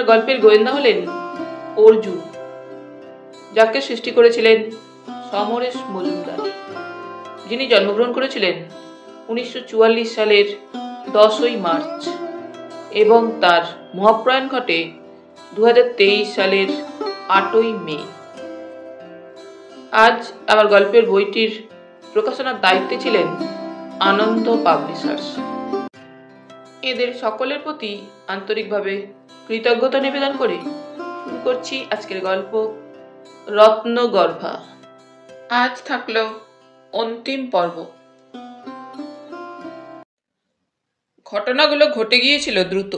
গল্পের গোয়েন্দা হলেন অর্জুন, যাকে সৃষ্টি করেছিলেন সমরেশ মজুমদার, যিনি জন্মগ্রহণ করেছিলেন 1944 সালের 10ই মার্চ এবং তার মহাপ্রয়াণ ঘটে 2023 সালের 8ই মে। আজ আমার গল্পের বইটির প্রকাশনার দায়িত্বে ছিলেন আনন্দ পাবলিশার্স। এদের সকলের প্রতি আন্তরিকভাবে কৃতজ্ঞতা নিবেদন করে শুরু করছি আজকের গল্প রত্নগর্ভা। আজ থাকলো অন্তিম পর্ব। ঘটনাগুলো ঘটে গিয়েছিল দ্রুত।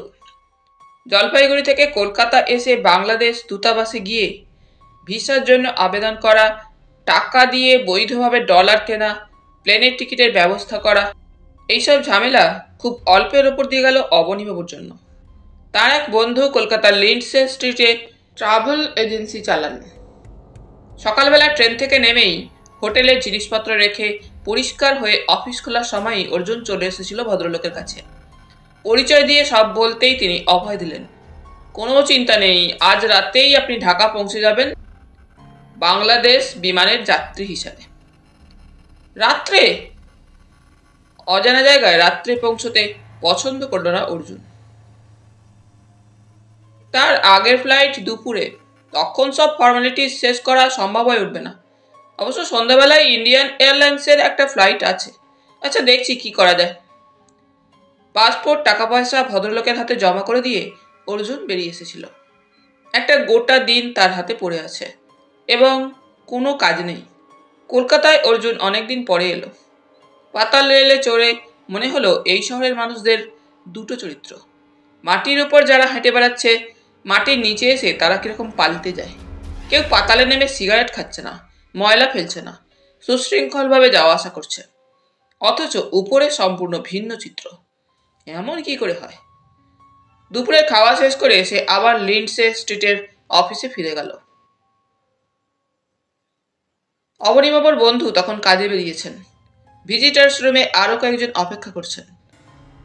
জলপাইগুড়ি থেকে কলকাতা এসে বাংলাদেশ দূতাবাসে গিয়ে ভিসার জন্য আবেদন করা, টাকা দিয়ে বৈধভাবে ডলার কেনা, প্লেনের টিকিটের ব্যবস্থা করা, এইসব ঝামেলা খুব অল্পের ওপর দিয়ে গেল অবনীবাবুর জন্য। তার এক বন্ধু কলকাতার লিন্ডসে স্ট্রিটে ট্রাভেল এজেন্সি চালান। সকালবেলা ট্রেন থেকে নেমেই হোটেলের জিনিসপত্র রেখে পরিষ্কার হয়ে অফিস খোলার সময়ই অর্জুন চলে এসেছিল ভদ্রলোকের কাছে। পরিচয় দিয়ে সব বলতেই তিনি অভয় দিলেন, কোনো চিন্তা নেই, আজ রাতেই আপনি ঢাকা পৌঁছে যাবেন বাংলাদেশ বিমানের যাত্রী হিসাবে। রাত্রে? অজানা জায়গায় রাত্রে পৌঁছতে পছন্দ করল না অর্জুন। তার আগের ফ্লাইট দুপুরে, তখন সব ফর্মালিটিস শেষ করা সম্ভব হয়ে উঠবে না। অবশ্য সন্ধ্যাবেলায় ইন্ডিয়ান এয়ারলাইন্সের একটা ফ্লাইট আছে। আচ্ছা, দেখছি কি করা যায়। পাসপোর্ট, টাকা পয়সা ভদ্রলোকের হাতে জমা করে দিয়ে অর্জুন বেরিয়ে এসেছিল। একটা গোটা দিন তার হাতে পড়ে আছে এবং কোনো কাজ নেই। কলকাতায় অর্জুন অনেকদিন পরে এলো। পাতাল রেলে চড়ে মনে হলো এই শহরের মানুষদের দুটো চরিত্র। মাটির উপর যারা হেঁটে বেড়াচ্ছে, মাটির নিচে এসে তারা কিরকম পাল্টে যায়। কেউ পাতালে নেমে সিগারেট খাচ্ছে না, ময়লা ফেলছে না, সুশৃঙ্খলভাবে যাওয়া আসা করছে, অথচ উপরে সম্পূর্ণ ভিন্ন চিত্র। এমন কি করে হয়? দুপুরে খাওয়া শেষ করে সে আবার লিন্ডসে স্ট্রিটের অফিসে ফিরে গেল। অবনীবাবুর বন্ধু তখন কাজে বেরিয়েছেন। ভিজিটার্স রুমে আরো কয়েকজন অপেক্ষা করছেন।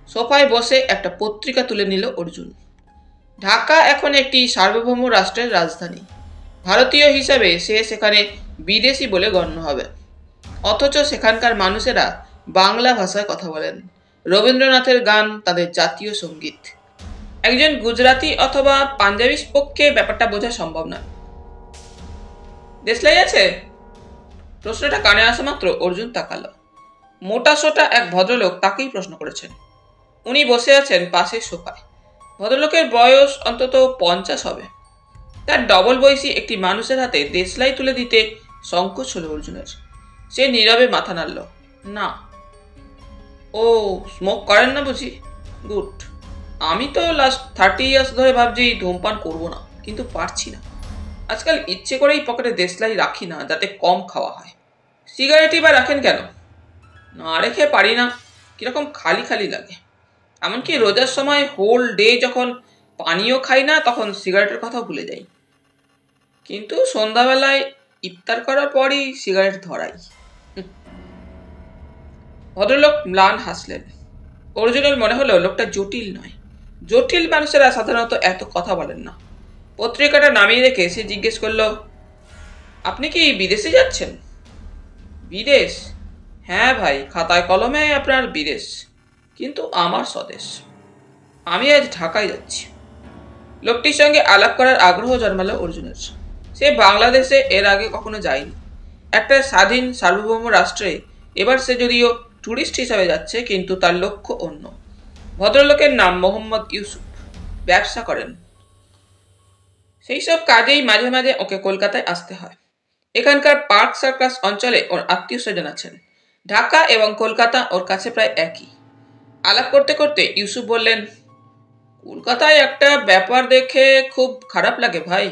সোফায় বসে একটা পত্রিকা তুলে নিল অর্জুন। ঢাকা এখন একটি সার্বভৌম রাষ্ট্রের রাজধানী। ভারতীয় হিসাবে সে সেখানে বিদেশি বলে গণ্য হবে, অথচ সেখানকার মানুষেরা বাংলা ভাষায় কথা বলেন। রবীন্দ্রনাথের গান তাদের জাতীয় সঙ্গীত। একজন গুজরাটি অথবা পাঞ্জাবির পক্ষে ব্যাপারটা বোঝা সম্ভব নয়। দেশলাই আছে? প্রশ্নটা কানে আসা মাত্র অর্জুন তাকালো। মোটা সোটা এক ভদ্রলোক তাকেই প্রশ্ন করেছেন। উনি বসে আছেন পাশের সোফায়। ভদ্রলোকের বয়স অন্তত 50 হবে। তার ডবল বয়সী একটি মানুষের হাতে দেশলাই তুলে দিতে সংকোচ হলো অর্জুনের। সে নীরবে মাথা নাড়ল। না। ও, স্মোক করেন না বুঝি? গুড। আমি তো লাস্ট 30 ইয়ার্স ধরে ভাবছি ধূমপান করবো না, কিন্তু পারছি না। আজকাল ইচ্ছে করেই পকেটে দেশলাই রাখি না, যাতে কম খাওয়া হয়। সিগারেটই বা রাখেন কেন? না রেখে পারি না, কিরকম খালি খালি লাগে। এমনকি রোজার সময় হোল ডে যখন পানিও খাই না, তখন সিগারেটের কথা ভুলে যাই। কিন্তু সন্ধ্যাবেলায় ইফতার করার পরই সিগারেট ধরাই। ভদ্রলোক ম্লান হাসলেন। অর্জুনের মনে হলো লোকটা জটিল নয়। জটিল মানুষেরা সাধারণত এত কথা বলেন না। পত্রিকাটা নামিয়ে রেখে সে জিজ্ঞেস করলো, আপনি কি বিদেশে যাচ্ছেন? বিদেশ? হ্যাঁ ভাই, খাতায় কলমে আপনার বিদেশ, কিন্তু আমার স্বদেশ। আমি আজ ঢাকায় যাচ্ছি। লোকটির সঙ্গে আলাপ করার আগ্রহ জন্মালো অর্জুনের। সে বাংলাদেশে এর আগে কখনো যায়নি। একটা স্বাধীন সার্বভৌম রাষ্ট্রে এবার সে যদিও ট্যুরিস্ট হিসাবে যাচ্ছে, কিন্তু তার লক্ষ্য অন্য। ভদ্রলোকের নাম মোহাম্মদ ইউসুফ, ব্যবসা করেন। সেই সব কাজেই মাঝে মাঝে ওকে কলকাতায় আসতে হয়। এখানকার পার্ক সার্কাস অঞ্চলে ওর আত্মীয় স্বজন আছেন। ঢাকা এবং কলকাতা ওর কাছে প্রায় একই। আলাপ করতে করতে ইউসুফ বললেন, কলকাতায় একটা ব্যাপার দেখে খুব খারাপ লাগে ভাই।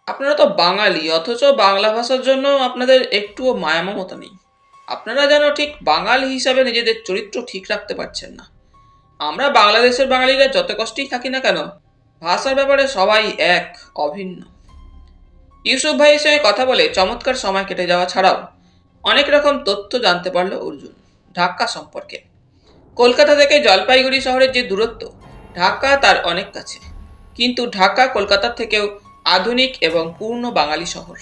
আপনারা তো বাঙালি, অথচ বাংলা ভাষার জন্য আপনাদের একটুও মায়া মমতা নেই। আপনারা যেন ঠিক বাঙালি হিসাবে নিজেদের চরিত্র ঠিক রাখতে পারছেন না। আমরা বাংলাদেশের বাঙালিরা যত কষ্টেই থাকি না কেন, ভাষার ব্যাপারে সবাই এক, অভিন্ন। ইউসুফ ভাইয়ের সঙ্গে কথা বলে চমৎকার সময় কেটে যাওয়া ছাড়াও অনেক রকম তথ্য জানতে পারল অর্জুন ঢাকা সম্পর্কে। কলকাতা থেকে জলপাইগুড়ি শহরের যে দূরত্ব, ঢাকা তার অনেক কাছে। কিন্তু ঢাকা কলকাতার থেকেও আধুনিক এবং পূর্ণ বাঙালি শহর।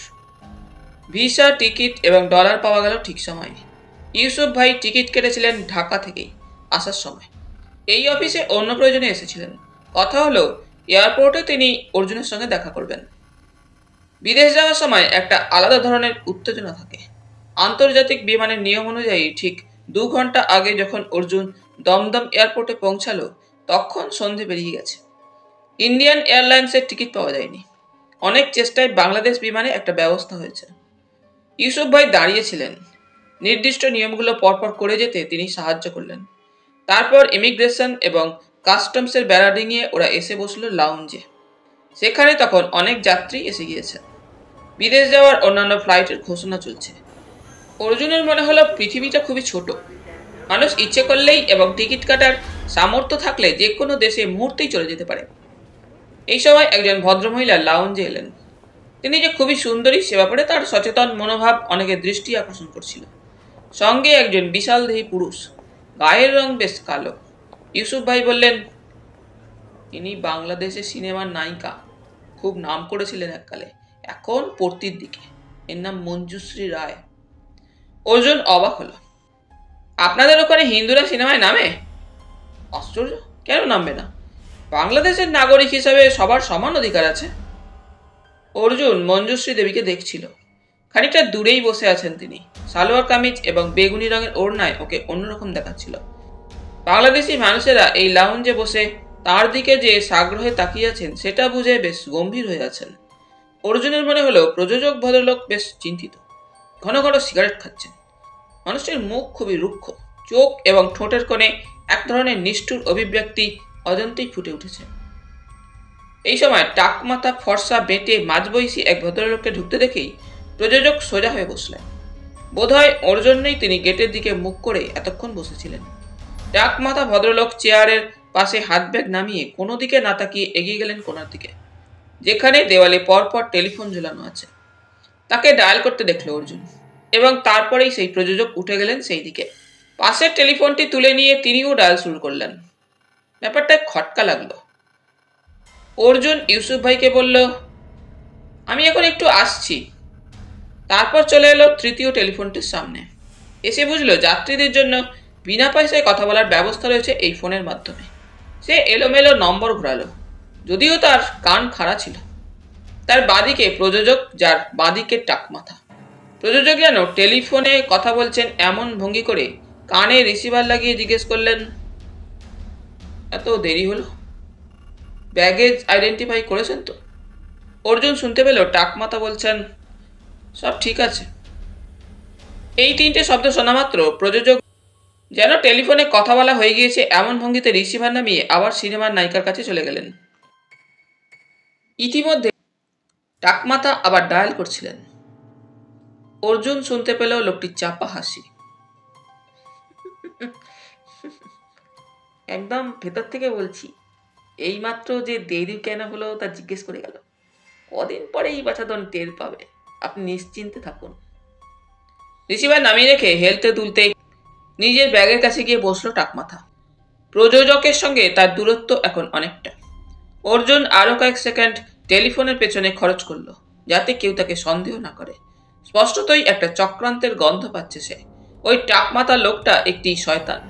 ভিসা, টিকিট এবং ডলার পাওয়া গেল ঠিক সময়। ইউসুফ ভাই টিকিট কেটেছিলেন ঢাকা থেকেই আসার সময়। এই অফিসে অন্য প্রয়োজনে এসেছিলেন। কথা হলো এয়ারপোর্টে তিনি অর্জুনের সঙ্গে দেখা করবেন। বিদেশ যাওয়ার সময় একটা আলাদা ধরনের উত্তেজনা থাকে। আন্তর্জাতিক বিমানের নিয়ম অনুযায়ী ঠিক 2 ঘন্টা আগে যখন অর্জুন দমদম এয়ারপোর্টে পৌঁছালো, তখন সন্ধে পেরিয়ে গেছে। ইন্ডিয়ান এয়ারলাইন্সের টিকিট পাওয়া যায়নি। অনেক চেষ্টায় বাংলাদেশ বিমানে একটা ব্যবস্থা হয়েছে। ইউসুফ ভাই দাঁড়িয়েছিলেন। নির্দিষ্ট নিয়মগুলো পরপর করে যেতে তিনি সাহায্য করলেন। তারপর ইমিগ্রেশন এবং কাস্টমসের বেড়া ডিঙিয়ে ওরা এসে বসলো লাউঞ্জে। সেখানে তখন অনেক যাত্রী এসে গিয়েছে। বিদেশ যাওয়ার অন্যান্য ফ্লাইটের ঘোষণা চলছে। অর্জুনের মনে হলো পৃথিবীটা খুবই ছোট। মানুষ ইচ্ছে করলেই এবং টিকিট কাটার সামর্থ্য থাকলে যে কোনো দেশে মুহূর্তেই চলে যেতে পারে। এই সময় একজন ভদ্রমহিলা লাউঞ্জে এলেন। তিনি যে খুবই সুন্দরী সে ব্যাপারে তার সচেতন মনোভাব অনেকের দৃষ্টি আকর্ষণ করছিল। সঙ্গে একজন বিশালদেহী পুরুষ, গায়ের রং বেশ কালো। ইউসুফ ভাই বললেন, ইনি বাংলাদেশের সিনেমার নায়িকা, খুব নাম করেছিলেন এককালে, এখন পড়তির দিকে। এর নাম মঞ্জুশ্রী রায়। অর্জুন অবাক হলো। আপনাদের ওখানে হিন্দুরা সিনেমায় নামে? আশ্চর্য, কেন নামবে না? বাংলাদেশের নাগরিক হিসাবে সবার সমান অধিকার আছে। অর্জুন মঞ্জুশ্রী দেবীকে দেখছিল। খানিকটা দূরেই বসে আছেন তিনি। সালোয়ার কামিজ এবং বেগুনি রঙের ওড়নায় ওকে অন্যরকম দেখাচ্ছিল। বাংলাদেশি মানুষেরা এই লাউঞ্জে বসে তার দিকে যে সাগ্রহে তাকিয়ে আছেন সেটা বুঝে বেশ গম্ভীর হয়ে আছেন। অর্জুনের মনে হলো প্রযোজক ভদ্রলোক বেশ চিন্তিত। ঘন ঘন সিগারেট খাচ্ছেন। মানুষটির মুখ খুবই রুক্ষ। চোখ এবং ঠোঁটের কোণে এক ধরনের নিষ্ঠুর অভিব্যক্তি অজান্তেই ফুটে উঠেছে। এই সময় টাকমাথা ফর্সা বেঁটে মাঝবয়সী এক ভদ্রলোককে ঢুকতে দেখেই প্রযোজক সোজা হয়ে বসলেন। বোধহয় ওর জন্যই তিনি গেটের দিকে মুখ করে এতক্ষণ বসেছিলেন। টাকমাথা ভদ্রলোক চেয়ারের পাশে হাত ব্যাগ নামিয়ে কোনো দিকে না তাকিয়ে এগিয়ে গেলেন কোণার দিকে, যেখানে দেওয়ালে পরপর টেলিফোন ঝুলানো আছে। তাকে ডায়াল করতে দেখলো অর্জুন, এবং তারপরেই সেই প্রযোজক উঠে গেলেন সেই দিকে। পাশের টেলিফোনটি তুলে নিয়ে তিনিও ডায়াল শুরু করলেন। ব্যাপারটা খটকা লাগলো। অর্জুন ইউসুফ ভাইকে বলল, আমি এখন একটু আসছি। তারপর চলে এলো তৃতীয় টেলিফোনটির সামনে। এসে বুঝলো যাত্রীদের জন্য বিনা পয়সায় কথা বলার ব্যবস্থা রয়েছে এই ফোনের মাধ্যমে। সে এলোমেলো নম্বর ঘোরালো, যদিও তার কান খাড়া ছিল। তার বাঁদিকে প্রযোজক, যার বাঁদিকে টাকমাথা। প্রযোজক যেন টেলিফোনে কথা বলছেন এমন ভঙ্গি করে কানে রিসিভার লাগিয়ে জিজ্ঞেস করলেন, এত দেরি হলো? ব্যাগেজ আইডেন্টিফাই করেছেন তো? অর্জুন শুনতে পেল টাকমাথা বলছেন, সব ঠিক আছে। এই 3টে শব্দ শোনা মাত্র প্রযোজক যেন টেলিফোনে কথা বলা হয়ে গিয়েছে এমন ভঙ্গিতে রিসিভার নামিয়ে আবার সিনেমার নায়িকার কাছে চলে গেলেন। ইতিমধ্যে টাকমাথা আবার ডায়াল করছিলেন। অর্জুন শুনতে পেল লোকটির চাপা হাসি। একদম ভেতর থেকে বলছি, এইমাত্র যে দেরি কেন হলো তা জিজ্ঞেস করে গেল। কদিন পরেই বাছাধন টের পাবে, আপনি নিশ্চিন্তে থাকুন। রিসিভার নামিয়ে রেখে হেলতে দুলতে নিজের ব্যাগের কাছে গিয়ে বসলো টাকমাথা। প্রযোজকের সঙ্গে তার দূরত্ব এখন অনেকটা। অর্জুন আরো কয়েক সেকেন্ড টেলিফোনের পেছনে খরচ করলো, যাতে কেউ তাকে সন্দেহ না করে। স্পষ্টতই একটা চক্রান্তের গন্ধ পাচ্ছে সে। ওই টাকমাথা লোকটা একটি শয়তান।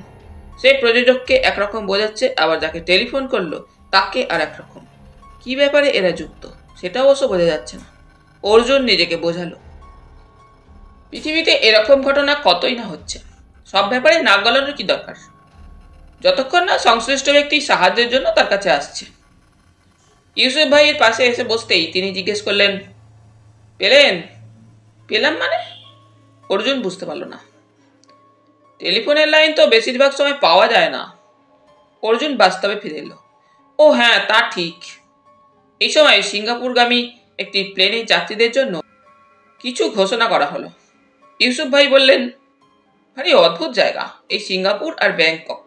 সে প্রযোজককে একরকম বোঝাচ্ছে, আবার যাকে টেলিফোন করলো তাকে আর একরকম। কি ব্যাপারে এরা যুক্ত সেটা অবশ্য বোঝা যাচ্ছে না। অর্জুন নিজেকে বোঝালো, পৃথিবীতে এরকম ঘটনা কতই না হচ্ছে। সব ব্যাপারে নাক গলানোর কি দরকার, যতক্ষণ না সংশ্লিষ্ট ব্যক্তি সাহায্যের জন্য তার কাছে আসছে। ইউসুফ ভাইয়ের পাশে এসে বসতেই তিনি জিজ্ঞেস করলেন, পেলেন? পেলাম মানে? অর্জুন বুঝতে পারল না। টেলিফোনের লাইন তো বেশিরভাগ সময় পাওয়া যায় না। অর্জুন বাস্তবে ফিরে এলো। ও হ্যাঁ, তা ঠিক। এই সময় সিঙ্গাপুরগামী একটি প্লেনে যাত্রীদের জন্য কিছু ঘোষণা করা হলো। ইউসুফ ভাই বললেন, ভারী অদ্ভুত জায়গা এই সিঙ্গাপুর আর ব্যাংকক।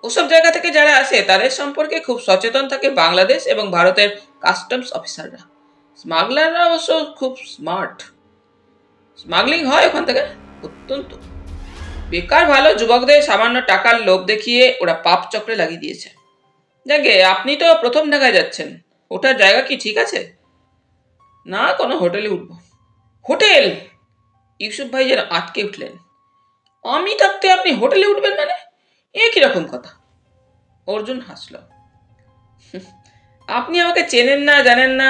ওসব জায়গা থেকে যারা আসে তাদের সম্পর্কে খুব সচেতন থাকে বাংলাদেশ এবং ভারতের কাস্টমস অফিসাররা। স্মাগলাররা অবশ্য খুব স্মার্ট। স্মাগলিং হয় ওখান থেকে অত্যন্ত। বেকার ভালো যুবকদের সামান্য টাকার লোভ দেখিয়ে ওরা পাপ চক্রে লাগিয়ে দিয়েছে। যাকে আপনি তো প্রথম ঢাকায় যাচ্ছেন, ওটার জায়গা কি ঠিক আছে? না, কোনো হোটেলে উঠব। হোটেল? ইউসুফ ভাই যেন আটকে উঠলেন। আমি থাকতে আপনি হোটেলে উঠবেন মানে? এ কিরকম কথা? অর্জুন হাসল। আপনি আমাকে চেনেন না, জানেন না।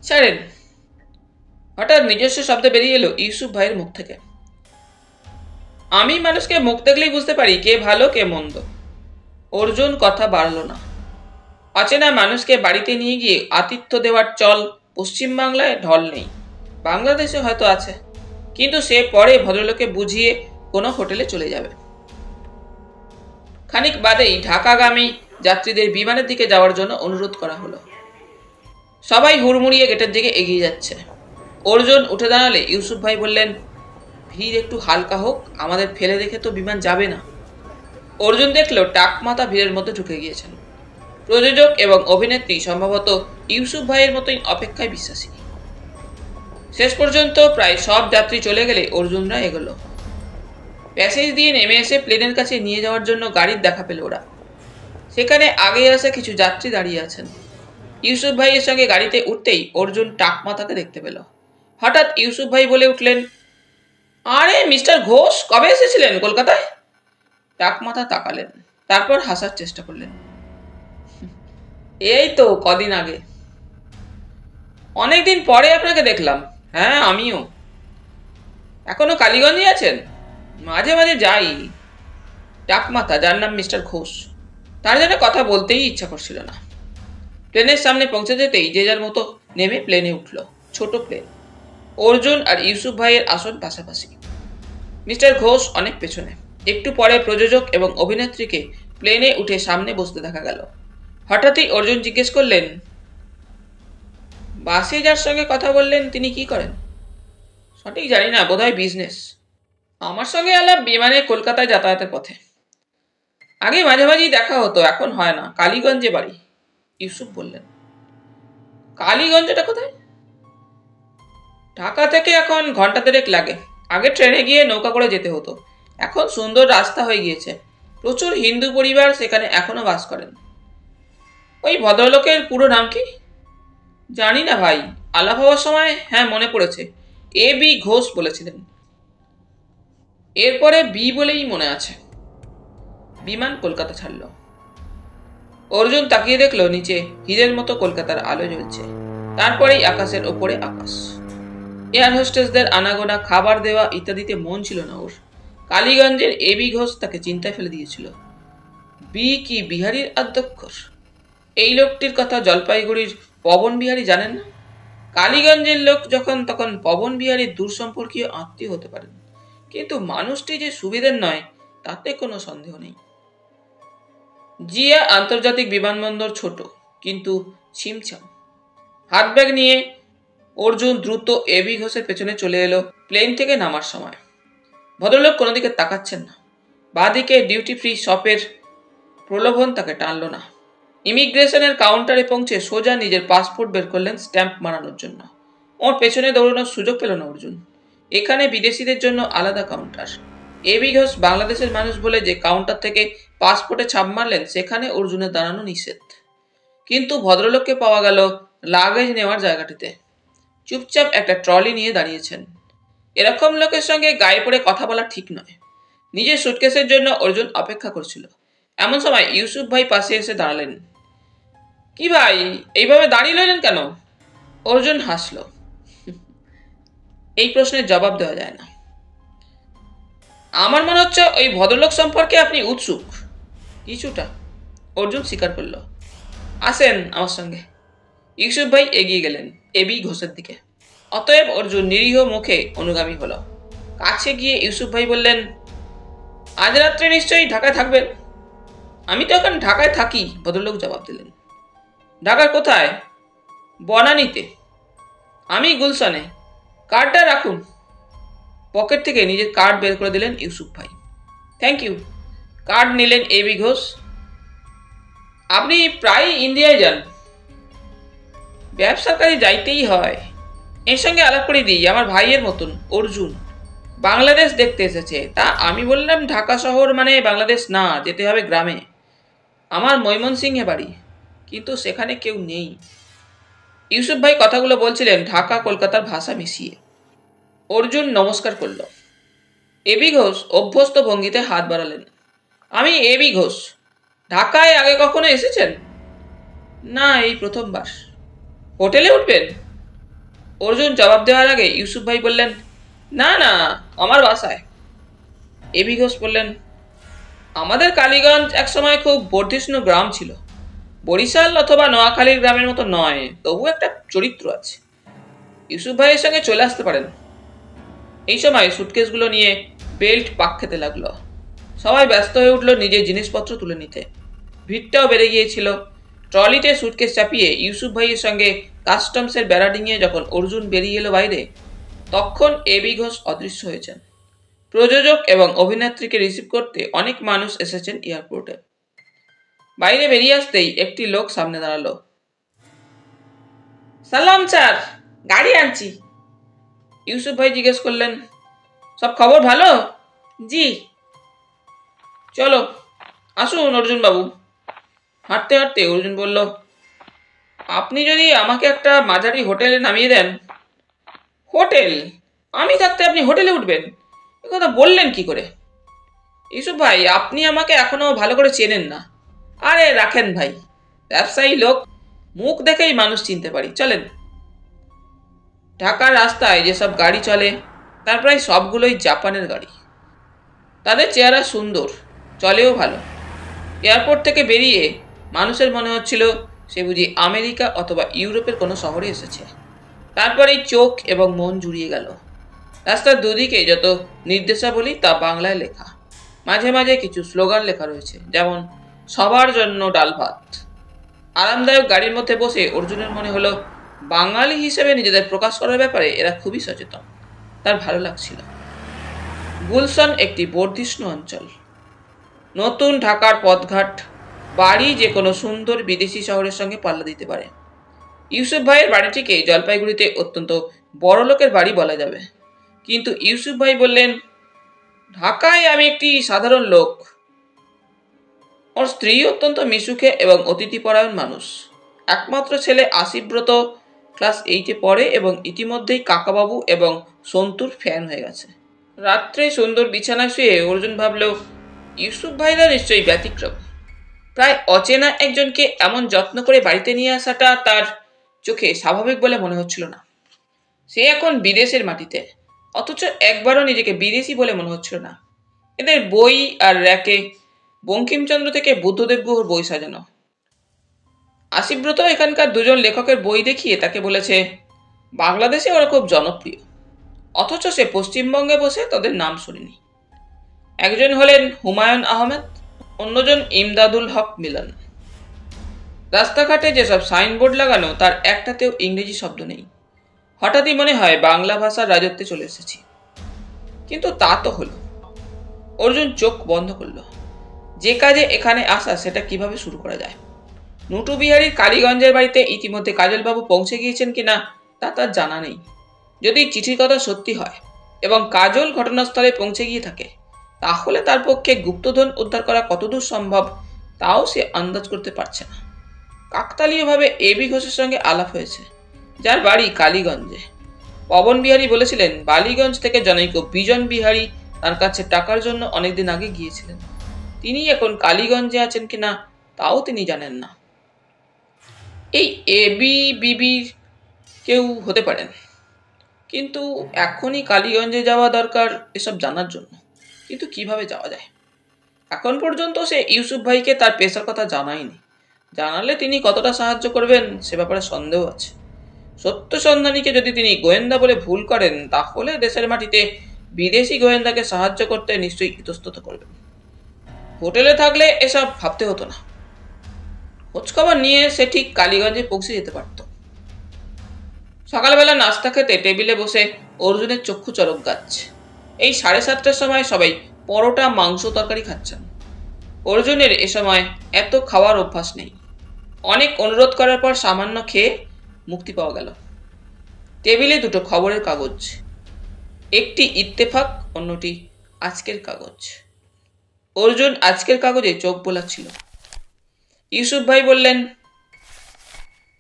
ছাড়েন। হঠাৎ নিজস্ব শব্দ বেরিয়ে এলো ইউসুফ ভাইয়ের মুখ থেকে। আমি মানুষকে মুখ দেখলেই বুঝতে পারি কে ভালো কে মন্দ। অর্জুন কথা বাড়ল না। অচেনা মানুষকে বাড়িতে নিয়ে গিয়ে আতিথ্য দেওয়ার চল পশ্চিমবাংলায় ঢল নেই। বাংলাদেশে হয়তো আছে, কিন্তু সে পরে ভদ্রলোকে বুঝিয়ে কোনো হোটেলে চলে যাবে। খানিক বাদেই ঢাকাগামী যাত্রীদের বিমানের দিকে যাওয়ার জন্য অনুরোধ করা হলো। সবাই হুড়মুড়িয়ে গেটের দিকে এগিয়ে যাচ্ছে। অর্জুন উঠে দাঁড়ালে ইউসুফ ভাই বললেন, ভিড় একটু হালকা হোক, আমাদের ফেলে রেখে তো বিমান যাবে না। অর্জুন দেখল টাকমাথা ভিড়ের মধ্যে ঢুকে গিয়েছেন। প্রযোজক এবং অভিনেত্রী সম্ভবত ইউসুফ ভাইয়ের মতোই অপেক্ষায় বিশ্বাসী। শেষ পর্যন্ত প্রায় সব যাত্রী চলে গেলে অর্জুনরা এগোলো। প্যাসেজ দিয়ে নেমে এসে প্লেনের কাছে নিয়ে যাওয়ার জন্য গাড়ির দেখা পেল ওরা। সেখানে আগে আসা কিছু যাত্রী দাঁড়িয়ে আছেন। ইউসুফ ভাইয়ের সঙ্গে গাড়িতে উঠতেই অর্জুন টাকমাথাকে দেখতে পেল। হঠাৎ ইউসুফ ভাই বলে উঠলেন, আরে মিস্টার ঘোষ, কবে এসেছিলেন কলকাতায়? টাকমাথা তাকালেন, তারপর হাসার চেষ্টা করলেন। এই তো কদিন আগে। অনেকদিন পরে আপনাকে দেখলাম। হ্যাঁ, আমিও। এখনো কালীগঞ্জে আছেন? মাঝে মাঝে যাই। টাকমাথা, যার নাম মিস্টার ঘোষ, তার জন্য কথা বলতেই ইচ্ছা করছিল না। প্লেনের সামনে পৌঁছে যেতেই যে যার মতো নেমে প্লেনে উঠল। ছোট প্লেন। অর্জুন আর ইউসুফ ভাইয়ের আসন পাশাপাশি। মিস্টার ঘোষ অনেক পেছনে। একটু পরে প্রযোজক এবং অভিনেত্রীকে প্লেনে উঠে সামনে বসতে দেখা গেল। হঠাৎই অর্জুন জিজ্ঞেস করলেন, বাসে যার সঙ্গে কথা বললেন তিনি কি করেন? সঠিক জানি না, বোধহয় বিজনেস। আমার সঙ্গে আলাপ বিমানে কলকাতায় যাতায়াতের পথে। আগে মাঝে মাঝেই দেখা হতো, এখন হয় না। কালীগঞ্জে বাড়ি। ইউসুফ বললেন। কালীগঞ্জটা কোথায়? ঢাকা থেকে এখন ঘন্টা দেড়েক লাগে। আগে ট্রেনে গিয়ে নৌকা করে যেতে হতো, এখন সুন্দর রাস্তা হয়ে গিয়েছে। প্রচুর হিন্দু পরিবার সেখানে এখনো বাস করেন। ওই ভদ্রলোকের পুরো নাম কি? জানি না ভাই, আলাপ হওয়ার সময় হ্যাঁ মনে পড়েছে, এ বি ঘোষ বলেছিলেন। এরপরে বি বলেই মনে আছে। বিমান কলকাতা ছাড়ল। অর্জুন তাকিয়ে দেখলো নিচে হীরের মতো কলকাতার আলো জ্বলছে। তারপরেই আকাশের ওপরে আকাশ। এয়ার হোস্টেসদের আনাগোনা, খাবার দেওয়া ইত্যাদিতে মন ছিল না ওর। কালীগঞ্জের এ বি ঘোষ তাকে চিন্তায় ফেলে দিয়েছিল। বি কি বিহারীর আদ্যক্ষর? এই লোকটির কথা জলপাইগুড়ির পবন বিহারী জানেন না? কালীগঞ্জের লোক যখন তখন পবন বিহারীর দূর সম্পর্কীয় আত্মীয় হতে পারেন, কিন্তু মানুষটি যে সুবিধের নয় তাতে কোনো সন্দেহ নেই। জিয়া আন্তর্জাতিক বিমানবন্দর ছোট, কিন্তু ছিমছাম। হাত ব্যাগ নিয়ে অর্জুন দ্রুত এ বি ঘোষের পেছনে চলে এলো। প্লেন থেকে নামার সময় ভদ্রলোক কোনো দিকে তাকাচ্ছেন না। বাঁদিকে ডিউটি ফ্রি শপের প্রলোভন তাকে টানল না। ইমিগ্রেশনের কাউন্টারে পৌঁছে সোজা নিজের পাসপোর্ট বের করলেন স্ট্যাম্প মারানোর জন্য। ওর পেছনে দৌড়ানোর সুযোগ পেল না অর্জুন। এখানে বিদেশিদের জন্য আলাদা কাউন্টার। এ বি ঘোষ বাংলাদেশের মানুষ বলে যে কাউন্টার থেকে পাসপোর্টে ছাপ মারলেন, সেখানে অর্জুনের দাঁড়ানো নিষেধ। কিন্তু ভদ্রলোককে পাওয়া গেল লাগেজ নেওয়ার জায়গাটিতে। চুপচাপ একটা ট্রলি নিয়ে দাঁড়িয়েছেন। এরকম লোকের সঙ্গে গায়ে পড়ে কথা বলা ঠিক নয়। নিজের সুটকেসের জন্য অর্জুন অপেক্ষা করছিল। এমন সময় ইউসুফ ভাই পাশে এসে দাঁড়ালেন। কি ভাই, এইভাবে দাঁড়িয়ে রইলেন কেন? অর্জুন হাসল। এই প্রশ্নের জবাব দেওয়া যায় না। আমার মনে হচ্ছে ওই ভদ্রলোক সম্পর্কে আপনি উৎসুক। কিছুটা, অর্জুন স্বীকার করল। আসেন আমার সঙ্গে। ইউসুফ ভাই এগিয়ে গেলেন এ বি ঘোষের দিকে। অতএব অর্জুন নিরীহ মুখে অনুগামী হলো। কাছে গিয়ে ইউসুফ ভাই বললেন, আজ রাত্রে নিশ্চয়ই ঢাকায় থাকবেন? আমি তো এখন ঢাকায় থাকি, ভদ্রলোক জবাব দিলেন। ঢাকার কোথায়? বনানীতে। আমি গুলশানে। কার্ডটা রাখুন। পকেট থেকে নিজের কার্ড বের করে দিলেন ইউসুফ ভাই। Thank you. কার্ড নিলেন এ বি ঘোষ। আপনি প্রায় ইন্ডিয়ায় যান? ব্যবসার কাজে যাইতেই হয়। এর সঙ্গে আলাপ করে দিই, আমার ভাইয়ের মতন অর্জুন বাংলাদেশ দেখতে এসেছে। তা আমি বললাম, ঢাকা শহর মানে বাংলাদেশ না, যেতে হবে গ্রামে। আমার ময়মনসিংহে বাড়ি, কিন্তু সেখানে কেউ নেই। ইউসুফ ভাই কথাগুলো বলছিলেন ঢাকা কলকাতার ভাষা মিশিয়ে। অর্জুন নমস্কার করল। এবি ঘোষ অভ্যস্ত ভঙ্গিতে হাত বাড়ালেন। আমি এবি ঘোষ। ঢাকায় আগে কখনো এসেছেন? না, এই প্রথমবার। হোটেলে উঠবেন? অর্জুন জবাব দেওয়ার আগে ইউসুফ ভাই বললেন, না না, আমার বাসায়। এবি ঘোষ বললেন, আমাদের কালীগঞ্জ একসময় খুব বর্ধিষ্ণু গ্রাম ছিল। বরিশাল অথবা নোয়াখালীর গ্রামের মতো নয়, তবু একটা চরিত্র আছে। ইউসুফ ভাইয়ের সঙ্গে চলে আসতে পারেন। এই সময় সুটকেসগুলো নিয়ে বেল্ট পাক খেতে লাগলো। সবাই ব্যস্ত হয়ে উঠল নিজের জিনিসপত্র তুলে নিতে। ভিড়টাও বেড়ে গিয়েছিল। ট্রলিতে সুটকেস চাপিয়ে ইউসুফ ভাইয়ের সঙ্গে কাস্টমসের বেড়া ডিঙিয়ে যখন অর্জুন বেরিয়ে এলো বাইরে, তখন এবি ঘোষ অদৃশ্য হয়েছেন। প্রযোজক এবং অভিনেত্রীকে রিসিভ করতে অনেক মানুষ এসেছেন এয়ারপোর্টে। বাইরে বেরিয়ে আসতেই একটি লোক সামনে দাঁড়ালো। সালাম স্যার, গাড়ি আনছি। ইউসুফ ভাই জিজ্ঞেস করলেন, সব খবর ভালো? জি। চলো আসুন অর্জুন বাবু। হাঁটতে হাঁটতে অর্জুন বলল, আপনি যদি আমাকে একটা মাঝারি হোটেলে নামিয়ে দেন। হোটেল? আমি থাকতে আপনি হোটেলে উঠবেন? এ কথা বললেন কি করে? ইউসুফ ভাই, আপনি আমাকে এখনো ভালো করে চেনেন না। আরে রাখেন ভাই, ব্যবসায়ী লোক, মুখ দেখেই মানুষ চিনতে পারি, চলেন। ঢাকার রাস্তায় যেসব গাড়ি চলে তার প্রায় সবগুলোই জাপানের গাড়ি। তাদের চেহারা সুন্দর, চলেও ভালো। এয়ারপোর্ট থেকে বেরিয়ে মানুষের মনে হচ্ছিল সে বুঝি আমেরিকা অথবা ইউরোপের কোনো শহরে এসেছে। তারপরেই চোখ এবং মন জুড়িয়ে গেল। রাস্তার দুদিকে যত নির্দেশাবলী তা বাংলায় লেখা। মাঝে মাঝে কিছু স্লোগান লেখা রয়েছে, যেমন সবার জন্য ডাল ভাত। আরামদায়ক গাড়ির মধ্যে বসে অর্জুনের মনে হলো বাঙালি হিসেবে নিজেদের প্রকাশ করার ব্যাপারে এরা খুবই সচেতন। তার ভালো লাগছিল। গুলশান একটি বর্ধিষ্ণু অঞ্চল। নতুন ঢাকার পথঘাট, বাড়ি যে কোনো সুন্দর বিদেশি শহরের সঙ্গে পাল্লা দিতে পারে। ইউসুফ ভাইয়ের বাড়িটিকে জলপাইগুড়িতে অত্যন্ত বড় লোকের বাড়ি বলা যাবে, কিন্তু ইউসুফ ভাই বললেন, ঢাকায় আমি একটি সাধারণ লোক। ওর স্ত্রী অত্যন্ত মিশুকে এবং অতিথিপরায়ণ মানুষ। একমাত্র ছেলে আসিফব্রত ক্লাস 8-এ পড়ে এবং ইতিমধ্যেই কাকাবাবু এবং সন্তুর ফ্যান হয়ে গেছে। রাত্রে সুন্দর বিছানায় শুয়ে অর্জুন ভাবল, ইউসুফ ভাইরা নিশ্চয়ই ব্যতিক্রম। প্রায় অচেনা একজনকে এমন যত্ন করে বাড়িতে নিয়ে আসাটা তার চোখে স্বাভাবিক বলে মনে হচ্ছিল না। সে এখন বিদেশের মাটিতে, অথচ একবারও নিজেকে বিদেশি বলে মনে হচ্ছিল না। এদের বই আর র্যাকে বঙ্কিমচন্দ্র থেকে বুদ্ধদেব গুহর বই সাজানো। আসিফব্রত এখানকার দুজন লেখকের বই দেখিয়ে তাকে বলেছে বাংলাদেশে ওরা খুব জনপ্রিয়, অথচ সে পশ্চিমবঙ্গে বসে তাদের নাম শুনিনি। একজন হলেন হুমায়ুন আহমেদ, অন্যজন ইমদাদুল হক মিলন। রাস্তাঘাটে যেসব সাইনবোর্ড লাগানো তার একটাতেও ইংরেজি শব্দ নেই। হঠাৎই মনে হয় বাংলা ভাষার রাজত্বে চলে এসেছি। কিন্তু তা তো হলো। অর্জুন চোখ বন্ধ করল। যে কাজে এখানে আসা সেটা কিভাবে শুরু করা যায়। নুটু বিহারীর কালীগঞ্জের বাড়িতে ইতিমধ্যে কাজলবাবু পৌঁছে গিয়েছেন কিনা তা তার জানা নেই। যদি চিঠির কথা সত্যি হয় এবং কাজল ঘটনাস্থলে পৌঁছে গিয়ে থাকে, তাহলে তার পক্ষে গুপ্তধন উদ্ধার করা কতদূর সম্ভব তাও সে আন্দাজ করতে পারছে না। কাকতালীয়ভাবে এবি ঘোষের সঙ্গে আলাপ হয়েছে, যার বাড়ি কালীগঞ্জে। পবন বিহারী বলেছিলেন বালিগঞ্জ থেকে জনৈক বিজন বিহারী তার কাছে টাকার জন্য অনেকদিন আগে গিয়েছিলেন। তিনি এখন কালীগঞ্জে আছেন কিনা তাও তিনি জানেন না। এই এবি বিবির কেউ হতে পারেন, কিন্তু এখনই কালীগঞ্জে যাওয়া দরকার এসব জানার জন্য। কিন্তু কিভাবে যাওয়া যায়? এখন পর্যন্ত সে ইউসুফ ভাইকে তার পেশার কথা জানায়নি। জানালে তিনি কতটা সাহায্য করবেন সে ব্যাপারে সন্দেহ আছে। সত্য সন্ধানীকে যদি তিনি গোয়েন্দা বলে ভুল করেন, তাহলে দেশের মাটিতে বিদেশি গোয়েন্দাকে সাহায্য করতে নিশ্চয়ই ইতস্তত করবেন। হোটেলে থাকলে এসব ভাবতে হতো না। খোঁজখবর নিয়ে সে ঠিক কালীগঞ্জে পৌঁছে যেতে পারত। সকালবেলা নাস্তা খেতে টেবিলে বসে অর্জুনের চক্ষু চরক গাচ্ছে। এই 7:30টার সময় সবাই পরোটা মাংস তরকারি খাচ্ছেন। অর্জুনের এ সময় এত খাওয়ার অভ্যাস নেই। অনেক অনুরোধ করার পর সামান্য খেয়ে মুক্তি পাওয়া গেল। টেবিলে দুটো খবরের কাগজ, একটি ইত্তেফাক, অন্যটি আজকের কাগজ। অর্জুন আজকের কাগজে চোখ বোলাচ্ছিল। ইউসুফ ভাই বললেন,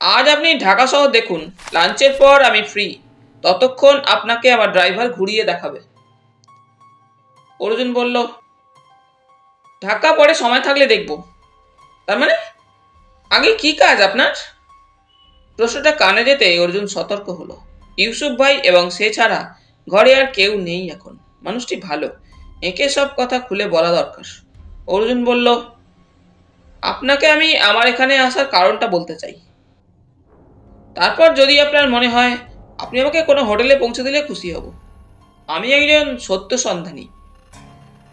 আজ আপনি ঢাকা শহর দেখুন, লাঞ্চের পর আমি ফ্রি, ততক্ষণ আপনাকে আমার ড্রাইভার ঘুরিয়ে দেখাবে। অর্জুন বলল, ঢাকা পরে সময় থাকলে দেখব। তার মানে আগে কি কাজ আপনার? প্রশ্নটা কানে যেতে অর্জুন সতর্ক হলো। ইউসুফ ভাই এবং সে ছাড়া ঘরে আর কেউ নেই এখন। মানুষটি ভালো, একে সব কথা খুলে বলা দরকার। অর্জুন বলল, আপনাকে আমি আমার এখানে আসার কারণটা বলতে চাই। তারপর যদি আপনার মনে হয় আপনি আমাকে কোনো হোটেলে পৌঁছে দিলে খুশি হব। আমি একজন সত্য সন্ধানী।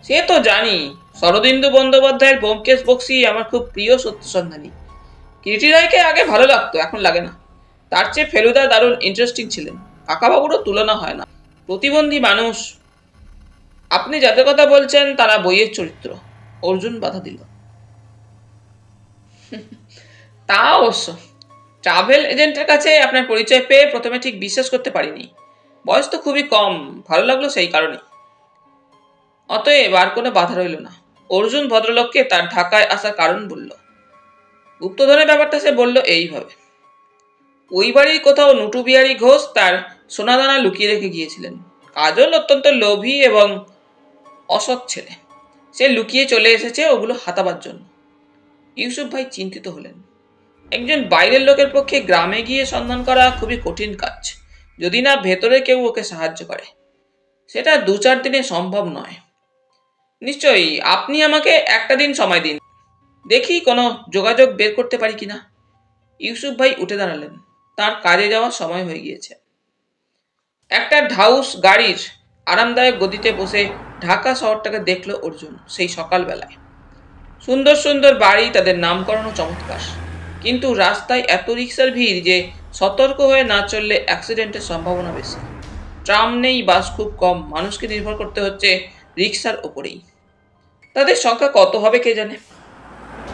সে তো জানি, শরদিন্দু বন্দ্যোপাধ্যায়ের ব্যোমকেশ বক্সী আমার খুব প্রিয় সত্য সন্ধানী। কিরিটি রায়কে আগে ভালো লাগতো, এখন লাগে না। তার চেয়ে ফেলুদা দারুণ ইন্টারেস্টিং ছিলেন। কাকাবাবুরও তুলনা হয় না। প্রতিবন্ধী মানুষ। আপনি যাদের কথা বলছেন তারা বইয়ের চরিত্র। অর্জুন বাধা দিল। তা অবশ্য, ট্রাভেল এজেন্টের কাছে আপনার পরিচয় পেয়ে প্রথমে ঠিক বিশ্বাস করতে পারিনি। বয়স তো খুবই কম, ভালো লাগলো সেই কারণে। অতএব আর কোনো বাধা রইল না। অর্জুন ভদ্রলোককে তার ঢাকায় আসার কারণ বলল। গুপ্তধনের ব্যাপারটা সে বলল এইভাবে। ওই বাড়ির কোথাও নুটু বিহারী ঘোষ তার সোনাদানা লুকিয়ে রেখে গিয়েছিলেন। কাজল অত্যন্ত লোভী এবং অসৎ ছেলে। সে লুকিয়ে চলে এসেছে ওগুলো হাতাবার জন্য। ইউসুফ ভাই চিন্তিত হলেন। একজন বাইরের লোকের পক্ষে গ্রামে গিয়ে সন্ধান করা খুবই কঠিন কাজ, যদি না ভেতরে কেউ ওকে সাহায্য করে। সেটা 2-4 দিনে সম্ভব নয়। নিশ্চয়ই, আপনি আমাকে একটা দিন সময় দিন, দেখি কোনো যোগাযোগ বের করতে পারি কিনা। ইউসুফ ভাই উঠে দাঁড়ালেন। তার কাজে যাওয়ার সময় হয়ে গিয়েছে। একটা ঢাউস গাড়ির আরামদায়ক গদিতে বসে ঢাকা শহরটাকে দেখল অর্জুন সেই সকালবেলায়। সুন্দর সুন্দর বাড়ি, তাদের নামকরণও চমৎকার। কিন্তু রাস্তায় এত রিক্সার ভিড় যে সতর্ক হয়ে না চললে অ্যাক্সিডেন্টের সম্ভাবনা বেশি। ট্রাম নেই, বাস খুব কম, মানুষকে নির্ভর করতে হচ্ছে রিক্সার ওপরেই। তাদের সংখ্যা কত হবে কে জানে।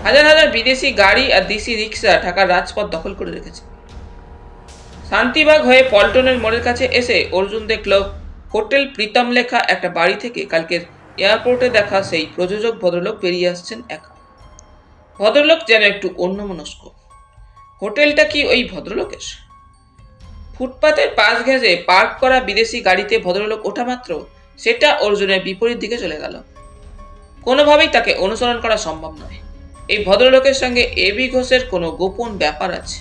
হাজার হাজার বিদেশি গাড়ি আর দেশি রিক্সা ঢাকার রাজপথ দখল করে রেখেছে। শান্তিবাগ হয়ে পল্টনের মোড়ের কাছে এসে অর্জুন দেখল হোটেল প্রীতম লেখা একটা বাড়ি থেকে কালকের এয়ারপোর্টে দেখা সেই প্রযোজক ভদ্রলোক বেরিয়ে আসছেন একা। ভদ্রলোক যেন একটু অন্যমনস্ক। হোটেলটা কি ওই ভদ্রলোকের? ফুটপাতের পাশ ঘেঁষে পার্ক করা বিদেশি গাড়িতে ভদ্রলোক ওঠা মাত্র সেটা অর্জুনের বিপরীত দিকে চলে গেল। কোনোভাবেই তাকে অনুসরণ করা সম্ভব নয়। এই ভদ্রলোকের সঙ্গে এবি ঘোষের কোনো গোপন ব্যাপার আছে।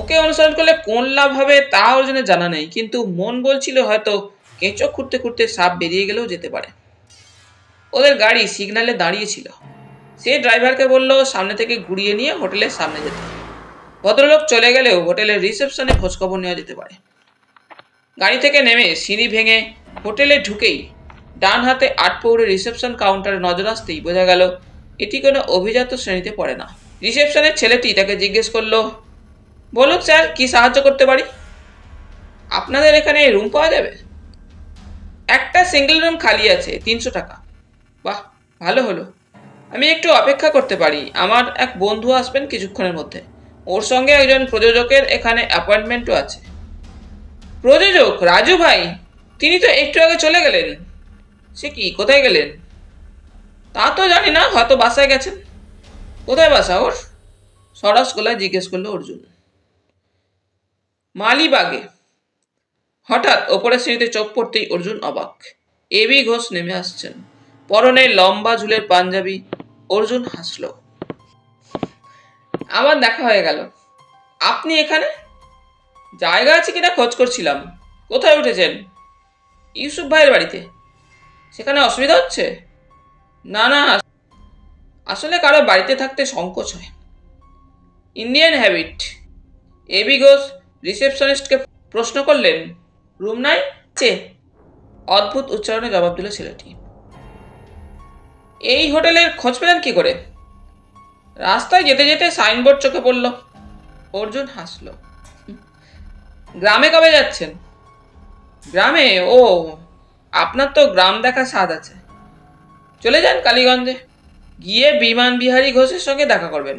ওকে অনুসরণ করলে কোন লাভ হবে তা অর্জুনের জানা নেই, কিন্তু মন বলছিল হয়তো কেঁচো খুঁড়তে খুঁড়তে সাপ বেরিয়ে গেলেও যেতে পারে। ওদের গাড়ি সিগন্যালে দাঁড়িয়েছিল। সে ড্রাইভারকে বলল সামনে থেকে ঘুরিয়ে নিয়ে হোটেলের সামনে যেতে। ভদ্রলোক চলে গেলেও হোটেলের রিসেপশনে খোঁজখবর নেওয়া যেতে পারে। গাড়ি থেকে নেমে সিঁড়ি ভেঙে হোটেলে ঢুকেই ডান হাতে 8 পৌরে রিসেপশন কাউন্টারে নজর আসতেই বোঝা গেল এটি কোনো অভিজাত শ্রেণীতে পড়ে না। রিসেপশনের ছেলেটি তাকে জিজ্ঞেস করলো, বলুন স্যার, কি সাহায্য করতে পারি? আপনাদের এখানে রুম পাওয়া যাবে? একটা সিঙ্গেল রুম খালি আছে, 300 টাকা। বাহ, ভালো হলো। আমি একটু অপেক্ষা করতে পারি, আমার এক বন্ধু আসবেন কিছুক্ষণের মধ্যে। ওর সঙ্গে একজন প্রযোজকের এখানে অ্যাপয়েন্টমেন্টও আছে। প্রযোজক রাজু ভাই? তিনি তো একটু আগে চলে গেলেন। সে কি, কোথায় গেলেন? তা তো জানি না, হয়তো বাসায় গেছেন। কোথায় বাসা ওর? সরস গলায় জিজ্ঞেস করলো অর্জুন। মালিবাগে। হঠাৎ ওপরের সিঁড়িতে চোখ পড়তেই অর্জুন অবাক। এবি ঘোষ নেমে আসছেন, পরনে লম্বা ঝুলের পাঞ্জাবি। অর্জুন হাসল। আমার দেখা হয়ে গেল। আপনি এখানে? জায়গা আছে কিনা খোঁজ করছিলাম। কোথায় উঠেছেন? ইউসুফ ভাইয়ের বাড়িতে। সেখানে অসুবিধা হচ্ছে? না না, আসলে কারো বাড়িতে থাকতে সংকোচ হয়। Indian habit. এবি ঘোষ রিসেপশনিস্টকে প্রশ্ন করলেন, রুম নাই? অদ্ভুত উচ্চারণে জবাব দিল ছেলেটি। এই হোটেলের খোঁজ পেলেন কি করে? রাস্তায় যেতে যেতে সাইনবোর্ড চোখে পড়ল। অর্জুন হাসল। গ্রামে কবে যাচ্ছেন? গ্রামে? ও, আপনার তো গ্রাম দেখা স্বাদ আছে। চলে যান কালীগঞ্জে, গিয়ে বিমান বিহারী ঘোষের সঙ্গে দেখা করবেন।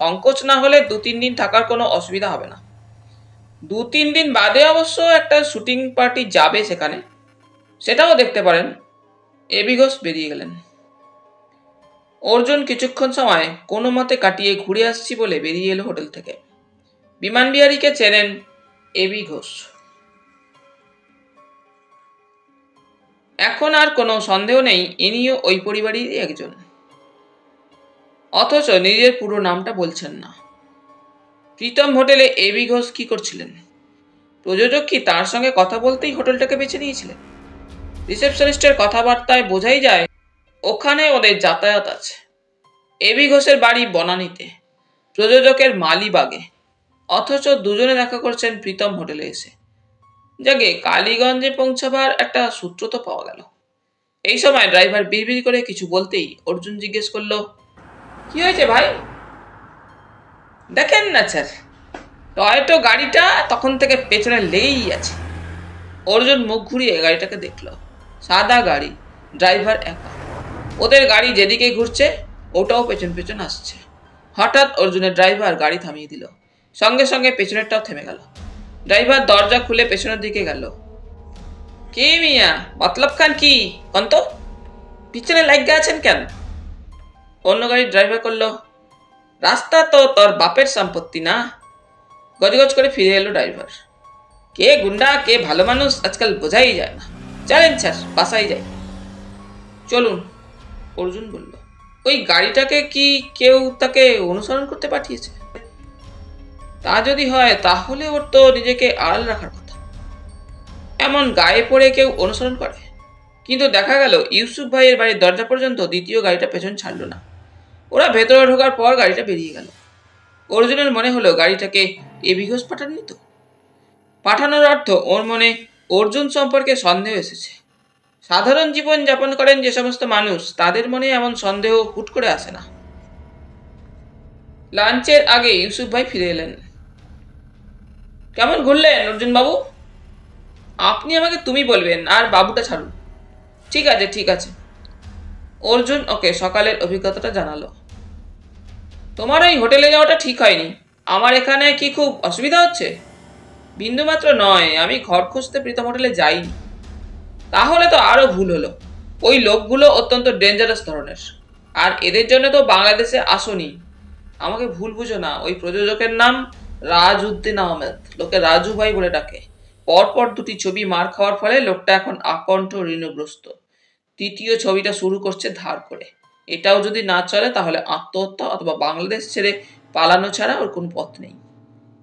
সংকোচ না হলে 2-3 দিন থাকার কোনো অসুবিধা হবে না। 2-3 দিন বাদে অবশ্য একটা শুটিং পার্টি যাবে সেখানে, সেটাও দেখতে পারেন। এবি ঘোষ বেরিয়ে গেলেন। অর্জুন কিছুক্ষণ সময় কোনো মতে কাটিয়ে ঘুরে আসছি বলে বেরিয়ে এলো হোটেল থেকে। বিমান বিহারীকে চেনেন এবি ঘোষ। এখন আর কোনো সন্দেহ নেই ইনিও ওই পরিবারেরই একজন। অথচ নিজের পুরো নামটা বলছেন না। প্রীতম হোটেলে এবি ঘোষ কি করছিলেন? প্রযোজক কি তার সঙ্গে কথা বলতেই হোটেলটাকে বেছে নিয়েছিলেন? রিসেপশনিস্টের কথাবার্তায় বোঝাই যায় ওখানে ওদের যাতায়াত আছে। এবি ঘোষের বাড়ি বনানীতে, প্রযোজকের মালিবাগে, অথচ দুজনে দেখা করছেন প্রীতম হোটেলে এসে। যাকে কালীগঞ্জে পৌঁছাবার একটা সূত্র তো পাওয়া গেল। এই সময় ড্রাইভার বিড়বিড় করে কিছু বলতেই অর্জুন জিজ্ঞেস করলো, কি হয়েছে ভাই? দেখেন না স্যার, টয়োটো গাড়িটা তখন থেকে পেছনে লেগেই আছে। অর্জুন মুখ ঘুরিয়ে গাড়িটাকে দেখলো। সাদা গাড়ি, ড্রাইভার একা। ওদের গাড়ি যেদিকে ঘুরছে ওটাও পেছন পেছন আসছে। হঠাৎ অর্জুনের ড্রাইভার গাড়ি থামিয়ে দিল। সঙ্গে সঙ্গে পেছনেরটাও থেমে গেল। ড্রাইভার দরজা খুলে পেছনের দিকে গেল। কি মিয়া, মতলব খান কি কন্ত? পিছনে লাগিয়ে আছেন কেন? অন্য গাড়ির ড্রাইভার করলো, রাস্তা তো তোর বাপের সম্পত্তি না। গজগজ করে ফিরে এলো ড্রাইভার। কে গুন্ডা কে ভালো মানুষ আজকাল বোঝাই যায় না। চলেন স্যার, বাসায় যাই। চলুন, অর্জুন বলল। ওই গাড়িটাকে কি কেউ তাকে অনুসরণ করতে পাঠিয়েছে? তা যদি হয় তাহলে ওর তো নিজেকে আড়াল রাখার কথা। এমন গায়ে পড়ে কেউ অনুসরণ করে? কিন্তু দেখা গেল ইউসুফ ভাইয়ের বাড়ির দরজা পর্যন্ত দ্বিতীয় গাড়িটা পেছন ছাড়লো না। ওরা ভেতরে ঢোকার পর গাড়িটা বেরিয়ে গেল। অর্জুনের মনে হলো গাড়িটাকে এবি ঘোষ পাঠাননি তো। পাঠানোর অর্থ ওর মনে অর্জুন সম্পর্কে সন্দেহ এসেছে। সাধারণ জীবন যাপন করেন যে সমস্ত মানুষ, তাদের মনে এমন সন্দেহ হুট করে আসে না। লাঞ্চের আগে ইউসুফ ভাই ফিরে এলেন। কেমন ঘুরলেন অর্জুন বাবু? আপনি আমাকে তুমি বলবেন, আর বাবুটা ছাড়ুন। ঠিক আছে ঠিক আছে। অর্জুন ওকে সকালের অভিজ্ঞতাটা জানালো। তোমার ওই হোটেলে যাওয়াটা ঠিক হয়নি। আমার এখানে কি খুব অসুবিধা হচ্ছে? বিন্দুমাত্র নয়, আমি ঘর খুঁজতে প্রীতম হোটেলে যাইনি। তাহলে তো আরো ভুল হলো। ওই লোকগুলো অত্যন্ত ডেঞ্জারাস ধরনের, আর এদের জন্য তো বাংলাদেশে আসনি। আমাকে ভুল বুঝো না, ওই প্রযোজকের নাম রাজউদ্দিন আহমেদ, লোকে রাজু ভাই বলে ডাকে। পরপর দুটি ছবি মার খাওয়ার ফলে লোকটা এখন আকণ্ঠ ঋণগ্রস্ত। তৃতীয় ছবিটা শুরু করছে ধার করে। এটাও যদি না চলে তাহলে আত্মহত্যা অথবা বাংলাদেশ ছেড়ে পালানো ছাড়া ওর কোনো পথ নেই।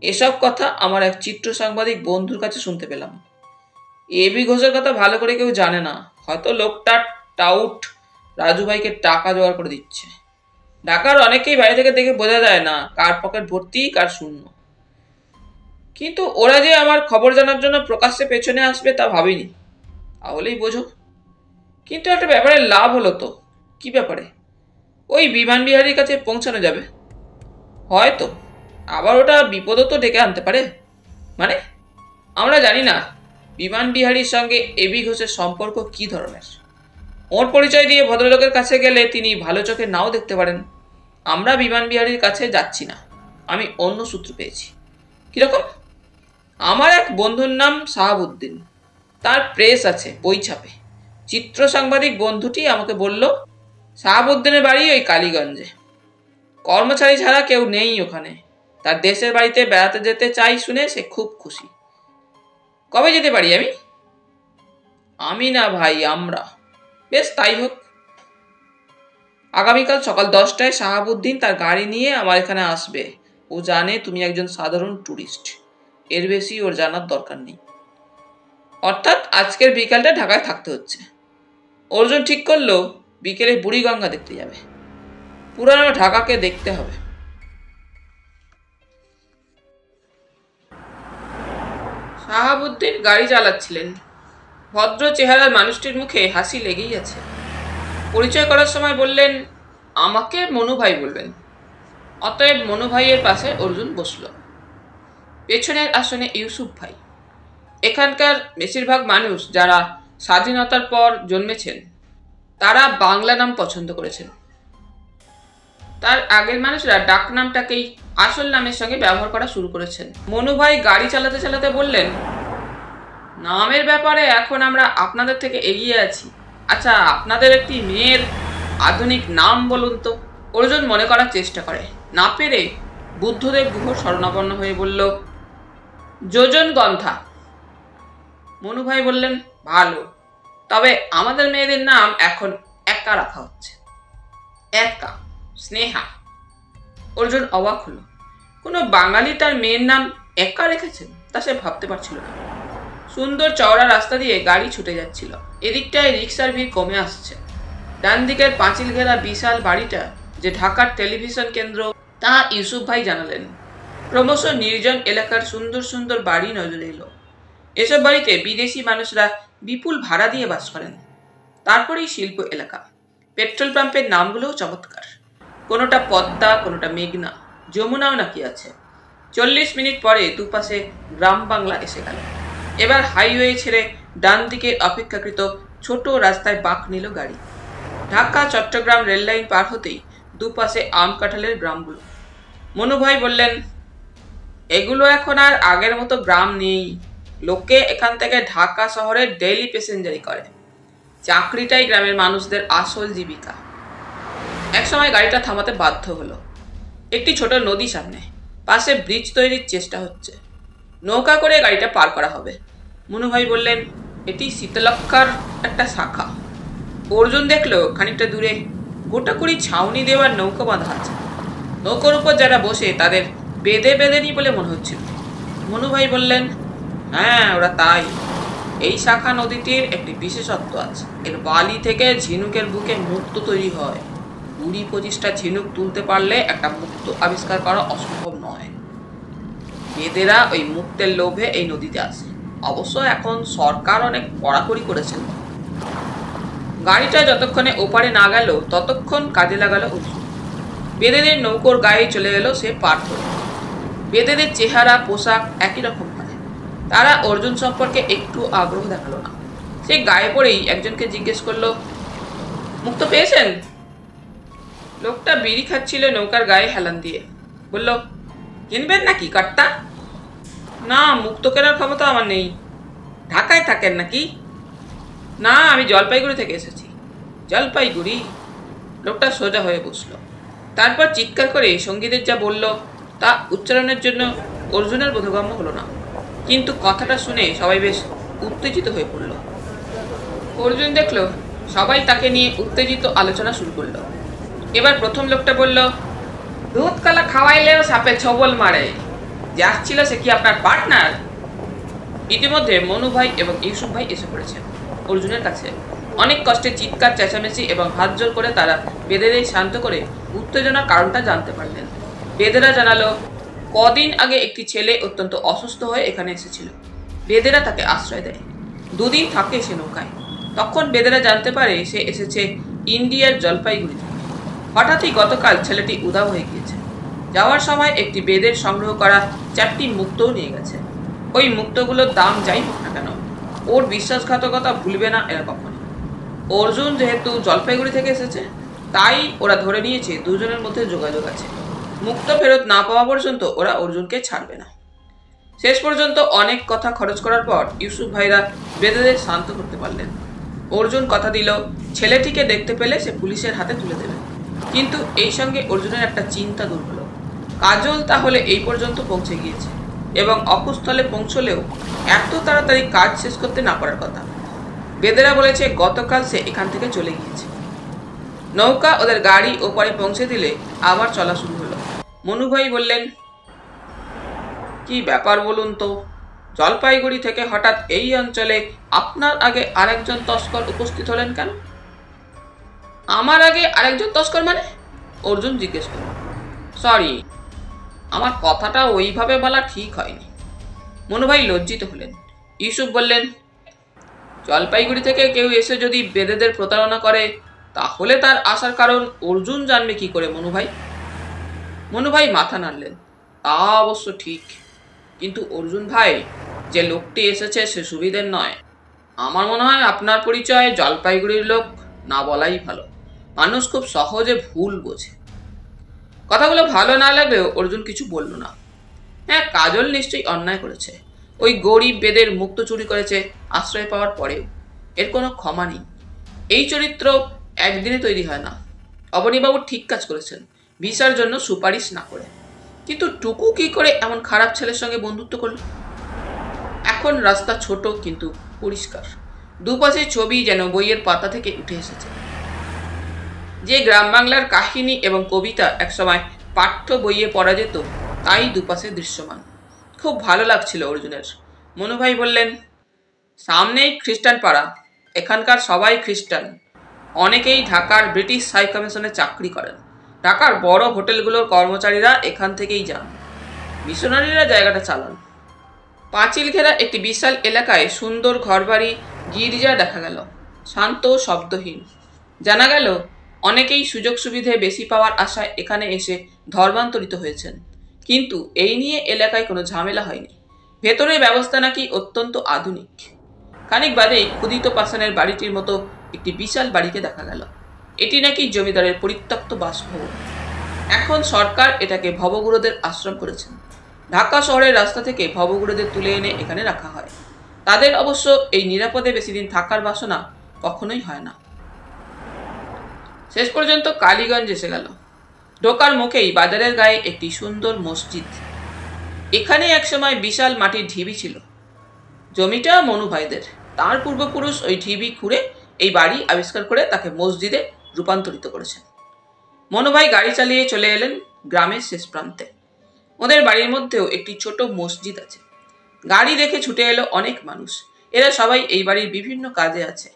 এসব কথা আমার এক চিত্র সাংবাদিক বন্ধুর কাছে শুনতে পেলাম। এবি ঘোষের কথা ভালো করে কেউ জানে না। হয়তো লোকটা টাউট রাজু ভাইকে টাকা জোগাড় করে দিচ্ছে। ঢাকার অনেকেই বাইরে থেকে দেখে বোঝা যায় না কার পকেট ভর্তি কার শূন্য। কিন্তু ওরা যে আমার খবর জানার জন্য প্রকাশ্যে পেছনে আসবে তা ভাবিনি। তাহলেই বোঝো। কিন্তু একটা ব্যাপারে লাভ হলো তো। কি ব্যাপারে? ওই বিমান বিহারীর কাছে পৌঁছানো যাবে হয়তো। আবার ওটা বিপদও তো ডেকে আনতে পারে। মানে আমরা জানি না বিমান বিহারীর সঙ্গে এবি ঘোষের সম্পর্ক কি ধরনের। ওর পরিচয় দিয়ে ভদ্রলোকের কাছে গেলে তিনি ভালো চোখে নাও দেখতে পারেন। আমরা বিমান বিহারীর কাছে যাচ্ছি না, আমি অন্য সূত্র পেয়েছি। কিরকম? আমার এক বন্ধুর নাম শাহাবুদ্দিন, তার প্রেস আছে, বই ছাপে। চিত্র সাংবাদিক বন্ধুটি আমাকে বলল শাহাবুদ্দিনের বাড়ি ওই কালীগঞ্জে। কর্মচারী ছাড়া কেউ নেই ওখানে। তার দেশের বাড়িতে বেড়াতে যেতে চাই শুনে সে খুব খুশি। কবে যেতে পারি আমি? আমি না ভাই, আমরা। বেশ, তাই হোক। আগামীকাল সকাল 10টায় শাহাবুদ্দিন তার গাড়ি নিয়ে আমার এখানে আসবে। ও জানে তুমি একজন সাধারণ ট্যুরিস্ট, এর বেশি ওর জানার দরকার নেই। অর্থাৎ আজকের বিকালটা ঢাকায় থাকতে হচ্ছে। অর্জুন ঠিক করলো বিকেলে বুড়িগঙ্গা দেখতে যাবে। পুরানো ঢাকাকে দেখতে হবে। শাহাবুদ্দিন গাড়ি চালাচ্ছিলেন। ভদ্র চেহারার মানুষটির মুখে হাসি লেগেই আছে। পরিচয় করার সময় বললেন, আমাকে মনু ভাই বলবেন। অতএব মনু ভাইয়ের পাশে অর্জুন বসল। পেছনের আসনে ইউসুফ ভাই। এখানকার বেশিরভাগ মানুষ যারা স্বাধীনতার পর জন্মেছেন তারা বাংলা নাম পছন্দ করেছেন। তার আগের মানুষরা ডাক নামটাকেই আসল নামের সঙ্গে ব্যবহার করা শুরু করেছেন। মনু ভাই গাড়ি চালাতে চালাতে বললেন, নামের ব্যাপারে এখন আমরা আপনাদের থেকে এগিয়ে আছি। আচ্ছা, আপনাদের একটি মেয়ের আধুনিক নাম বলুন তো। অর্জুন মনে করার চেষ্টা করে, না পেরে বুদ্ধদেব গুহ শরণাপন্ন হয়ে বলল, যোজন গন্থা। মনুভাই বললেন, ভালো, তবে আমাদের মেয়েদের নাম এখন একা রাখা হচ্ছে। একা? স্নেহা? অর্জুন অবাক হলো। কোনো বাঙালি তার মেয়ের নাম একা রেখেছেন তা সে ভাবতে পারছিল না। সুন্দর চওড়া রাস্তা দিয়ে গাড়ি ছুটে যাচ্ছিল। এদিকটায় রিক্সার ভিড় কমে আসছে। ডান দিকের পাঁচিল ঘেরা বিশাল বাড়িটা যে ঢাকার টেলিভিশন কেন্দ্র তা ইউসুফ ভাই জানালেন। ক্রমশ নির্জন এলাকার সুন্দর সুন্দর বাড়ি নজরে এলো। এসব বাড়িতে বিদেশি মানুষরা বিপুল ভাড়া দিয়ে বাস করেন। তারপরেই শিল্প এলাকা। পেট্রোল পাম্পের নামগুলোও চমৎকার। কোনোটা পদ্মা, কোনোটা মেঘনা, যমুনাও নাকি আছে। 40 মিনিট পরে দুপাশে গ্রাম বাংলা এসে গেল। এবার হাইওয়ে ছেড়ে ডান দিকে অপেক্ষাকৃত ছোট রাস্তায় বাঁক নিল গাড়ি। ঢাকা চট্টগ্রাম রেললাইন পার হতেই দুপাশে আম কাঁঠালের গ্রামগুলো। মনুভাই বললেন, এগুলো এখন আর আগের মতো গ্রাম নেই। লোকে এখান থেকে ঢাকা শহরে ডেইলি প্যাসেঞ্জারি করে। চাকরিটাই গ্রামের মানুষদের আসল জীবিকা। একসময় গাড়িটা থামাতে বাধ্য হলো। একটি ছোট নদী সামনে, পাশে ব্রিজ তৈরির চেষ্টা হচ্ছে। নৌকা করে গাড়িটা পার করা হবে। মনুভাই বললেন, এটি শীতলক্ষার একটা শাখা। অর্জুন দেখলো খানিকটা দূরে গোটাকুড়ি ছাউনি দেওয়ার নৌকা বাঁধা আছে। নৌকার উপর যারা বসে তাদের বেঁধে বেঁধেনি বলে মনে হচ্ছিল। মনুভাই বললেন, হ্যাঁ, ওরা তাই। এই শাখা নদীটির একটি বিশেষত্ব আছে। এর বালি থেকে ঝিনুকের বুকে মুক্ত তৈরি হয়। 20-25টা ঝিনুক তুলতে পারলে একটা মুক্ত আবিষ্কার করা অসম্ভব নয়। বেদেরা ওই মুক্তের লোভে এই নদীতে আসে। অবশ্য এখন সরকার অনেক কড়াকড়ি করেছেন। গাড়িটা যতক্ষণে ওপারে না গেল ততক্ষণ কাজে লাগালো অর্জুন। বেদেদের নৌকোর গায়ে চলে গেল সে পার ধরে। বেদেদের চেহারা পোশাক একই রকম হয়। তারা অর্জুন সম্পর্কে একটু আগ্রহ দেখালো না। সে গায়ে পড়েই একজনকে জিজ্ঞেস করলো, মুক্ত পেয়েছেন? লোকটা বিড়ি খাচ্ছিল নৌকার গায়ে হেলান দিয়ে। বলল, কিনবেন নাকি কর্তা? না, মুক্ত কেনার ক্ষমতা আমার নেই। ঢাকায় থাকেন নাকি? না, আমি জলপাইগুড়ি থেকে এসেছি। জলপাইগুড়ি? লোকটা সোজা হয়ে বসল। তারপর চিৎকার করে সঙ্গীদের যা বলল তা উচ্চারণের জন্য অর্জুনের বোধগম্য হলো না। কিন্তু কথাটা শুনে সবাই বেশ উত্তেজিত হয়ে পড়ল। অর্জুন দেখল সবাই তাকে নিয়ে উত্তেজিত আলোচনা শুরু করলো। এবার প্রথম লোকটা বলল, দুধ কলা খাওয়াইলেও সাপে ছবল মারে। যাচ্ছিল সে কি আপনার পার্টনার? ইতিমধ্যে মনু ভাই এবং ইউসুফ ভাই এসে পড়েছেন অর্জুনের কাছে। অনেক কষ্টে চিৎকার চেঁচামেচি এবং হাত জোর করে তারা বেদেদের শান্ত করে উত্তেজনার কারণটা জানতে পারলেন। বেদেরা জানালো, কদিন আগে একটি ছেলে অত্যন্ত অসুস্থ হয়ে এখানে এসেছিল। বেদেরা তাকে আশ্রয় দেয়। 2 দিন থাকে সে নৌকায়। তখন বেদেরা জানতে পারে সে এসেছে ইন্ডিয়ার জলপাইগুড়ি থেকে। হঠাৎই গতকাল ছেলেটি উধাও হয়ে গিয়েছে। যাওয়ার সময় একটি বেদের সংগ্রহ করা 4টি মুক্তও নিয়ে গেছে। ওই মুক্তগুলোর দাম যাই হোক না কেন, ওর বিশ্বাসঘাতকতা ভুলবে না এরা কখনো। অর্জুন যেহেতু জলপাইগুড়ি থেকে এসেছে, তাই ওরা ধরে নিয়েছে দুজনের মধ্যে যোগাযোগ আছে। মুক্ত ফেরত না পাওয়া পর্যন্ত ওরা অর্জুনকে ছাড়বে না। শেষ পর্যন্ত অনেক কথা খরচ করার পর ইউসুফ ভাইরা বেদেদের শান্ত করতে পারলেন। অর্জুন কথা দিল ছেলেটিকে দেখতে পেলে সে পুলিশের হাতে তুলে দেবে। কিন্তু এই সঙ্গে অর্জুনের একটা চিন্তা দূর হলো। কাজল তাহলে এই পর্যন্ত পৌঁছে গিয়েছে এবং অকুস্থলে পৌঁছলেও এত তাড়াতাড়ি কাজ শেষ করতে না পারার কথা। বেদেরা বলেছে গতকাল সে এখান থেকে চলে গিয়েছে। নৌকা ওদের গাড়ি ওপারে পৌঁছে দিলে আবার চলা শুরু হলো। মনুভাই বললেন, কি ব্যাপার বলুন তো? জলপাইগুড়ি থেকে হঠাৎ এই অঞ্চলে আপনার আগে আরেকজন তস্কর উপস্থিত হলেন কেন? আমার আগে আরেকজন তস্কর মানে? অর্জুন জিজ্ঞেস করল। সরি, আমার কথাটা ওইভাবে বলা ঠিক হয়নি। মনুভাই লজ্জিত হলেন। ইউসুফ বললেন, জলপাইগুড়ি থেকে কেউ এসে যদি বেদেদের প্রতারণা করে তাহলে তার আসার কারণ অর্জুন জানবে কি করে মনুভাই? মনুভাই মাথা নাড়লেন। তা অবশ্য ঠিক, কিন্তু অর্জুন ভাই, যে লোকটি এসেছে সে সুবিধের নয়। আমার মনে হয় আপনার পরিচয় জলপাইগুড়ির লোক না বলাই ভালো। মানুষ খুব সহজে ভুল বোঝে। কথাগুলো ভালো না লাগলেও অর্জুন কিছু বলল না। হ্যাঁ, কাজল নিশ্চয়ই অন্যায় করেছে। ওই গরিব বেদের মুক্ত চুরি করেছে আশ্রয় পাওয়ার পরেও। এর কোনো ক্ষমা নেই। এই চরিত্র একদিনে তৈরি হয় না। অবনীবাবু ঠিক কাজ করেছেন ভিসার জন্য সুপারিশ না করে। কিন্তু টুকু কি করে এমন খারাপ ছেলের সঙ্গে বন্ধুত্ব করল? এখন রাস্তা ছোট কিন্তু পরিষ্কার, দুপাশে ছবি যেন বইয়ের পাতা থেকে উঠে এসেছে। যে গ্রাম বাংলার কাহিনী এবং কবিতা একসময় পাঠ্য বইয়ে পড়া যেত, তাই দুপাশে দৃশ্যমান। খুব ভালো লাগছিল অর্জুনের। মনুভাই বললেন, সামনেই খ্রিস্টান পাড়া, এখানকার সবাই খ্রিস্টান। অনেকেই ঢাকার ব্রিটিশ হাই কমিশনে চাকরি করেন। ঢাকার বড় হোটেলগুলোর কর্মচারীরা এখান থেকেই যান। মিশনারিরা জায়গাটা চালান। পাঁচিল ঘেরা একটি বিশাল এলাকায় সুন্দর ঘরবাড়ি, গির্জা দেখা গেল, শান্ত শব্দহীন। জানা গেল অনেকেই সুযোগ সুবিধে বেশি পাওয়ার আশায় এখানে এসে ধর্মান্তরিত হয়েছেন। কিন্তু এই নিয়ে এলাকায় কোনো ঝামেলা হয়নি। ভেতরের ব্যবস্থা নাকি অত্যন্ত আধুনিক। খানিক বাদেই ক্ষুদিত পাষাণের বাড়িটির মতো একটি বিশাল বাড়িকে দেখা গেল। এটি নাকি জমিদারের পরিত্যক্ত বাসভবন। এখন সরকার এটাকে ভবগুরুদের আশ্রম করেছেন। ঢাকা শহরের রাস্তা থেকে ভবগুরুদের তুলে এনে এখানে রাখা হয়। তাদের অবশ্য এই নিরাপদে বেশি দিন থাকার বাসনা কখনোই হয় না। শেষ পর্যন্ত কালীগঞ্জ এসে গেল। ঢোকার মুখেই বাজারের গায়ে একটি সুন্দর মসজিদ। এখানে একসময় বিশাল মাটির ঢিবি ছিল। জমিটা মনুভাইদের। তার পূর্বপুরুষ ওই ঢিবি খুঁড়ে এই বাড়ি আবিষ্কার করে তাকে মসজিদে রূপান্তরিত করেছেন। মনুভাই গাড়ি চালিয়ে চলে এলেন গ্রামের শেষ প্রান্তে। ওদের বাড়ির মধ্যেও একটি ছোট মসজিদ আছে। গাড়ি দেখে ছুটে এলো অনেক মানুষ। এরা সবাই এই বাড়ির বিভিন্ন কাজে আছে।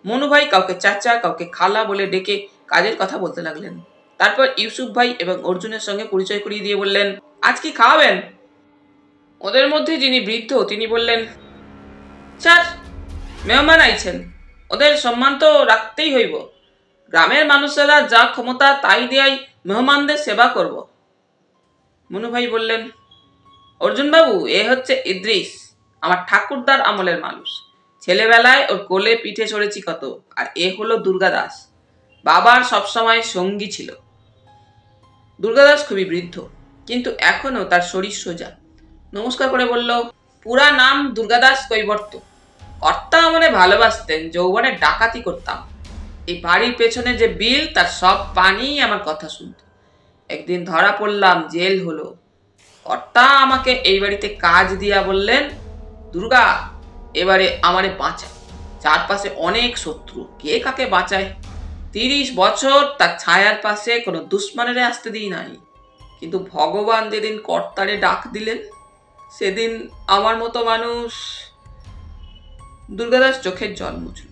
মনুভাই কাউকে চাচা, কাউকে খালা বলে ডেকে কাজের কথা বলতে লাগলেন। তারপর ইউসুফ ভাই এবং অর্জুনের সঙ্গে পরিচয় করিয়ে দিয়ে বললেন, আজ কি খাওয়াবেন? ওদের মধ্যে যিনি বৃদ্ধ তিনি বললেন, স্যার, মেহমান আইছেন, ওদের সম্মান তো রাখতেই হইব। গ্রামের মানুষেরা যা ক্ষমতা তাই দিয়াই মেহমানদের সেবা করব। মনুভাই বললেন, অর্জুনবাবু, এ হচ্ছে ইদ্রিস, আমার ঠাকুরদার আমলের মানুষ। ছেলেবেলায় ওর কোলে পিঠে চড়েছি কত। আর এ হলো দুর্গাদাস, বাবার সবসময় সঙ্গী ছিল। দুর্গাদাস খুবই বৃদ্ধ, কিন্তু এখনো তার শরীর সোজা। নমস্কার করে বলল, পুরা নাম দুর্গাদাস কৈবর্ত। কর্তা মনে ভালোবাসতেন, যৌবনে ডাকাতি করতাম। এই বাড়ির পেছনে যে বিল, তার সব পানি আমার কথা শুনত। একদিন ধরা পড়লাম, জেল হলো। কর্তা আমাকে এই বাড়িতে কাজ দিয়া বললেন, দুর্গা, এবারে আমারে বাঁচা। চারপাশে অনেক শত্রু, কে কাকে বাঁচায়। 30 বছর তার ছায়ার পাশে কোনো দুশ্মনেরে আসতে দিই নাই। কিন্তু ভগবান যেদিন কর্তারে ডাক দিলেন, সেদিন আমার মতো মানুষ। দুর্গাদাস চোখের জল মুছল।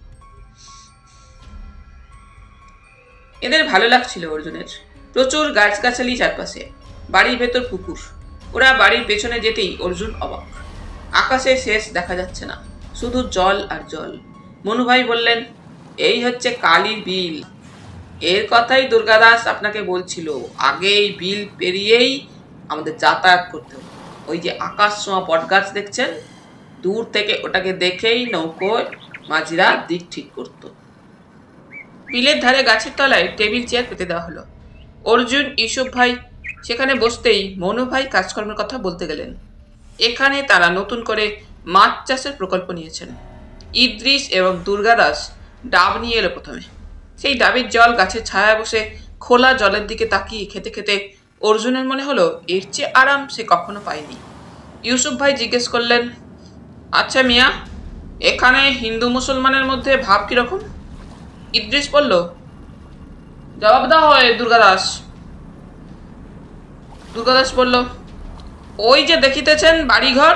এদের ভালো লাগছিল অর্জুনের। প্রচুর গাছগাছালি চারপাশে, বাড়ির ভেতর পুকুর। ওরা বাড়ির পেছনে যেতেই অর্জুন অবাক। আকাশে শেষ দেখা যাচ্ছে না, শুধু জল আর জল। মনুভাই বললেন, এই হচ্ছে কালীর বিল। এর কথাই দুর্গাদাস আপনাকে বলছিল। আগে এই বিল পেরিয়েই আমাদের যাতায়াত করতে হবে। ওই যে আকাশ ছোঁয়া বটগাছ দেখছেন, দূর থেকে ওটাকে দেখেই নৌকোয় মাঝিরা দিক ঠিক করত। বিলের ধারে গাছের তলায় টেবিল চেয়ার পেতে দেওয়া হলো। অর্জুন, ইউসুফ ভাই সেখানে বসতেই মনুভাই কাজকর্মের কথা বলতে গেলেন। এখানে তারা নতুন করে মাছ চাষের প্রকল্প নিয়েছেন। ইদ্রিস এবং দুর্গাদাস ডাব নিয়ে এলো প্রথমে। সেই ডাবের জল গাছের ছায়া বসে খোলা জলের দিকে তাকিয়ে খেতে খেতে অর্জুনের মনে হলো এর চেয়ে আরাম সে কখনো পায়নি। ইউসুফ ভাই জিজ্ঞেস করলেন, আচ্ছা মিয়া, এখানে হিন্দু মুসলমানের মধ্যে ভাব কিরকম? ইদ্রিস বলল, জবাব দেওয়া হয় দুর্গাদাস। দুর্গাদাস বলল, ওই যে দেখিতেছেন বাড়িঘর,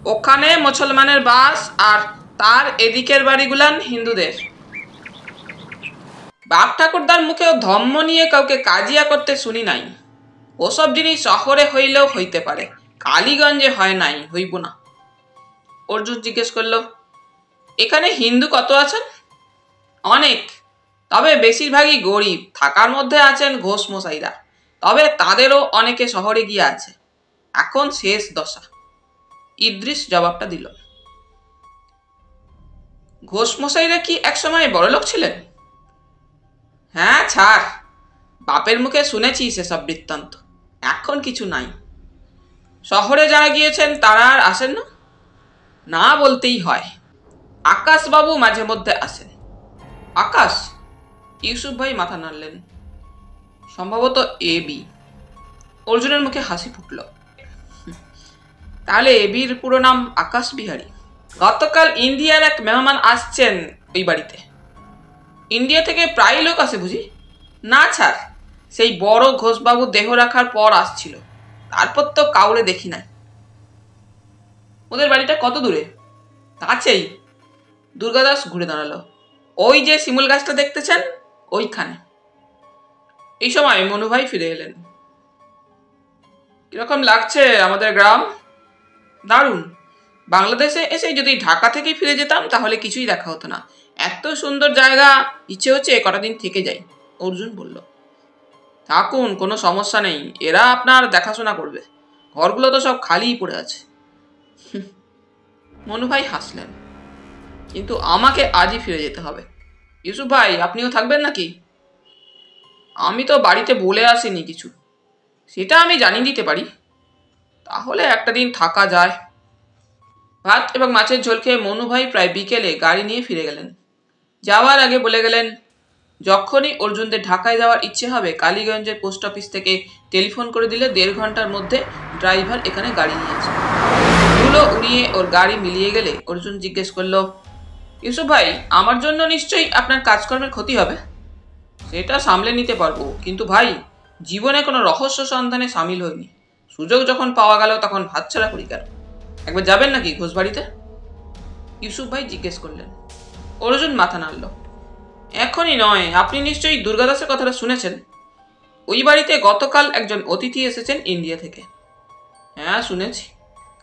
ওখানে মুসলমানের বাস, আর তার এদিকের বাড়িগুলান হিন্দুদের। বাপ ঠাকুরদার মুখেও ধর্ম নিয়ে কাউকে কাজিয়া করতে শুনি নাই। ওসব জিনিস শহরে হইলেও হইতে পারে, কালীগঞ্জে হয় নাই, হইব না। অর্জুন জিজ্ঞেস করল, এখানে হিন্দু কত আছেন? অনেক, তবে বেশিরভাগই গরিব। থাকার মধ্যে আছেন ঘোষ মশাইরা, তবে তাদেরও অনেকে শহরে গিয়ে আছে। এখন শেষ দশা। ইদ্রিস জবাবটা দিল। ঘোষ মশাইরা কি একসময় বড়লোক ছিলেন? হ্যাঁ, ছাড়, বাপের মুখে শুনেছি সেসব বৃত্তান্ত। এখন কিছু নাই। শহরে যারা গিয়েছেন তারা আর আসেন না? না বলতেই হয়। আকাশবাবু মাঝে মধ্যে আসেন। আকাশ? ইউসুফ ভাই মাথা নাড়লেন। সম্ভবত এবি। অর্জুনের মুখে হাসি ফুটল। তাহলে বীর পুরো নাম আকাশ বিহারী। গতকাল ইন্ডিয়ার এক মেহমান আসছেন ওই বাড়িতে। ইন্ডিয়া থেকে প্রায় লোক আসে বুঝি? না ছাড়, সেই বড় ঘোষবাবু দেহ রাখার পর আসছিল, তারপর তো কাউরে দেখি নাই। ওদের বাড়িটা কত দূরে? কাছেই। দুর্গাদাস ঘুরে দাঁড়ালো। ওই যে শিমুল গাছটা দেখতেছেন, ওইখানে। এই সময় মনুভাই ফিরে এলেন। কিরকম লাগছে আমাদের গ্রাম? দারুণ। বাংলাদেশে এসে যদি ঢাকা থেকেই ফিরে যেতাম তাহলে কিছুই দেখা হতো না। এত সুন্দর জায়গা, ইচ্ছে হচ্ছে কটা দিন থেকে যাই। অর্জুন বলল। থাকুন, কোনো সমস্যা নেই, এরা আপনার দেখাশোনা করবে। ঘরগুলো তো সব খালিই পড়ে আছে। মনুভাই হাসলেন। কিন্তু আমাকে আজই ফিরে যেতে হবে। ইউসুফ ভাই, আপনিও থাকবেন নাকি? আমি তো বাড়িতে বলে আসিনি কিছু, সেটা আমি জানিয়ে দিতে পারি। তাহলে একটা দিন থাকা যায়। ভাত এবং মাছের ঝোল খেয়ে মনুভাই প্রায় বিকেলে গাড়ি নিয়ে ফিরে গেলেন। যাওয়ার আগে বলে গেলেন, যখনই অর্জুনদের ঢাকায় যাওয়ার ইচ্ছে হবে কালীগঞ্জের পোস্ট অফিস থেকে টেলিফোন করে দিলে 1.5 ঘন্টার মধ্যে ড্রাইভার এখানে গাড়ি নিয়ে আসবে। ধুলো উড়িয়ে ওর গাড়ি মিলিয়ে গেলে অর্জুন জিজ্ঞেস করল, ইউসুফ ভাই, আমার জন্য নিশ্চয়ই আপনার কাজকর্মের ক্ষতি হবে। সেটা সামলে নিতে পারবো, কিন্তু ভাই, জীবনে কোনো রহস্য সন্ধানে সামিল হয়নি। সুযোগ যখন পাওয়া গেল তখন হাতছাড়া করি কেন? একবার যাবেন নাকি ঘোষবাড়িতে? ইউসুফ ভাই জিজ্ঞেস করলেন। অর্জুন মাথা নাড়ল। এখনই নয়, আপনি নিশ্চয়ই দুর্গাদাসের কথাটা শুনেছেন। ওই বাড়িতে গতকাল একজন অতিথি এসেছেন ইন্ডিয়া থেকে। হ্যাঁ, শুনেছি।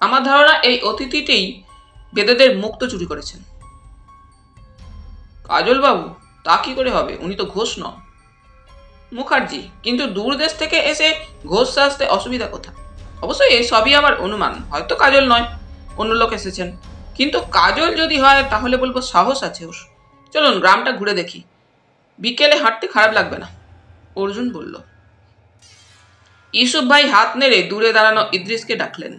আমার ধারণা এই অতিথিটিই বেদেদের মুক্ত চুরি করেছেন। কাজল বাবু? তা কি করে হবে, উনি তো ঘোষ নন। মুখার্জি। কিন্তু দূর দেশ থেকে এসে ঘোষ সাজতে অসুবিধা কোথায়? অবশ্যই এই সবই আমার অনুমান, হয়তো কাজল নয়, অন্য লোক এসেছেন। কিন্তু কাজল যদি হয় তাহলে বলবো সাহস আছে ওর। চলুন গ্রামটা ঘুরে দেখি, বিকেলে হাঁটতে খারাপ লাগবে না। অর্জুন বলল। ইউসুফ ভাই হাত নেড়ে দূরে দাঁড়ানো ইদ্রিসকে ডাকলেন।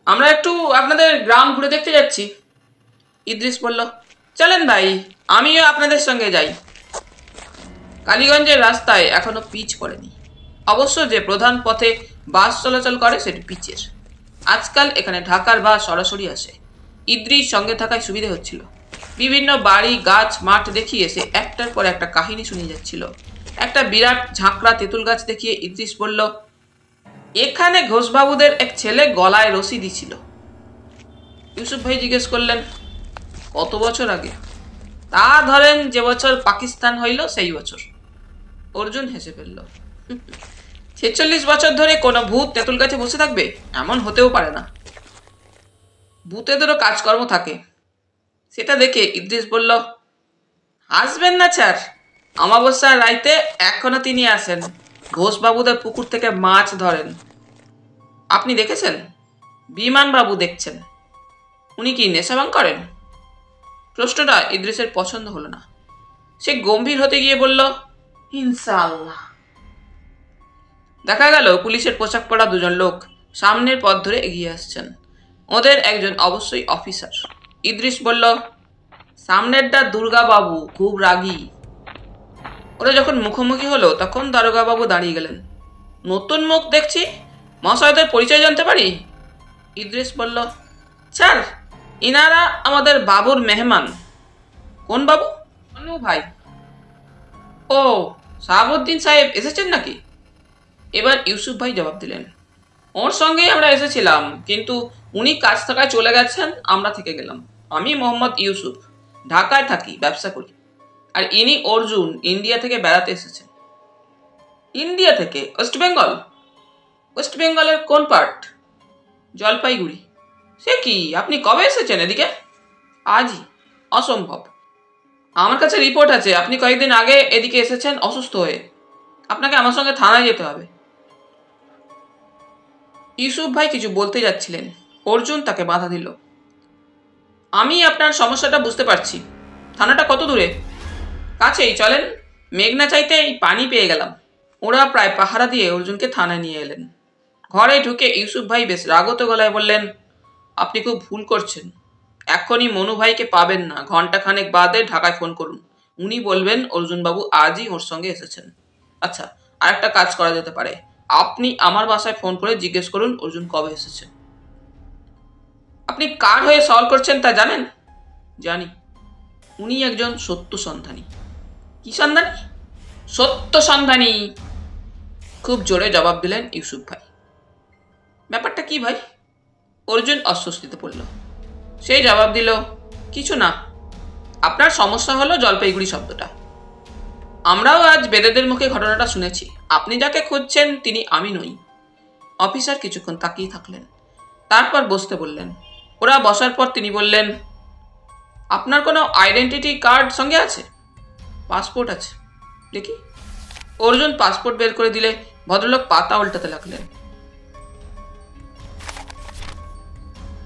আমরা একটু আপনাদের গ্রাম ঘুরে দেখতে যাচ্ছি। ইদ্রিস বলল, চলেন ভাই, আমিও আপনাদের সঙ্গে যাই। কালীগঞ্জের রাস্তায় এখনো পিচ পড়েনি। অবশ্য যে প্রধান পথে বাস চলাচল করে সেটি পিচের। আজকাল এখানে ঢাকার বাস সরাসরি আসে। ইদ্রিস সঙ্গে থাকায় সুবিধে হচ্ছিল। বিভিন্ন বাড়ি, গাছ, মাঠ দেখিয়ে সে একটার পর একটা কাহিনী শুনিয়ে যাচ্ছিল। একটা বিরাট ঝাঁকড়া তেঁতুল গাছ দেখিয়ে ইদ্রিস বলল, এখানে ঘোষবাবুদের এক ছেলে গলায় রশি দিছিল। ইউসুফ ভাই জিজ্ঞেস করলেন, কত বছর আগে? তা ধরেন যে বছর পাকিস্তান হইল সেই বছর। অর্জুন হেসে ফেলল। 46 বছর ধরে কোনো ভূত তেঁতুল গাছে বসে থাকবে? এমন হতেও পারে না। ভূতেদেরও কাজকর্ম থাকে। সেটা দেখে ইদ্রিস বলল, হাসবেন না স্যার, অমাবস্যার রাইতে এখনো তিনি আসেন, ঘোষবাবুদের পুকুর থেকে মাছ ধরেন। আপনি দেখেছেন? বিমানবাবু দেখছেন। উনি কি নেশাভাং করেন? প্রশ্নটা ইদ্রিসের পছন্দ হলো না। সে গম্ভীর হতে গিয়ে বলল, ইনশাআল্লাহ। দেখা গেল পুলিশের পোশাক পরা দুজন লোক সামনের পথ ধরে এগিয়ে আসছেন। ওদের একজন অবশ্যই অফিসার। ইদ্রিস বলল, সামনেরটা দুর্গাবাবু, খুব রাগী। ওরা যখন মুখোমুখি হলো তখন দারোগাবাবু দাঁড়িয়ে গেলেন। নতুন মুখ দেখছি, মহাশয়দের পরিচয় জানতে পারি? ইদ্রিস বলল, স্যার, ইনারা আমাদের বাবুর মেহমান। কোন বাবু? অনু ভাই। ও, শাহাবুদ্দিন সাহেব এসেছেন নাকি? এবার ইউসুফ ভাই জবাব দিলেন, ওর সঙ্গেই আমরা এসেছিলাম, কিন্তু উনি কাজ থাকায় চলে গেছেন, আমরা থেকে গেলাম। আমি মোহাম্মদ ইউসুফ, ঢাকায় থাকি, ব্যবসা করি। আর ইনি অর্জুন, ইন্ডিয়া থেকে বেড়াতে এসেছেন। ইন্ডিয়া থেকে? ওয়েস্ট বেঙ্গল? ওয়েস্ট বেঙ্গলের কোন পার্ট? জলপাইগুড়ি। সে কি, আপনি কবে এসেছেন এদিকে? আজই। অসম্ভব। আমার কাছে রিপোর্ট আছে আপনি কয়েকদিন আগে এদিকে এসেছেন অসুস্থ হয়ে। আপনাকে আমার সঙ্গে থানায় যেতে হবে। ইউসুফ ভাই কিছু বলতে যাচ্ছিলেন, অর্জুন তাকে বাধা দিল। আমি আপনার সমস্যাটা বুঝতে পারছি। থানাটা কত দূরে? কাছেই, চলেন। মেঘনা চাইতেই পানি পেয়ে গেলাম। ওরা প্রায় পাহারা দিয়ে অর্জুনকে থানায় নিয়ে এলেন। ঘরে ঢুকে ইউসুফ ভাই বেশ রাগত গলায় বললেন, আপনি খুব ভুল করছেন। এখনই মনু ভাইকে পাবেন না, ঘন্টাখানেক বাদে ঢাকায় ফোন করুন। উনি বলবেন অর্জুনবাবু আজই ওর সঙ্গে এসেছেন। আচ্ছা, আর একটা কাজ করা যেতে পারে। আপনি আমার বাসায় ফোন করে জিজ্ঞেস করুন অর্জুন কবে এসেছে। আপনি কার হয়ে সওয়াল করছেন তা জানেন? জানি। উনি একজন সত্য সন্ধানী। কি সন্ধানী? সত্য সন্ধানী, খুব জোরে জবাব দিলেন ইউসুফ ভাই। ব্যাপারটা কি ভাই? অর্জুন অস্বস্তিতে পড়ল। সেই জবাব দিল, কিছু না, আপনার সমস্যা হলো জলপাইগুড়ি শব্দটা। আমরাও আজ বেদেদের মুখে ঘটনাটা শুনেছি। আপনি যাকে খুঁজছেন তিনি আমি নই। অফিসার কিছুক্ষণ তাকিয়ে থাকলেন, তারপর বসতে বললেন। ওরা বসার পর তিনি বললেন, আপনার কোনো আইডেন্টিটি কার্ড সঙ্গে আছে? পাসপোর্ট আছে। দেখি। অর্জুন পাসপোর্ট বের করে দিলে ভদ্রলোক পাতা উল্টাতে লাগলেন।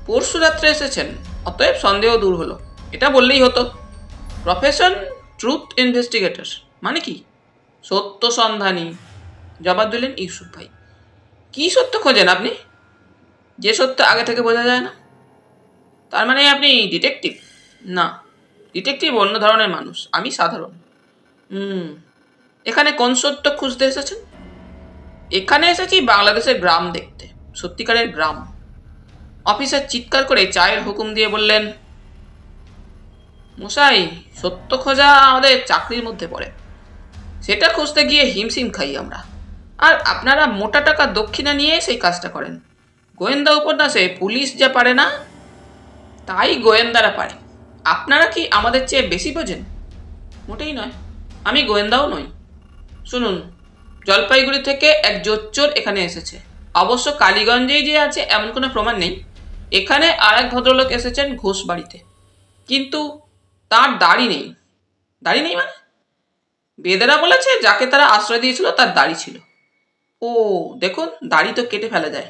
পরশু রাত্রে এসেছেন, অতএব সন্দেহ দূর হলো। এটা বললেই হতো। Profession truth investigator. মানে কি? সত্য সন্ধানী, জবাব দিলেন ইউসুফ ভাই। কি সত্য খোঁজেন আপনি? যে সত্য আগে থেকে বোঝা যায় না। তার মানে আপনি ডিটেকটিভ? না, ডিটেকটিভ অন্য ধরনের মানুষ, আমি সাধারণ। এখানে কোন সত্য খুঁজতে এসেছেন? এখানে এসেছি বাংলাদেশের গ্রাম দেখতে, সত্যিকারের গ্রাম। অফিসার চিৎকার করে চায়ের হুকুম দিয়ে বললেন, মশাই, সত্য খোঁজা আমাদের চাকরির মধ্যে পড়ে। সেটা খুঁজতে গিয়ে হিমশিম খাই আমরা। আর আপনারা মোটা টাকা দক্ষিণা নিয়ে সেই কাজটা করেন। গোয়েন্দা উপন্যাসে পুলিশ যা পারে না, তাই গোয়েন্দারা পারে। আপনারা কি আমাদের চেয়ে বেশি বোঝেন? মোটেই নয়, আমি গোয়েন্দাও নই। শুনুন, জলপাইগুড়ি থেকে এক জোচ্চোর এখানে এসেছে। অবশ্য কালীগঞ্জেই যে আছে এমন কোনো প্রমাণ নেই। এখানে আর এক ভদ্রলোক এসেছেন ঘোষ বাড়িতে, কিন্তু তার দাড়ি নেই। দাড়ি নেই মানে? বেদেরা বলেছে যাকে তারা আশ্রয় দিয়েছিল তার দাড়ি ছিল। ও দেখুন, দাড়ি তো কেটে ফেলা যায়।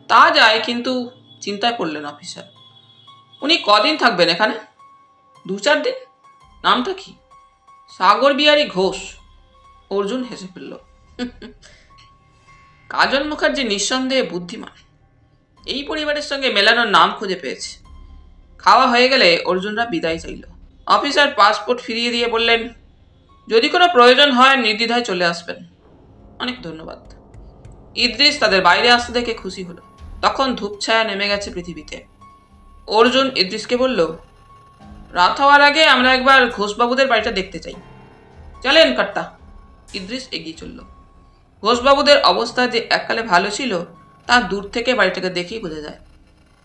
তা যায়, কিন্তু চিন্তায় পড়লেন অফিসার। উনি কদিন থাকবেন এখানে? 2-4 দিন। নামটা কি? সাগর বিহারী ঘোষ। অর্জুন হেসে ফেলল। কাজল মুখার্জি নিঃসন্দেহে বুদ্ধিমান। এই পরিবারের সঙ্গে মেলানোর নাম খুঁজে পেয়েছে। খাওয়া হয়ে গেলে অর্জুনরা বিদায় চাইল। অফিসার পাসপোর্ট ফিরিয়ে দিয়ে বললেন, যদি কোনো প্রয়োজন হয় নির্দ্বিধায় চলে আসবেন। অনেক ধন্যবাদ। ইদ্রিস তাদের বাইরে আসতে দেখে খুশি হলো। তখন ধূপছায়া নেমে গেছে পৃথিবীতে। অর্জুন ইদ্রিসকে বলল, রাত হওয়ার আগে আমরা একবার ঘোষবাবুদের বাড়িটা দেখতে চাই। চলেন কর্তা। ইদ্রিস এগিয়ে চলল। ঘোষবাবুদের অবস্থা যে এককালে ভালো ছিল তা দূর থেকে বাড়িটাকে দেখেই বোঝা যায়।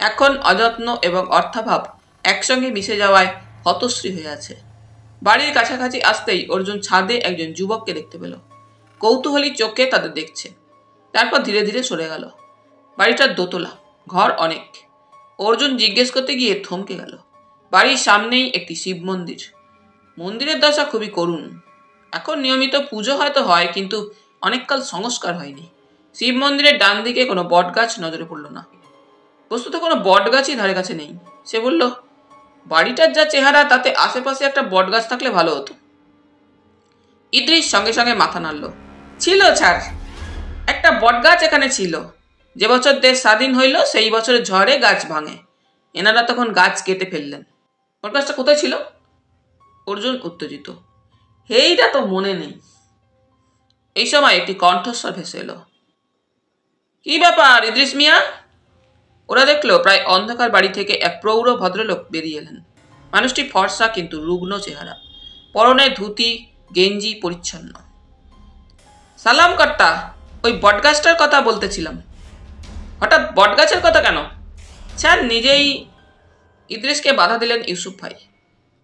এখন অযত্ন এবং অর্থাভাব একসঙ্গে মিশে যাওয়ায় হতশ্রী হয়ে আছে। বাড়ির কাছাকাছি আসতেই অর্জুন ছাদে একজন যুবককে দেখতে পেল। কৌতূহলী চোখে তাদের দেখছে। তারপর ধীরে ধীরে সরে গেল। বাড়িটার দোতলা, ঘর অনেক। অর্জুন জিজ্ঞেস করতে গিয়ে থমকে গেল। বাড়ির সামনেই একটি শিব মন্দির। মন্দিরের দশা খুবই করুণ। এখন নিয়মিত পুজো হয়তো হয়, কিন্তু অনেককাল সংস্কার হয়নি। শিব মন্দিরের ডান দিকে কোনো বট গাছ নজরে পড়ল না। বস্তুত কোনো বট গাছই ধারে কাছে নেই। সে বলল, বাড়িটার যা চেহারা তাতে আশেপাশে একটা বট গাছ থাকলে ভালো হতো। ইদ্রিস সঙ্গে সঙ্গে মাথা নাড়ল। ছিল ছাড়, একটা বট গাছ এখানে ছিল। যে বছর দেশ স্বাধীন হইল সেই বছরের ঝড়ে গাছ ভাঙে। এনারা তখন গাছ কেটে ফেললেন। বট গাছটা কোথায় ছিল? অর্জুন উত্তেজিত। এইটা তো মনে নেই। এই সময় একটি কণ্ঠস্বর ভেসে এলো। কি ব্যাপার ইদ্রিস মিয়া? ওরা দেখলো প্রায় অন্ধকার বাড়ি থেকে এক প্রৌঢ় ভদ্রলোক বেরিয়ে এলেন। মানুষটি ফর্সা কিন্তু রুগ্ন চেহারা, পরনে ধুতি, গেঞ্জি পরিচ্ছন্ন। সালাম কর্তা, ওই বটগাছটার কথা বলতেছিলাম। হঠাৎ বটগাছের কথা কেন? স্যার নিজেই। ইদ্রিসকে বাধা দিলেন ইউসুফ ভাই।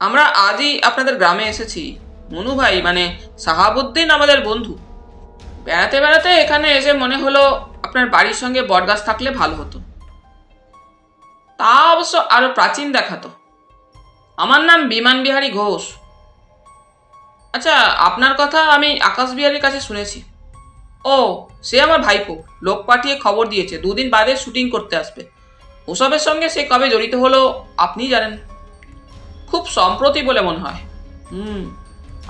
আমরা আজই আপনাদের গ্রামে এসেছি। মনু ভাই মানে সাহাবুদ্দিন আমাদের বন্ধু। বেড়াতে বেড়াতে এখানে এসে মনে হলো আপনার বাড়ির সঙ্গে বটগাছ থাকলে ভালো হতো। তা অবশ্য আরো প্রাচীন দেখাতো। আমার নাম বিমান বিহারী ঘোষ। আচ্ছা, আপনার কথা আমি আকাশ বিহারীর কাছে শুনেছি। ও, সে আমার ভাইপো। লোক পাঠিয়ে খবর দিয়েছে 2 দিন বাদে শুটিং করতে আসবে। ওসবের সঙ্গে সে কবে জড়িত হলো আপনি জানেন। খুব সম্প্রতি বলে মনে হয়।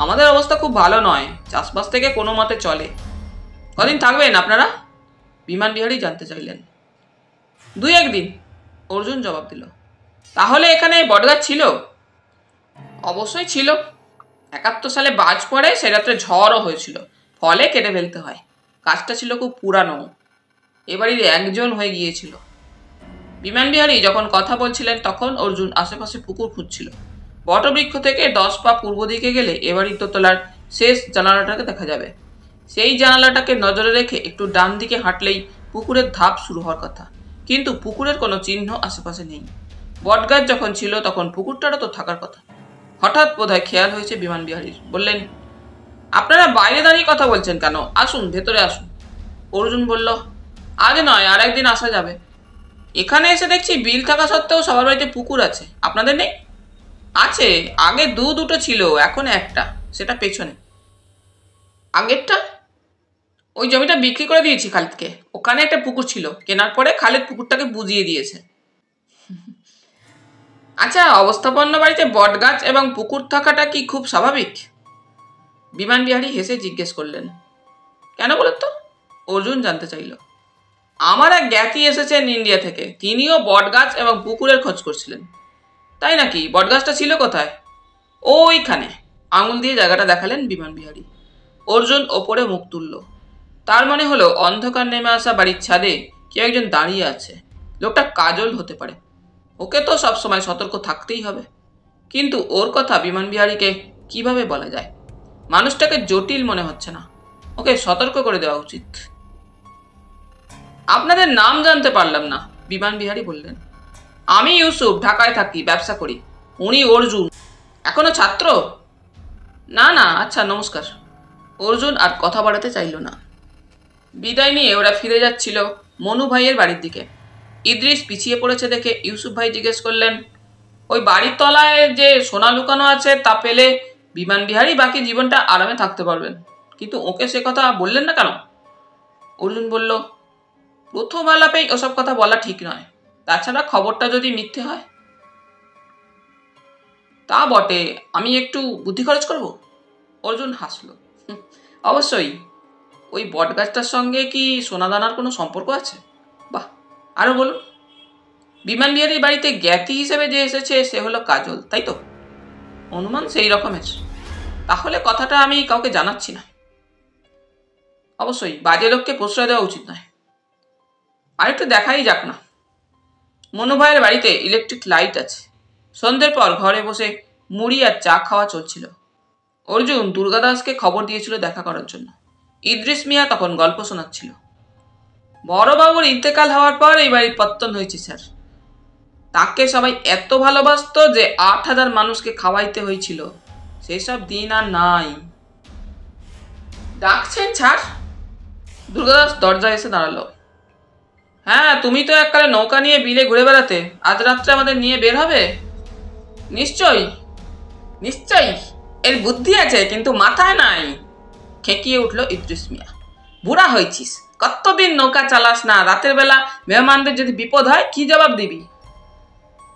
আমাদের অবস্থা খুব ভালো নয়। চাষবাস থেকে কোনো মতে চলে। কদিন থাকবেন আপনারা? বিমান বিহারী জানতে চাইলেন। 2-1 দিন, অর্জুন জবাব দিল। তাহলে এখানে বটগাছ ছিল? অবশ্যই ছিল। 71 সালে বাজ পড়ে, সে রাত্রে ঝড়ও হয়েছিল, ফলে কেটে ফেলতে হয়। কাজটা ছিল খুব পুরানো, এবারই একজন হয়ে গিয়েছিল। বিমান বিহারী যখন কথা বলছিলেন তখন অর্জুন আশেপাশে পুকুর খুঁজছিল। বটবৃক্ষ থেকে 10 পা পূর্ব দিকে গেলে এবারই দোতলার শেষ জানালাটাকে দেখা যাবে। সেই জানালাটাকে নজরে রেখে একটু ডান দিকে হাঁটলেই পুকুরের ধাপ শুরু হওয়ার কথা, কিন্তু পুকুরের কোনো চিহ্ন আশেপাশে নেই। বটগাছ যখন ছিল তখন পুকুরটারও তো থাকার কথা। হঠাৎ বোধহয় খেয়াল হয়েছে বিমান বিহারীর। বললেন, আপনারা বাইরে দাঁড়িয়ে কথা বলছেন কেন? আসুন, ভেতরে আসুন। অর্জুন বলল, আজ নয়, আর একদিন আসা যাবে। এখানে এসে দেখছি বিল থাকা সত্ত্বেও সবার বাড়িতে পুকুর আছে, আপনাদের নেই? আছে, আগে দুটো ছিল, এখন একটা, সেটা পেছনে। আগেরটা? ওই জমিটা বিক্রি করে দিয়েছি খালিদকে। ওখানে একটা পুকুর ছিল, কেনার পরে খালিদ পুকুরটাকে বুঝিয়ে দিয়েছে। আচ্ছা, অবস্থাপন্ন বাড়িতে বটগাছ এবং পুকুর থাকাটা কি খুব স্বাভাবিক? বিমান বিহারী হেসে জিজ্ঞেস করলেন। কেন বলেন তো? অর্জুন জানতে চাইল। আমার এক জ্ঞাতি এসেছেন ইন্ডিয়া থেকে, তিনিও বটগাছ এবং পুকুরের খোঁজ করছিলেন। তাই নাকি? বটগাছটা ছিল কোথায়? ওইখানে, আঙুল দিয়ে জায়গাটা দেখালেন বিমান বিহারী। অর্জুন ওপরে মুখ তুলল। তার মনে হলো অন্ধকার নেমে আসা বাড়ির ছাদে কেউ একজন দাঁড়িয়ে আছে। লোকটা কাজল হতে পারে, ওকে তো সবসময় সতর্ক থাকতেই হবে। কিন্তু ওর কথা বিমান বিহারীকে কিভাবে বলা যায়? মানুষটাকে জটিল মনে হচ্ছে না, ওকে সতর্ক করে দেওয়া উচিত। আপনাদের নাম জানতে পারলাম না, বিমান বিহারী বললেন। আমি ইউসুফ, ঢাকায় থাকি, ব্যবসা করি। উনি অর্জুন। এখনো ছাত্র? না না, আচ্ছা, নমস্কার। অর্জুন আর কথা বাড়াতে চাইল না। বিদায় নিয়ে ওরা ফিরে যাচ্ছিল মনু ভাইয়ের বাড়ির দিকে। ইদ্রিস পিছিয়ে পড়েছে দেখে ইউসুফ ভাই জিজ্ঞেস করলেন, ওই বাড়ির তলায় যে সোনা লুকানো আছে তা পেলে বিমান বিহারী বাকি জীবনটা আরামে থাকতে পারবেন, কিন্তু ওকে সে কথা বললেন না কেন? অর্জুন বলল, প্রথম আলাপেই ওসব কথা বলা ঠিক নয়। তাছাড়া খবরটা যদি মিথ্যে হয়? তা বটে, আমি একটু বুদ্ধি খরচ করব। অর্জুন হাসল। অবশ্যই। ওই বটগাছটার সঙ্গে কি সোনাদানার কোনো সম্পর্ক আছে? বাহ, আরো বলুন। বিমান বিহারীর বাড়িতে জ্ঞাতি হিসেবে যে এসেছে সে হলো কাজল, তাই তো? অনুমান সেই রকমের। তাহলে কথাটা আমি কাউকে জানাচ্ছি না। অবশ্যই, বাজে লোককে প্রশ্রয় দেওয়া উচিত নয়। আরেকটু দেখাই যাক না। মনু ভাইয়ের বাড়িতে ইলেকট্রিক লাইট আছে। সন্ধ্যের পর ঘরে বসে মুড়ি আর চা খাওয়া চলছিল। অর্জুন দুর্গাদাসকে খবর দিয়েছিল দেখা করার জন্য। ইদ্রিস মিয়া তখন গল্প শোনাচ্ছিল। বড়বাবুর ইন্তেকাল হওয়ার পর এই বাড়ির পত্তন হয়েছে স্যার। তাকে সবাই এত ভালোবাসত যে 8,000 মানুষকে খাওয়াইতে হয়েছিল। সেসব দিন আর নাই। ডাকছেন ছাড়। দুর্গাদাস দরজায় এসে দাঁড়ালো। হ্যাঁ, তুমি তো এককালে নৌকা নিয়ে বিলে ঘুরে বেড়াতে, আজ রাত্রে আমাদের নিয়ে বের হবে? নিশ্চয়ই নিশ্চয়ই, এর বুদ্ধি আছে কিন্তু মাথায় নাই, খেকিয়ে উঠল ইদ্রিস মিয়া। বুড়া হয়েছিস, কতদিন নৌকা চালাস না, রাতের বেলা মেহমানদের যদি বিপদ হয় কি জবাব দিবি?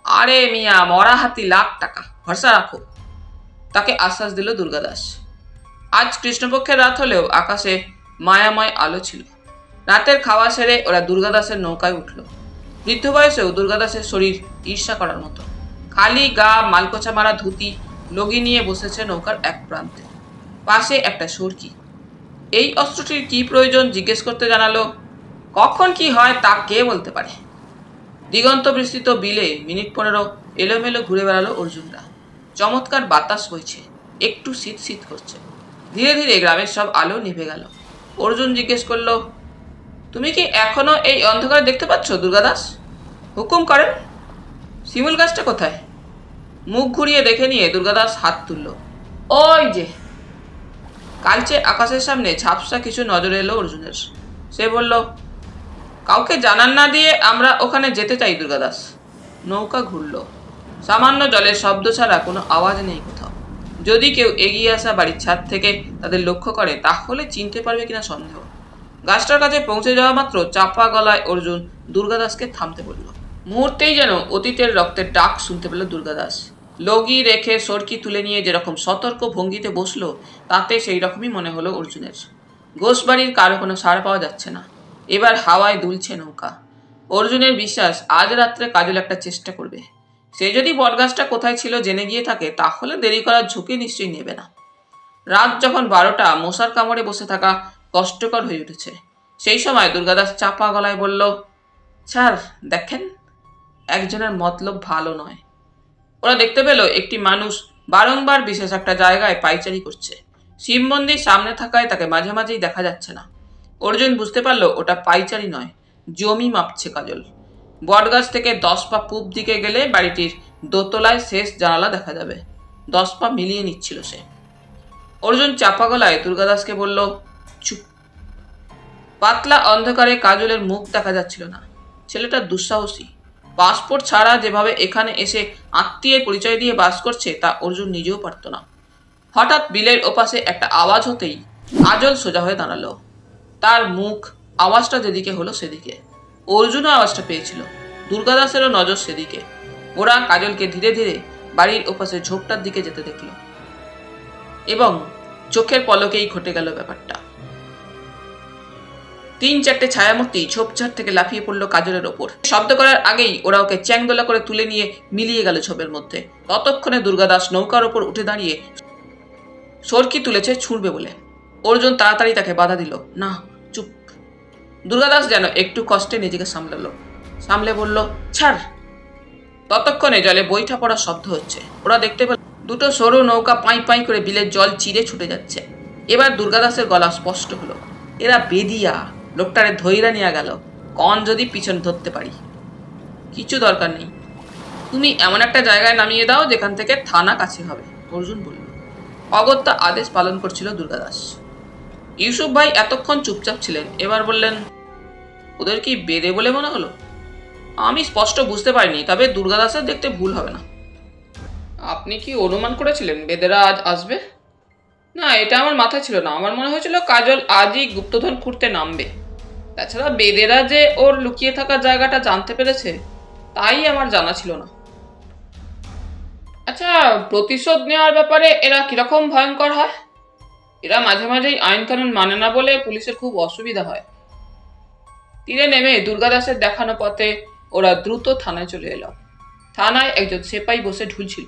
আরে মিয়া, মরা হাতি লাখ টাকা, ভরসা রাখো, তাকে আশ্বাস দিল দুর্গাদাস। আজ কৃষ্ণপক্ষের রাত হলেও আকাশে মায়াময় আলো ছিল। রাতের খাওয়া সেরে ওরা দুর্গাদাসের নৌকায় উঠল। বৃদ্ধ বয়সেও দুর্গাদাসের শরীর ঈর্ষা করার মতো। খালি গা, মালকোচা মারা ধুতি, লগি নিয়ে বসেছে নৌকার এক প্রান্তে। পাশে একটা সরকি। এই অস্ত্রটির কি প্রয়োজন জিজ্ঞেস করতে জানালো। কখন কি হয় তা কে বলতে পারে। দিগন্ত বিস্তৃত বিলে মিনিট 15 এলোমেলো ঘুরে বেড়ালো অর্জুনরা। চমৎকার বাতাস বইছে, একটু শীত শীত করছে। ধীরে ধীরে গ্রামের সব আলো নিভে গেল। অর্জুন জিজ্ঞেস করলো, তুমি কি এখনো এই অন্ধকারে দেখতে পাচ্ছ দুর্গাদাস? হুকুম করেন। শিমুল গাছটা কোথায়? মুখ ঘুরিয়ে দেখে নিয়ে দুর্গাদাস হাত তুলল। ওই যে। কালচে আকাশের সামনে ঝাপসা কিছু নজরে এলো অর্জুনের। সে বলল, কাউকে জানান না দিয়ে আমরা ওখানে যেতে চাই দুর্গাদাস। নৌকা ঘুরল। সামান্য জলের শব্দ ছাড়া কোনো আওয়াজ নেই কোথাও। যদি কেউ এগিয়ে আসা বাড়ির ছাদ থেকে তাদের লক্ষ্য করে তাহলে চিনতে পারবে কিনা সন্দেহ। গাছটার কাছে পৌঁছে যাওয়া মাত্র চাপা গলায় অর্জুন দুর্গাদাসকে থামতে বলল। মুহূর্তেই যেন অতীতের রক্তের ডাক শুনতে পেল দুর্গাদাস। লগি রেখে সরকি তুলে নিয়ে যেরকম সতর্ক ভঙ্গিতে বসলো, তাতে সেই রকমই মনে হলো অর্জুনের। ঘোষবাড়ির কারো কোনো সাড়া পাওয়া যাচ্ছে না। এবার হাওয়ায় দুলছে নৌকা। অর্জুনের বিশ্বাস আজ রাত্রে কাজল একটা চেষ্টা করবে। সে যদি বটগাছটা কোথায় ছিল জেনে গিয়ে থাকে তাহলে দেরি করার ঝুঁকি নিশ্চয়ই নেবে না। রাত যখন 12টা, মশার কামড়ে বসে থাকা কষ্টকর হয়ে উঠেছে। সেই সময় দুর্গাদাস চাপা গলায় বলল, স্যার দেখেন, একজনের মতলব ভালো নয়। ওরা দেখতে পেল একটি মানুষ বারংবার বিশেষ একটা জায়গায় পাইচারি করছে। শিব মন্দির সামনে থাকায় তাকে মাঝে মাঝেই দেখা যাচ্ছে না। অর্জুন বুঝতে পারলো ওটা পাইচারি নয়, জমি মাপছে কাজল। বটগাছ থেকে 10 পা পূব দিকে গেলে বাড়িটির দোতলায় শেষ জানালা দেখা যাবে। 10 পা মিলিয়ে নিচ্ছিল সে। অর্জুন চাপা গলায় দুর্গাদাসকে বলল, চুপ। পাতলা অন্ধকারে কাজলের মুখ দেখা যাচ্ছিল না। ছেলেটা দুঃসাহসী। পাসপোর্ট ছাড়া যেভাবে এখানে এসে আত্মীয়ের পরিচয় দিয়ে বাস করছে তা অর্জুন নিজেও পারত না। হঠাৎ বিলের ওপাশে একটা আওয়াজ হতেই কাজল সোজা হয়ে দাঁড়ালো। তার মুখ আওয়াজটা যেদিকে হলো সেদিকে। অর্জুনও আওয়াজটা পেয়েছিল। দুর্গাদাসেরও নজর সেদিকে। ওরা কাজলকে ধীরে ধীরে বাড়ির ওপাশে ঝোপটার দিকে যেতে দেখল এবং চোখের পলকেই ঘটে গেল ব্যাপারটা। 3-4টে ছায়ামূর্তি ঝোপঝাড় থেকে লাফিয়ে পড়লো কাজলের ওপর। শব্দ করার আগেই ওরা ওকে চ্যাংদোলা করে তুলে নিয়ে মিলিয়ে গেল ঝোপের মধ্যে। ততক্ষণে দুর্গাদাস নৌকার ওপর উঠে দাঁড়িয়ে সরকি তুলেছে ছুঁড়বে বলে। অর্জুন তাড়াতাড়ি তাকে বাধা দিল, না, চুপ। দুর্গাদাস যেন একটু কষ্টে নিজেকে সামলে বলল, ছাড়। ততক্ষণে জলে বৈঠা পড়ার শব্দ হচ্ছে। ওরা দেখতে পেল দুটো সরু নৌকা পাই পাই করে বিলের জল চিরে ছুটে যাচ্ছে। এবার দুর্গাদাসের গলা স্পষ্ট হলো, এরা বেদিয়া, লোকটারে ধৈরা নিয়ে গেল। কন যদি পিছন ধরতে পারি। কিছু দরকার নেই, তুমি এমন একটা জায়গায় নামিয়ে দাও যেখান থেকে থানা কাছে হবে, অর্জুন বলল। অগত্যা আদেশ পালন করছিল দুর্গাদাস। ইউসুফ ভাই এতক্ষণ চুপচাপ ছিলেন। এবার বললেন, ওদের কি বেদে বলে মনে হলো? আমি স্পষ্ট বুঝতে পারিনি, তবে দুর্গাদাসের দেখতে ভুল হবে না। আপনি কি অনুমান করেছিলেন বেদেরা আজ আসবে? না, এটা আমার মাথায় ছিল না। আমার মনে হয়েছিল কাজল আজই গুপ্তধন খুঁড়তে নামবে। তাছাড়া বেদেরা যে ওর লুকিয়ে থাকা জায়গাটা জানতে পেরেছে তাই আমার জানা ছিল না। আচ্ছা, প্রতিশোধ নেওয়ার ব্যাপারে এরা কিরকম ভয়ঙ্কর হয়? এরা মাঝে মাঝেই আইন কানুন মানে না বলে পুলিশের খুব অসুবিধা হয়। তীরে নেমে দুর্গাদাসের দেখানো পথে ওরা দ্রুত থানায় চলে এলো। থানায় একজন সেপাই বসে ঢুলছিল।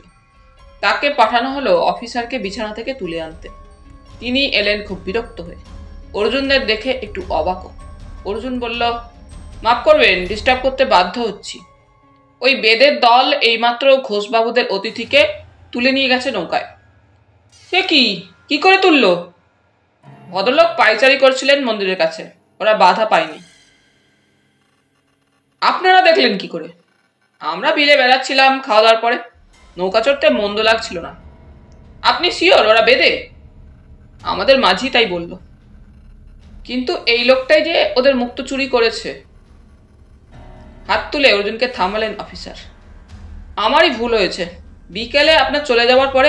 তাকে পাঠানো হলো অফিসারকে বিছানা থেকে তুলে আনতে। তিনি এলেন খুব বিরক্ত হয়ে। অর্জুনদের দেখে একটু অবাক। অর্জুন বলল, মাফ করবেন, ডিস্টার্ব করতে বাধ্য হচ্ছি। ওই বেদের দল এইমাত্র ঘোষবাবুদের অতিথিকে তুলে নিয়ে গেছে নৌকায়। সে কি করে তুললো? ভদ্রলোক পাইচারি করছিলেন মন্দিরের কাছে, ওরা বাধা পায়নি। আপনারা দেখলেন কি করে? আমরা বিলে বেড়াচ্ছিলাম খাওয়া দাওয়ার পরে, নৌকা চড়তে মন্দ লাগছিল না। আপনি শিওর ওরা বেদে? আমাদের মাঝি তাই বলল। কিন্তু এই লোকটাই যে ওদের মুক্ত চুরি করেছে। হাত তুলে অর্জুনকে থামালেন অফিসার। আমারই ভুল হয়েছে। বিকেলে আপনার চলে যাওয়ার পরে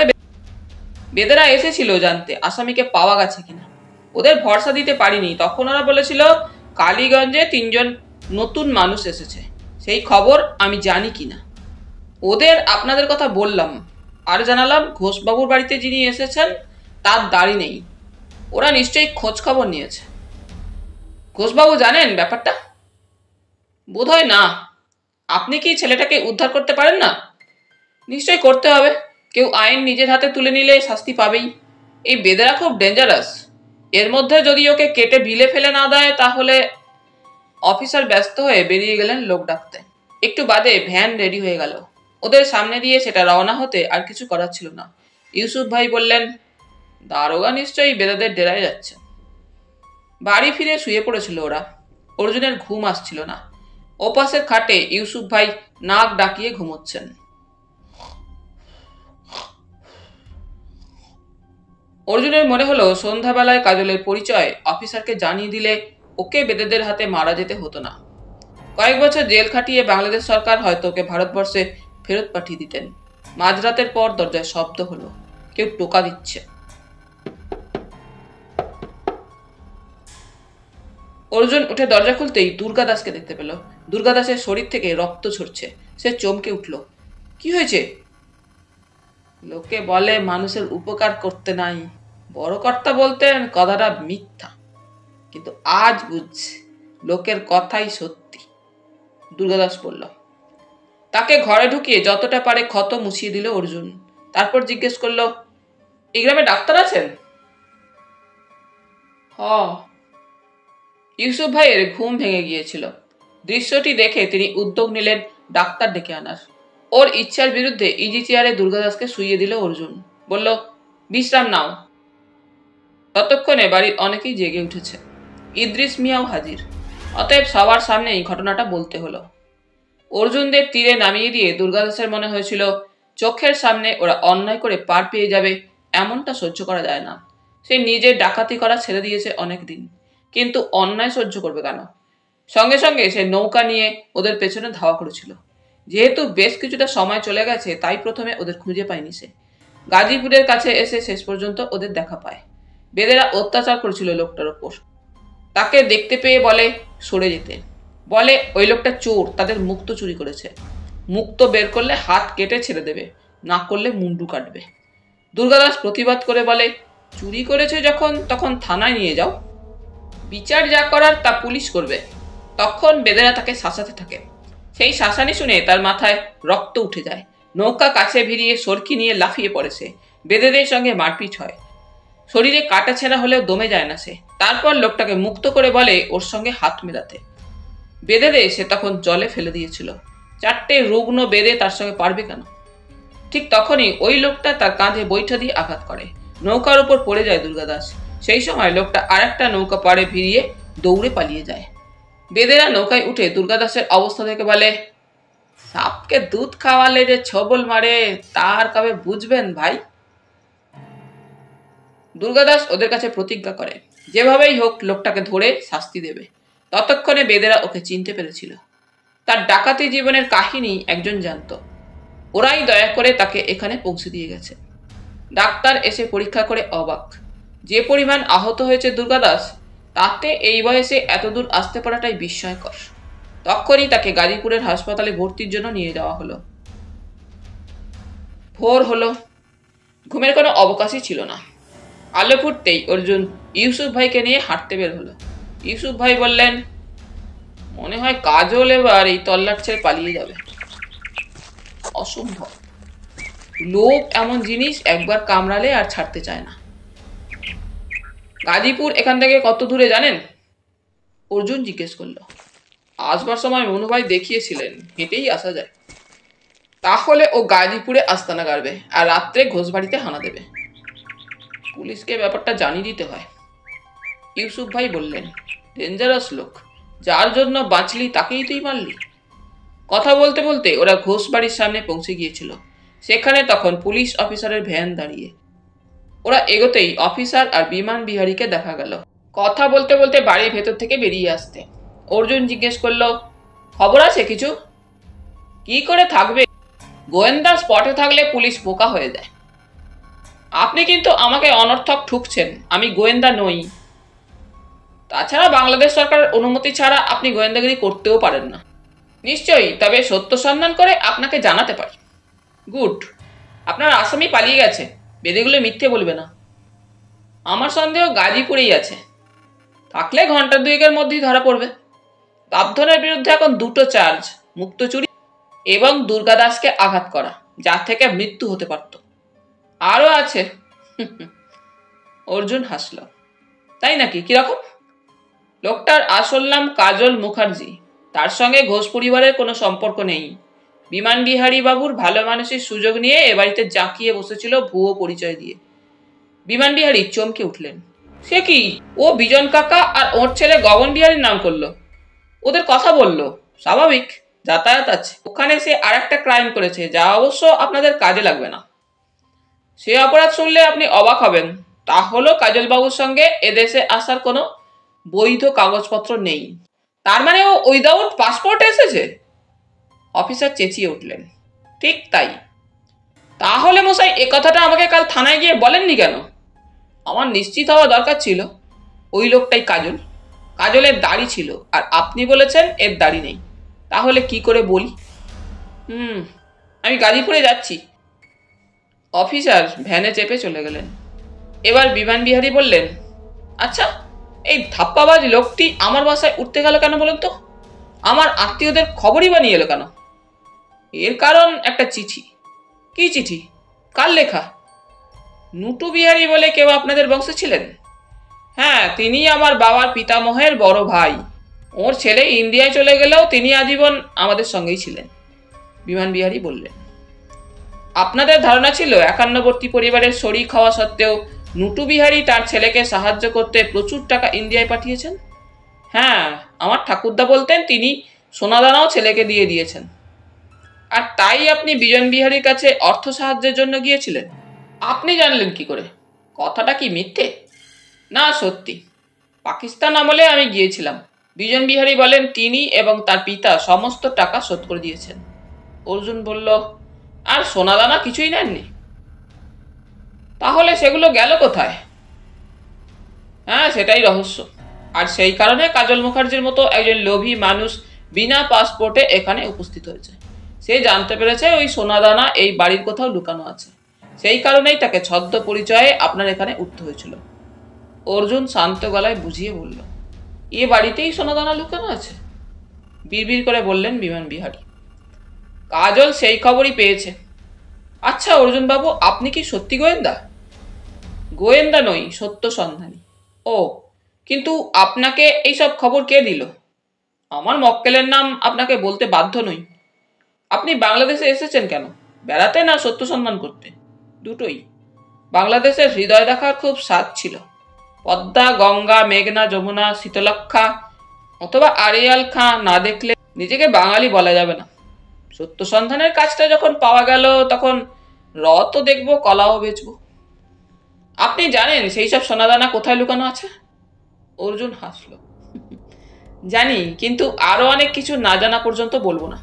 বেদেরা এসেছিল জানতে আসামিকে পাওয়া গেছে কিনা। ওদের ভরসা দিতে পারিনি। তখন ওরা বলেছিল কালীগঞ্জে 3 জন নতুন মানুষ এসেছে, সেই খবর আমি জানি কিনা। ওদের আপনাদের কথা বললাম আর জানালাম ঘোষবাবুর বাড়িতে যিনি এসেছেন তার দাড়ি নেই। ওরা নিশ্চয়ই খোঁজ খবর নিয়েছে। ঘোষবাবু জানেন ব্যাপারটা? বোধহয় না। আপনি কি ছেলেটাকে উদ্ধার করতে পারেন না? নিশ্চয়ই করতে হবে। কেউ আইন নিজের হাতে তুলে নিলে শাস্তি পাবেই। এই বেদেরা খুব ডেঞ্জারাস। এর মধ্যে যদি ওকে কেটে বিলে ফেলে না দেয় তাহলে। অফিসার ব্যস্ত হয়ে বেরিয়ে গেলেন লোক ডাকতে। একটু বাদে ভ্যান রেডি হয়ে গেল। ওদের সামনে দিয়ে সেটা রওনা হতে আর কিছু করার ছিল না। ইউসুফ ভাই বললেন, দারোগা নিশ্চয়ই বেদেদের ডেরায় যাচ্ছে। বাড়ি ফিরে শুয়ে পড়েছিল ওরা। অর্জুনের ঘুম আসছিল না। ওপাশের খাটে ইউসুফ ভাই নাক ডাকিয়ে ঘুমোচ্ছেন। অর্জুনের মনে হলো সন্ধ্যাবেলায় কাজলের পরিচয় অফিসারকে জানিয়ে দিলে ওকে বেদেদের হাতে মারা যেতে হতো না। কয়েক বছর জেল খাটিয়ে বাংলাদেশ সরকার হয়তো ওকে ভারতবর্ষে ফেরত পাঠিয়ে দিতেন। মাঝরাতের পর দরজায় শব্দ হলো। কেউ টোকা দিচ্ছে। অর্জুন উঠে দরজা খুলতেই দুর্গাদাসকে দেখতে পেল। দুর্গাদাসের শরীর থেকে রক্ত ঝরছে। সে চমকে উঠল। কি হয়েছে? লোকে বলে মানুষের উপকার করতে নাই। বড় কর্তা বলতেন কথাটা মিথ্যা, কিন্তু আজ বুঝছি লোকের কথাই সত্যি, দুর্গাদাস বলল। তাকে ঘরে ঢুকিয়ে যতটা পারে ক্ষত মুছিয়ে দিল অর্জুন। তারপর জিজ্ঞেস করলো, এই গ্রামে ডাক্তার আছেন? হ, ইউসুফ ভাইয়ের ঘুম ভেঙে গিয়েছিল। দৃশ্যটি দেখে তিনি উদ্যোগ নিলেন ডাক্তার ডেকে আনার। ওর ইচ্ছার বিরুদ্ধে ইজি চেয়ারে দুর্গাদাসকে শুইয়ে দিল অর্জুন। বলল, বিশ্রাম নাও। ততক্ষণে বাড়ির অনেকেই জেগে উঠেছে। ইদ্রিস মিয়াও হাজির। অতএব সবার সামনেই ঘটনাটা বলতে হলো। অর্জুনদের তীরে নামিয়ে দিয়ে দুর্গাদাসের মনে হয়েছিল চোখের সামনে ওরা অন্যায় করে পার পেয়ে যাবে, এমনটা সহ্য করা যায় না। সে নিজের ডাকাতি করা ছেড়ে দিয়েছে অনেক দিন, কিন্তু অন্যায় সহ্য করবে কেন? সঙ্গে সঙ্গে সে নৌকা নিয়ে ওদের পেছনে ধাওয়া করেছিল। যেহেতু বেশ কিছুটা সময় চলে গেছে, তাই প্রথমে ওদের খুঁজে পায়নি সে। গাজীপুরের কাছে এসে শেষ পর্যন্ত ওদের দেখা পায়। বেদেরা অত্যাচার করেছিল লোকটার ওপর। তাকে দেখতে পেয়ে বলে সরে যেতে। বলে ওই লোকটা চোর, তাদের মুক্তো চুরি করেছে। মুক্তো বের করলে হাত কেটে ছেড়ে দেবে, না করলে মুন্ডু কাটবে। দুর্গাদাস প্রতিবাদ করে বলে, চুরি করেছে যখন, তখন থানায় নিয়ে যাও। বিচার যা করার তা পুলিশ করবে। তখন বেদেরা তাকে শাসাতে থাকে। সেই শাসানি শুনে তার মাথায় রক্ত উঠে যায়। নৌকা কাছে ভিড়িয়ে সরকি নিয়ে লাফিয়ে পড়ে সে। বেদেদের সঙ্গে মারপিট হয়। শরীরে কাটা ছেঁড়া হলেও দমে যায় না সে। তারপর লোকটাকে মুক্ত করে বলে ওর সঙ্গে হাত মেলাতে। বেদেদে সে তখন জলে ফেলে দিয়েছিল। 4টে রুগ্ন বেদে তার সঙ্গে পারবে কেন? ঠিক তখনই ওই লোকটা তার কাঁধে বৈঠা দিয়ে আঘাত করে। নৌকার উপর পড়ে যায় দুর্গাদাস। সেই সময় লোকটা আরেকটা নৌকা পাড়ে ভিড়িয়ে দৌড়ে পালিয়ে যায়। বেদেরা নৌকায় উঠে দুর্গাদাসের অবস্থা দেখে বলে, সাপকে দুধ খাওয়ালে যে ছবল মারে, তার কবে বুঝবেন ভাই? দুর্গাদাস ওদের কাছে প্রতিজ্ঞা করে যেভাবেই হোক লোকটাকে ধরে শাস্তি দেবে। ততক্ষণে বেদেরা ওকে চিনতে পেরেছিল। তার ডাকাতি জীবনের কাহিনী একজন জানত। ওরাই দয়া করে তাকে এখানে পৌঁছে দিয়ে গেছে। ডাক্তার এসে পরীক্ষা করে অবাক। যে পরিমাণ আহত হয়েছে দুর্গাদাস, তাতে এই বয়সে এতদূর আসতে পারাটাই বিস্ময়কর। তখনই তাকে গাজীপুরের হাসপাতালে ভর্তির জন্য নিয়ে যাওয়া হলো। ভোর হলো। ঘুমের কোনো অবকাশই ছিল না। আলো ফুটতেই অর্জুন ইউসুফ ভাইকে নিয়ে হাঁটতে বের হলো। ইউসুফ ভাই বললেন, মনে হয় কাজল এবার এই তল্লাট ছেড়ে পালিয়ে যাবে। অসম্ভব। লোক এমন জিনিস একবার কামড়ালে আর ছাড়তে চায় না। গাজীপুর এখান থেকে কত দূরে জানেন? অর্জুন জিজ্ঞেস করলো। আসবার সময় মনুভাই দেখিয়েছিলেন, হেঁটেই আসা যায়। তাহলে ও গাজীপুরে আস্তানা গাড়বে আর রাত্রে ঘোষবাড়িতে হানা দেবে। পুলিশকে ব্যাপারটা জানিয়ে দিতে হয়। ইউসুফ ভাই বললেন, ডেঞ্জারাস লোক, যার জন্য বাঁচলি তাকেই তুই মারলি। কথা বলতে বলতে ওরা ঘোষবাড়ির সামনে পৌঁছে গিয়েছিল। সেখানে তখন পুলিশ অফিসারের ভ্যান দাঁড়িয়ে। ওরা এগোতেই অফিসার আর বিমান বিহারীকে দেখা গেল। কথা বলতে বলতে বাড়ির ভেতর থেকে বেরিয়ে আসতে। অর্জুন জিজ্ঞেস করলো, খবর আছে কিছু? কি করে থাকবে, গোয়েন্দা স্পটে থাকলে পুলিশ বোকা হয়ে যায়। আপনি কিন্তু আমাকে অনর্থক ঠুকছেন, আমি গোয়েন্দা নই। তাছাড়া বাংলাদেশ সরকারের অনুমতি ছাড়া আপনি গোয়েন্দাগিরি করতেও পারেন না। নিশ্চয়ই, তবে সত্য সন্ধান করে আপনাকে জানাতে পারি। গুড। আপনার আসামি পালিয়ে গেছে, বেদেগুলো মিথ্যে বলবে না। আমার সন্দেহ গাজীপুরেই আছে। থাকলে ঘন্টা 2-এর মধ্যেই ধরা পড়বে। বাপধনের বিরুদ্ধে এখন 2টো চার্জ, মুক্ত চুরি এবং দুর্গাদাসকে আঘাত করা, যার থেকে মৃত্যু হতে পারত। আরও আছে। অর্জুন হাসল। তাই নাকি? কিরকম? লোকটার আসল নাম কাজল মুখার্জি। তার সঙ্গে ঘোষ পরিবারের কোনো সম্পর্ক নেই। বিমান বিহারী বাবুর ভালো মানুষের সুযোগ নিয়ে এ বাড়িতে জাঁকিয়ে বসেছিল ভুয়ো পরিচয় দিয়ে। বিমান বিহারী চমকে উঠলেন। সে কি? ও বিজন কাকা আর ওর ছেলে গগন বিহারীর নাম করলো, ওদের কথা বলল। স্বাভাবিক, যাতায়াত আছে। ওখানে সে আর একটা ক্রাইম করেছে, যা অবশ্য আপনাদের কাজে লাগবে না। সে অপরাধ শুনলে আপনি অবাক হবেন। তা হলো কাজলবাবুর সঙ্গে এদেশে আসার কোনো বৈধ কাগজপত্র নেই। তার মানে ও উইদাউট পাসপোর্ট এসেছে? অফিসার চেঁচিয়ে উঠলেন। ঠিক তাই। তাহলে মশাই এ কথাটা আমাকে কাল থানায় গিয়ে বলেননি কেন? আমার নিশ্চিত হওয়া দরকার ছিল। ওই লোকটাই কাজল। কাজলের দাড়ি ছিল, আর আপনি বলেছেন এর দাড়ি নেই। তাহলে কি করে বলি? আমি গাজীপুরে যাচ্ছি। অফিসার ভ্যানে চেপে চলে গেলেন। এবার বিমান বিহারী বললেন, আচ্ছা, এই ধাপ্পাবাজ লোকটি আমার বাসায় উঠতে গেল কেন বলুন তো? আমার আত্মীয়দের খবরই বা নিয়ে এলো কেন? এর কারণ একটা চিঠি। কি চিঠি? কার লেখা? নুটু বিহারী বলে কেউ আপনাদের বংশে ছিলেন? হ্যাঁ, তিনি আমার বাবার পিতামহের বড় ভাই। ওর ছেলে ইন্ডিয়ায় চলে গেলেও তিনি আজীবন আমাদের সঙ্গেই ছিলেন, বিমান বিহারী বললেন। আপনাদের ধারণা ছিল একান্নবর্তী পরিবারের শরিক হওয়া সত্ত্বেও নুটু বিহারী তার ছেলেকে সাহায্য করতে প্রচুর টাকা ইন্ডিয়ায় পাঠিয়েছেন? হ্যাঁ, আমার ঠাকুরদা বলতেন তিনি সোনাদানাও ছেলেকে দিয়ে দিয়েছেন। আর তাই আপনি বিজন বিহারীর কাছে অর্থ সাহায্যের জন্য গিয়েছিলেন? আপনি জানলেন কি করে? কথাটা কি মিথ্যে? না, সত্যি। পাকিস্তান আমলে আমি গিয়েছিলাম। বিজন বিহারী বলেন তিনি এবং তার পিতা সমস্ত টাকা শোধ করে দিয়েছেন। অর্জুন বলল, আর সোনাদানা কিছুই নেননি? তাহলে সেগুলো গেল কোথায়? হ্যাঁ, সেটাই রহস্য। আর সেই কারণে কাজল মুখার্জির মতো একজন লোভী মানুষ বিনা পাসপোর্টে এখানে উপস্থিত হয়েছে। সে জানতে পেরেছে ওই সোনাদানা এই বাড়ির কোথাও লুকানো আছে। সেই কারণেই তাকে ছদ্ম পরিচয়ে আপনার এখানে উঠতে হয়েছিল। অর্জুন শান্ত গলায় বুঝিয়ে বলল, এ বাড়িতেই সোনাদানা লুকানো আছে? বিড়বিড় করে বললেন বিমান বিহারী। কাজল সেই খবরই পেয়েছে। আচ্ছা অর্জুনবাবু, আপনি কি সত্যি গোয়েন্দা? গোয়েন্দা নই, সত্য সন্ধানী। ও, কিন্তু আপনাকে এইসব খবর কে দিল? আমার মক্কেলের নাম আপনাকে বলতে বাধ্য নই। আপনি বাংলাদেশে এসেছেন কেন? বেড়াতে না সত্য সন্ধান করতে? দুটোই। বাংলাদেশের হৃদয় দেখার খুব স্বাদ ছিল। পদ্মা, গঙ্গা, মেঘনা, যমুনা, শীতলক্ষা অথবা আড়িয়াল খাঁ না দেখলে নিজেকে বাঙালি বলা যাবে না। সত্য সন্ধানের কাজটা যখন পাওয়া গেল তখন রথও দেখবো, কলাও বেচবো। আপনি জানেন সেই সব সোনাদানা কোথায় লুকানো আছে? অর্জুন হাসল। জানি, কিন্তু আরো অনেক কিছু না জানা পর্যন্ত বলবো না।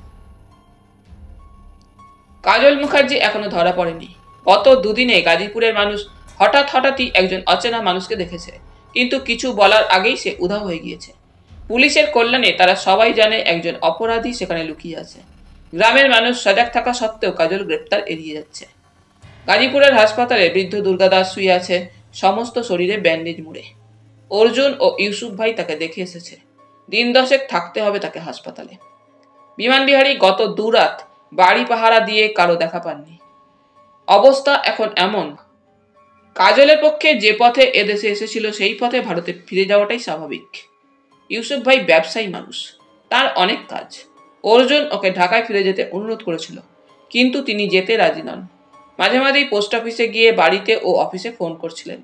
কাজল মুখার্জি এখনো ধরা পড়েনি। গত দুদিনে গাজীপুরের মানুষ হঠাৎই একজন অচেনা মানুষকে দেখেছে, কিন্তু কিছু বলার আগেই সে উধাও হয়ে গিয়েছে। পুলিশের কল্যাণে তারা সবাই জানে একজন অপরাধী সেখানে লুকিয়ে আছে। গ্রামের মানুষ সজাগ থাকা সত্ত্বেও কাজল গ্রেপ্তার এড়িয়ে যাচ্ছে। গাজীপুরের হাসপাতালে বৃদ্ধ দুর্গাদাস শুয়ে আছে, সমস্ত শরীরে ব্যান্ডেজ মুড়ে। অর্জুন ও ইউসুফ ভাই তাকে দেখে এসেছে। দিন দশেক থাকতে হবে তাকে হাসপাতালে। বিমান বিহারী গত দুরাত বাড়ি পাহারা দিয়ে কারো দেখা পাননি। অবস্থা এখন এমন, কাজলের পক্ষে যে পথে এদেশে এসেছিল সেই পথে ভারতে ফিরে যাওয়াটাই স্বাভাবিক। ইউসুফ ভাই ব্যবসায়ী মানুষ, তার অনেক কাজ। অর্জুন ওকে ঢাকায় ফিরে যেতে অনুরোধ করেছিল, কিন্তু তিনি যেতে রাজি নন। মাঝে মাঝেই পোস্ট অফিসে গিয়ে বাড়িতে ও অফিসে ফোন করছিলেন।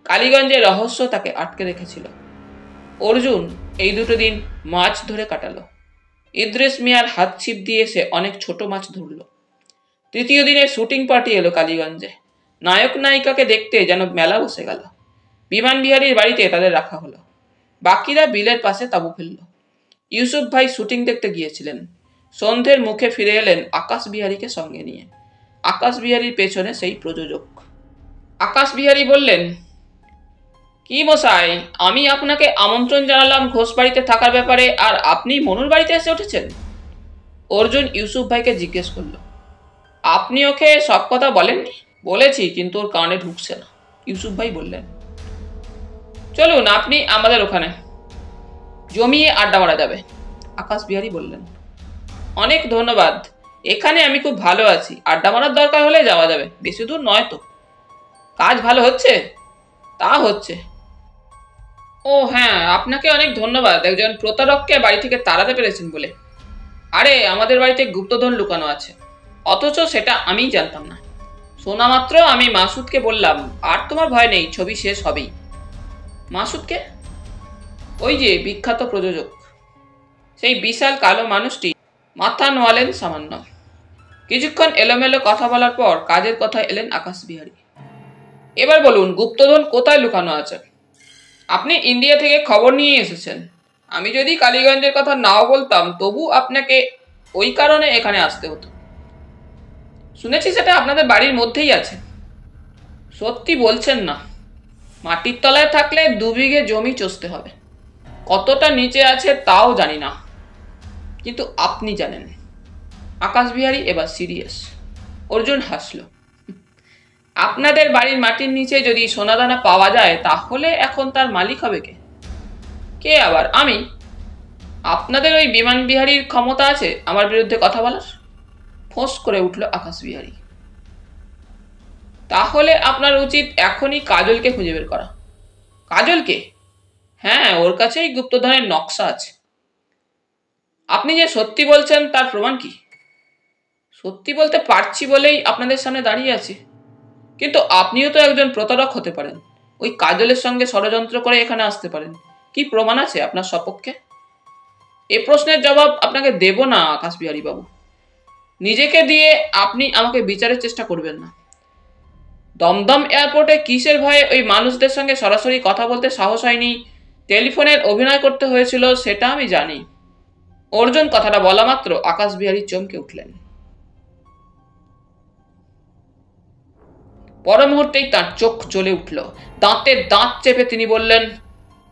কালীগঞ্জের রহস্য তাকে আটকে রেখেছিল। অর্জুন এই দুটো দিন মাছ ধরে কাটালো। ইদ্রিস মিয়ার হাত ছিপ দিয়ে সে অনেক ছোট মাছ ধরল। তৃতীয় দিনের শুটিং পার্টি এলো কালীগঞ্জে। নায়ক নায়িকাকে দেখতে যেন মেলা বসে গেল। বিমান বিহারীর বাড়িতে তাদের রাখা হলো। বাকিরা বিলের পাশে তাঁবু ফেলল। ইউসুফ ভাই শুটিং দেখতে গিয়েছিলেন। সন্ধ্যের মুখে ফিরে এলেন আকাশ বিহারীকে সঙ্গে নিয়ে। আকাশ বিহারীর পেছনে সেই প্রযোজক। আকাশ বিহারী বললেন, কি মশাই, আমি আপনাকে আমন্ত্রণ জানালাম ঘোষ বাড়িতে থাকার ব্যাপারে, আর আপনি মনুর বাড়িতে এসে উঠেছেন। অর্জুন ইউসুফ ভাইকে জিজ্ঞেস করল, আপনি ওকে সব কথা বলেননি? বলেছি, কিন্তু ওর কানে ঢুকছে না, ইউসুফ ভাই বললেন। চলুন আপনি আমাদের ওখানে, জমিয়ে আড্ডা মারা যাবে, আকাশ বিহারী বললেন। অনেক ধন্যবাদ, এখানে আমি খুব ভালো আছি। আড্ডা মারার দরকার হলে যাওয়া যাবে, বেশি দূর নয় তো। কাজ ভালো হচ্ছে? তা হচ্ছে। ও হ্যাঁ, আপনাকে অনেক ধন্যবাদ একজন প্রতারককে বাড়ি থেকে তাড়াতে পেরেছেন বলে। আরে আমাদের বাড়িতে গুপ্তধন লুকানো আছে, অথচ সেটা আমিই জানতাম না। শোনা মাত্র আমি মাসুদকে বললাম, আর তোমার ভয় নেই, ছবি শেষ হবেই। মাসুদকে? ওই যে বিখ্যাত প্রযোজক, সেই বিশাল কালো মানুষটি। মাথা নোয়ালেন সামান্য। কিছুক্ষণ এলোমেলো কথা বলার পর কাজের কথা এলেন আকাশ বিহারী। এবার বলুন, গুপ্তধন কোথায় লুকানো আছে? আপনি ইন্ডিয়া থেকে খবর নিয়ে এসেছেন। আমি যদি কালীগঞ্জের কথা নাও বলতাম তবু আপনাকে ওই কারণে এখানে আসতে হতো। শুনেছি সেটা আপনাদের বাড়ির মধ্যেই আছে। সত্যি বলছেন না? মাটির তলায় থাকলে 2 বিঘে জমি চষতে হবে। কতটা নিচে আছে তাও জানি না, কিন্তু আপনি জানেন। আকাশ বিহারী এবার সিরিয়াস। অর্জুন হাসল। আপনাদের বাড়ির মাটির নিচে যদি সোনাদানা পাওয়া যায় তাহলে এখন তার মালিক হবে কে? কে আবার? আমি। আপনাদের ওই বিমান বিহারীর ক্ষমতা আছে আমার বিরুদ্ধে কথা বলার? ফোঁস করে উঠল আকাশ বিহারী। তাহলে আপনার উচিত এখনই কাজলকে খুঁজে বের করা। কাজলকে? হ্যাঁ, ওর কাছেই গুপ্তধনের নকশা আছে। আপনি যে সত্যি বলছেন তার প্রমাণ কি? সত্যি বলতে পারছি বলেই আপনাদের সামনে দাঁড়িয়ে আছি। কিন্তু আপনিও তো একজন প্রতারক হতে পারেন। ওই কাজলের সঙ্গে ষড়যন্ত্র করে এখানে আসতে পারেন। কি প্রমাণ আছে আপনার সপক্ষে? এ প্রশ্নের জবাব আপনাকে দেব না আকাশ বিহারী বাবু। নিজেকে দিয়ে আপনি আমাকে বিচারের চেষ্টা করবেন না। দমদম এয়ারপোর্টে কিসের ভয়ে ওই মানুষদের সঙ্গে সরাসরি কথা বলতে সাহস হয়নি, টেলিফোনের অভিনয় করতে হয়েছিল, সেটা আমি জানি। অর্জুন কথাটা বলা মাত্র আকাশ বিহারী চমকে উঠলেন। পর মুহূর্তেই তার চোখ জ্বলে উঠল। দাঁতে দাঁত চেপে তিনি বললেন,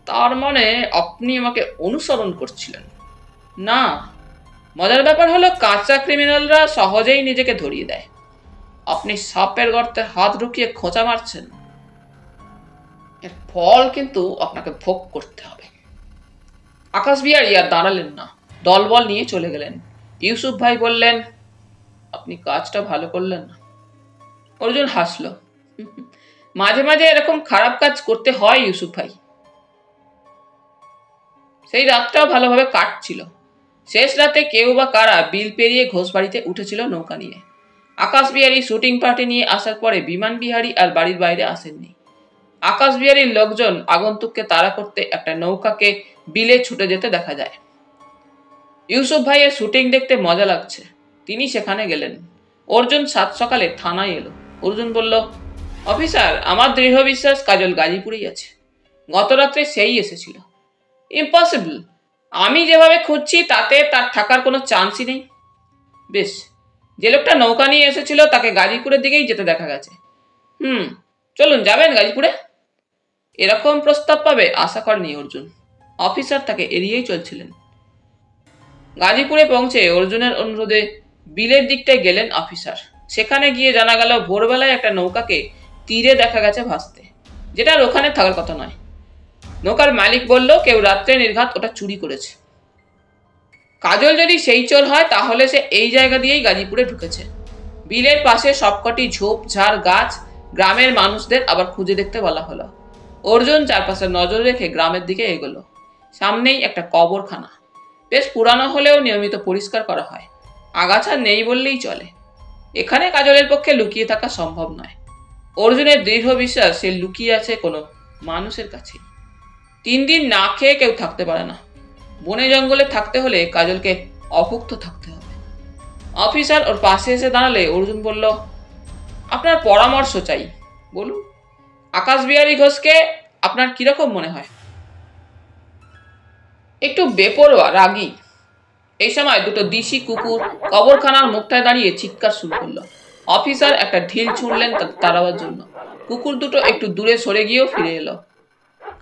তার মানে আপনি আমাকে অনুসরণ করছিলেন? না, মজার ব্যাপার হলো কাঁচা ক্রিমিনালরা সহজেই নিজেকে ধরিয়ে দেয়। আপনি সাপের গর্তে হাত ঢুকিয়ে খোঁচা মারছেন, এর ফল কিন্তু আপনাকে ভোগ করতে হবে। আকাশ বিহারী আর দাঁড়ালেন না, দলবল নিয়ে চলে গেলেন। ইউসুফ ভাই বললেন, আপনি কাজটা ভালো করলেন না। অর্জুন হাসল। মাঝে মাঝে এরকম খারাপ কাজ করতে হয় ইউসুফ ভাই। সেই রাতটাও ভালোভাবে কাটছিল। শেষ রাতে কেউ বা কারা বিল পেরিয়ে ঘোষবাড়িতে উঠেছিল নৌকা নিয়ে। আকাশ বিহারী শুটিং পার্টি নিয়ে আসার পরে বিমান বিহারী আর বাড়ির বাইরে আসেননি। আকাশ বিহারীর লোকজন আগন্তুককে তাড়া করতে একটা নৌকাকে বিলে ছুটে যেতে দেখা যায়। ইউসুফ ভাইয়ের শুটিং দেখতে মজা লাগছে, তিনি সেখানে গেলেন। অর্জুন সাত সকালে থানায় এলো। অর্জুন বলল, অফিসার, আমার দৃঢ় বিশ্বাস কাজল গাজীপুরেই আছে। গত রাত্রে সেই এসেছিল। ইম্পসিবল। আমি যেভাবে খুঁজছি তাতে তার থাকার কোনো চান্সই নেই। বেশ, যে লোকটা নৌকা নিয়ে এসেছিল তাকে গাজীপুরের দিকেই যেতে দেখা গেছে। চলুন, যাবেন গাজীপুরে? এরকম প্রস্তাব পাবে আশা করেনি অর্জুন। অফিসার তাকে এড়িয়েই চলছিলেন। গাজীপুরে পৌঁছে অর্জুনের অনুরোধে বিলের দিকটায় গেলেন অফিসার। সেখানে গিয়ে জানা গেল ভোরবেলায় একটা নৌকাকে তীরে দেখা গেছে ভাসতে, যেটার ওখানে থাকার কথা নয়। নৌকার মালিক বলল কেউ রাত্রে নির্ঘাত ওটা চুরি করেছে। কাজল যদি সেই চোর হয় তাহলে সে এই জায়গা দিয়েই গাজীপুরে ঢুকেছে। বিলের পাশে সবকটি ঝোপ ঝাড় গাছ গ্রামের মানুষদের আবার খুঁজে দেখতে বলা হলো। অর্জুন চারপাশে নজর রেখে গ্রামের দিকে এগোলো। সামনেই একটা কবরখানা। বেশ পুরানো হলেও নিয়মিত পরিষ্কার করা হয়। আগাছা নেই বললেই চলে। এখানে কাজলের পক্ষে লুকিয়ে থাকা সম্ভব নয়। অর্জুনের দৃঢ় বিশ্বাস সে লুকিয়ে আছে কোনো মানুষের কাছেই। 3 দিন না খেয়ে কেউ থাকতে পারে না। বনে জঙ্গলে থাকতে হলে কাজলকে অভুক্ত থাকতে হবে। অফিসার ওর পাশে এসে দাঁড়ালে অর্জুন বলল, আপনার পরামর্শ চাই, বলুন। আকাশ বিহারী ঘোষকে আপনার কিরকম মনে হয়? একটু বেপরোয়া, রাগী। এই সময় দুটো দিশি কুকুর কবরখানার মুখটায় দাঁড়িয়ে চিৎকার শুরু করলো। অফিসার একটা ঢিল ছুঁড়লেন তাড়াবার জন্য। কুকুর দুটো একটু দূরে সরে গিয়েও ফিরে এলো।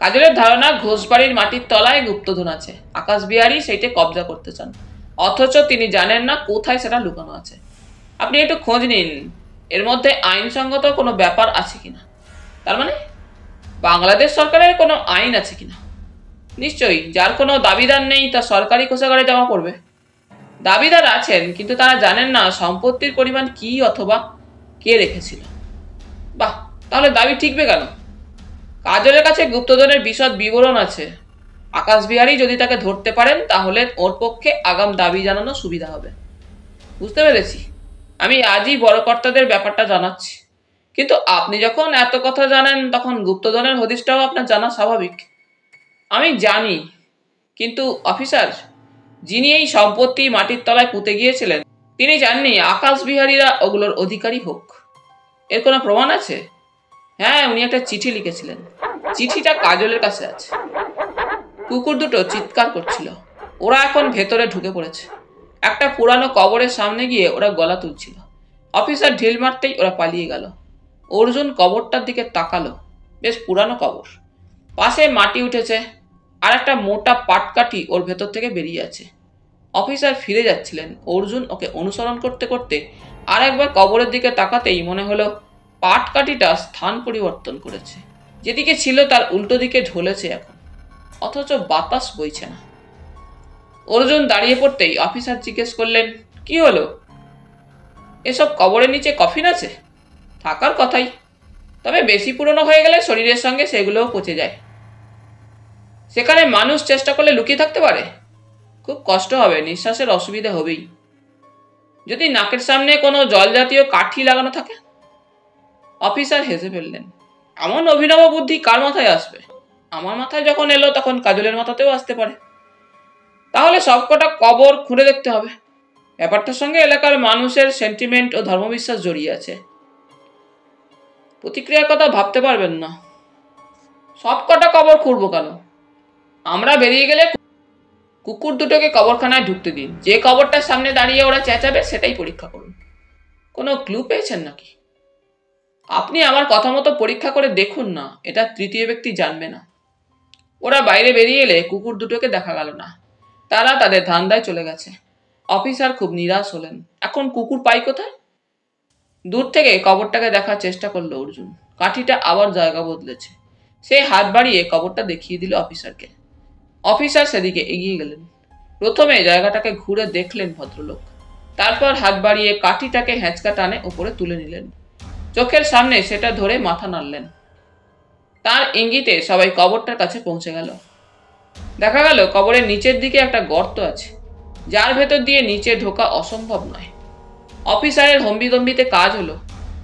কাজলের ধারণা ঘোষবাড়ির মাটির তলায় গুপ্তধন আছে। আকাশ বিহারী সেইটে কবজা করতে চান, অথচ তিনি জানেন না কোথায় সেটা লুকানো আছে। আপনি একটু খোঁজ নিন, এর মধ্যে আইনসঙ্গত কোনো ব্যাপার আছে কিনা। তার মানে বাংলাদেশ সরকারের কোনো আইন আছে কিনা? নিশ্চয়ই, যার কোনো দাবিদার নেই তা সরকারি কোষাগারে জমা পড়বে। দাবিদার আছেন, কিন্তু তারা জানেন না সম্পত্তির পরিমাণ কি অথবা কে রেখেছিল। বাহ, তাহলে দাবি ঠিকবে কেন? কাজলের কাছে গুপ্তধনের বিশদ বিবরণ আছে। আকাশ বিহারী যদি তাকে ধরতে পারেন তাহলে ওর পক্ষে আগাম দাবি জানানো সুবিধা হবে। বুঝতে পেরেছি। আমি আজই বড় কর্তাদের ব্যাপারটা জানাচ্ছি। কিন্তু আপনি যখন এত কথা জানেন তখন গুপ্তধনের হদিশটাও আপনার জানা স্বাভাবিক। আমি জানি, কিন্তু অফিসার, যিনি এই সম্পত্তি মাটির তলায় পুঁতে গিয়েছিলেন তিনি চাননি আকাশ বিহারীরা ওগুলোর অধিকারী হোক। এর কোনো প্রমাণ আছে? হ্যাঁ, উনি একটা চিঠি লিখেছিলেন। চিঠিটা কাজলের কাছে আছে। কুকুর দুটো চিৎকার করছিল। ওরা এখন ভেতরে ঢুকে পড়েছে। একটা পুরানো কবরের সামনে গিয়ে ওরা গলা তুলছিল। অফিসার ঢিল মারতেই ওরা পালিয়ে গেল। অর্জুন কবরটার দিকে তাকালো। বেশ পুরানো কবর, পাশে মাটি উঠেছে, আর একটা মোটা পাটকাঠি ওর ভেতর থেকে বেরিয়ে আছে। অফিসার ফিরে যাচ্ছিলেন। অর্জুন ওকে অনুসরণ করতে করতে আর একবার কবরের দিকে তাকাতেই মনে হলো পাটকাঠিটা স্থান পরিবর্তন করেছে। যেদিকে ছিল তার উল্টো দিকে ঢলেছে এখন, অথচ বাতাস বইছে না। অর্জুন দাঁড়িয়ে পড়তেই অফিসার জিজ্ঞেস করলেন, কি হলো? এসব কবরের নিচে কফিন আছে? থাকার কথাই, তবে বেশি পুরনো হয়ে গেলে শরীরের সঙ্গে সেগুলোও পচে যায়। সেখানে মানুষ চেষ্টা করলে লুকিয়ে থাকতে পারে? খুব কষ্ট হবে, নিঃশ্বাসের অসুবিধা হবেই। যদি নাকের সামনে কোনো জল জাতীয় কাঠি লাগানো থাকে? অফিসার হেসে ফেললেন। এমন অভিনব বুদ্ধি কার মাথায় আসবে? আমার মাথায় যখন এলো তখন কাজলের মাথাতেও আসতে পারে। তাহলে সবকটা কবর খুঁড়ে দেখতে হবে। ব্যাপারটার সঙ্গে এলাকার মানুষের সেন্টিমেন্ট ও ধর্মবিশ্বাস জড়িয়ে আছে। প্রতিক্রিয়ার কথা ভাবতে পারবেন না। সবকটা কবর খুঁড়বো কেন? আমরা বেরিয়ে গেলে কুকুর দুটোকে কবরখানায় ঢুকতে দিন। যে কবরটার সামনে দাঁড়িয়ে ওরা চেঁচাবে সেটাই পরীক্ষা করুন। কোনো ক্লু পেয়েছেন নাকি? আপনি আমার কথা মতো পরীক্ষা করে দেখুন না, এটা তৃতীয় ব্যক্তি জানবে না। ওরা বাইরে বেরিয়ে এলে কুকুর দুটোকে দেখা গেল না। তারা তাদের ধান্দায় চলে গেছে। অফিসার খুব নিরাশ হলেন। এখন কুকুর পাই কোথায়? দূর থেকে কবরটাকে দেখার চেষ্টা করলো অর্জুন। কাঠিটা আবার জায়গা বদলেছে। সে হাত বাড়িয়ে কবরটা দেখিয়ে দিল অফিসারকে। অফিসার সেদিকে এগিয়ে গেলেন। প্রথমে জায়গাটাকে ঘুরে দেখলেন ভদ্রলোক। তারপর হাত বাড়িয়ে কাঠিটাকে হ্যাঁচকা টানে উপরে তুলে নিলেন। চোখের সামনে সেটা ধরে মাথা নাড়লেন। তার ইঙ্গিতে সবাই কবরটার কাছে পৌঁছে গেল। দেখা গেল কবরের নিচের দিকে একটা গর্ত আছে, যার ভেতর দিয়ে নিচে ঢোকা অসম্ভব নয়। অফিসারের হম্বিতম্বিতে কাজ হলো।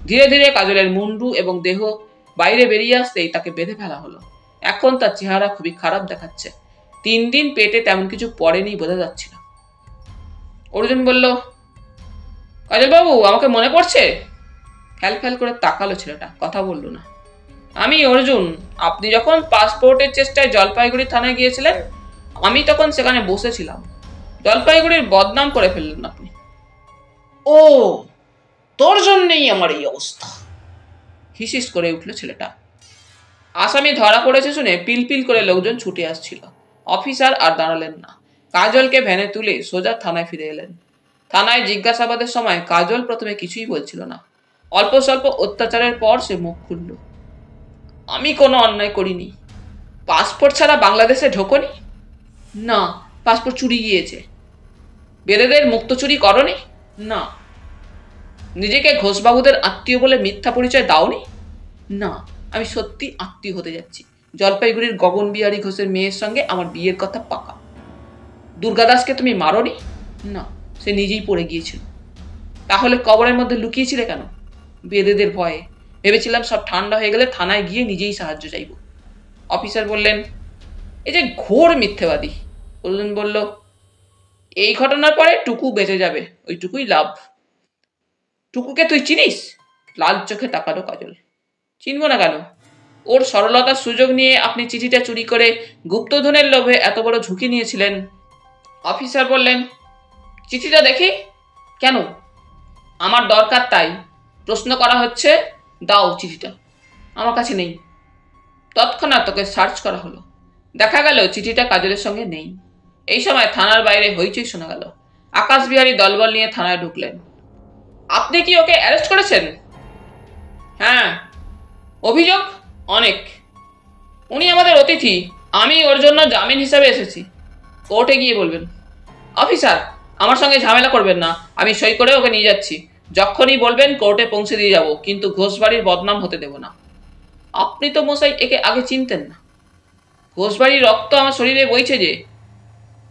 ধীরে ধীরে কাজলের মুন্ডু এবং দেহ বাইরে বেরিয়ে আসতেই তাকে বেঁধে ফেলা হলো। এখন তার চেহারা খুবই খারাপ দেখাচ্ছে। 3 দিন পেটে তেমন কিছু পড়েনি বোঝা যাচ্ছিল। অর্জুন বলল, কাজলবাবু, আমাকে মনে পড়ছে? ফ্যাল ফ্যাল করে তাকালো ছেলেটা, কথা বলল না। আমি অর্জুন। আপনি যখন পাসপোর্টের চেষ্টায় জলপাইগুড়ি থানায় গিয়েছিলেন, আমি তখন সেখানে বসেছিলাম। জলপাইগুড়ির বদনাম করে ফেললেন আপনি। ও, তোর জন্যই আমার এই অবস্থা, হিসিস করে উঠল ছেলেটা। আসামি ধরা পড়েছে শুনে পিলপিল করে লোকজন ছুটে আসছিল। অফিসার আর দাঁড়ালেন না। কাজলকে ভ্যানে তুলে সোজা থানায় ফিরে এলেন। থানায় জিজ্ঞাসাবাদের সময় কাজল প্রথমে কিছুই বলছিল না। অল্প স্বল্প অত্যাচারের পর সে মুখ খুলল। আমি কোনো অন্যায় করিনি। পাসপোর্ট ছাড়া বাংলাদেশে ঢোকনি? না, পাসপোর্ট চুরি গিয়েছে। বেদেদের মুক্ত চুরি করনি? না। নিজেকে ঘোষবাবুদের আত্মীয় বলে মিথ্যা পরিচয় দাওনি? না, আমি সত্যি আত্মীয় হতে যাচ্ছি। জলপাইগুড়ির গগন বিহারী ঘোষের মেয়ের সঙ্গে আমার বিয়ের কথা পাকা। দুর্গাদাসকে তুমি মারোনি? না, সে নিজেই পড়ে গিয়েছিল। তাহলে কবরের মধ্যে লুকিয়েছিলে কেন? বেদেদের ভয়ে। ভেবেছিলাম সব ঠান্ডা হয়ে গেলে থানায় গিয়ে নিজেই সাহায্য চাইব। অফিসার বললেন, এই যে ঘোর মিথ্যেবাদী। অর্জুন বলল, এই ঘটনার পরে টুকু বেঁচে যাবে, ওইটুকুই লাভ। টুকুকে তুই চিনিস? লাল চোখে তাকালো কাজল। চিনব না কেন? ওর সরলতার সুযোগ নিয়ে আপনি চিঠিটা চুরি করে গুপ্তধনের লোভে এত বড় ঝুঁকি নিয়েছিলেন। অফিসার বললেন, চিঠিটা দেখি। কেন? আমার দরকার তাই। প্রশ্ন করা হচ্ছে, দাও চিঠিটা। আমার কাছে নেই। তৎক্ষণাৎ তোকে সার্চ করা হলো। দেখা গেল চিঠিটা কাজলের সঙ্গে নেই। এই সময় থানার বাইরে হইচই শোনা গেল। আকাশ বিহারী দলবল নিয়ে থানায় ঢুকলেন। আপনি কি ওকে অ্যারেস্ট করেছেন? হ্যাঁ। অভিযোগ? অনেক। উনি আমাদের অতিথি, আমি ওর জন্য জামিন হিসাবে এসেছি। কোর্টে গিয়ে বলবেন। অফিসার, আমার সঙ্গে ঝামেলা করবেন না। আমি সই করে ওকে নিয়ে যাচ্ছি। যখনই বলবেন কোর্টে পৌঁছে দিয়ে যাব, কিন্তু ঘোষবাড়ির বদনাম হতে দেব না। আপনি তো মশাই একে আগে চিনতেন না। ঘোষবাড়ির রক্ত আমার শরীরে বইছে যে।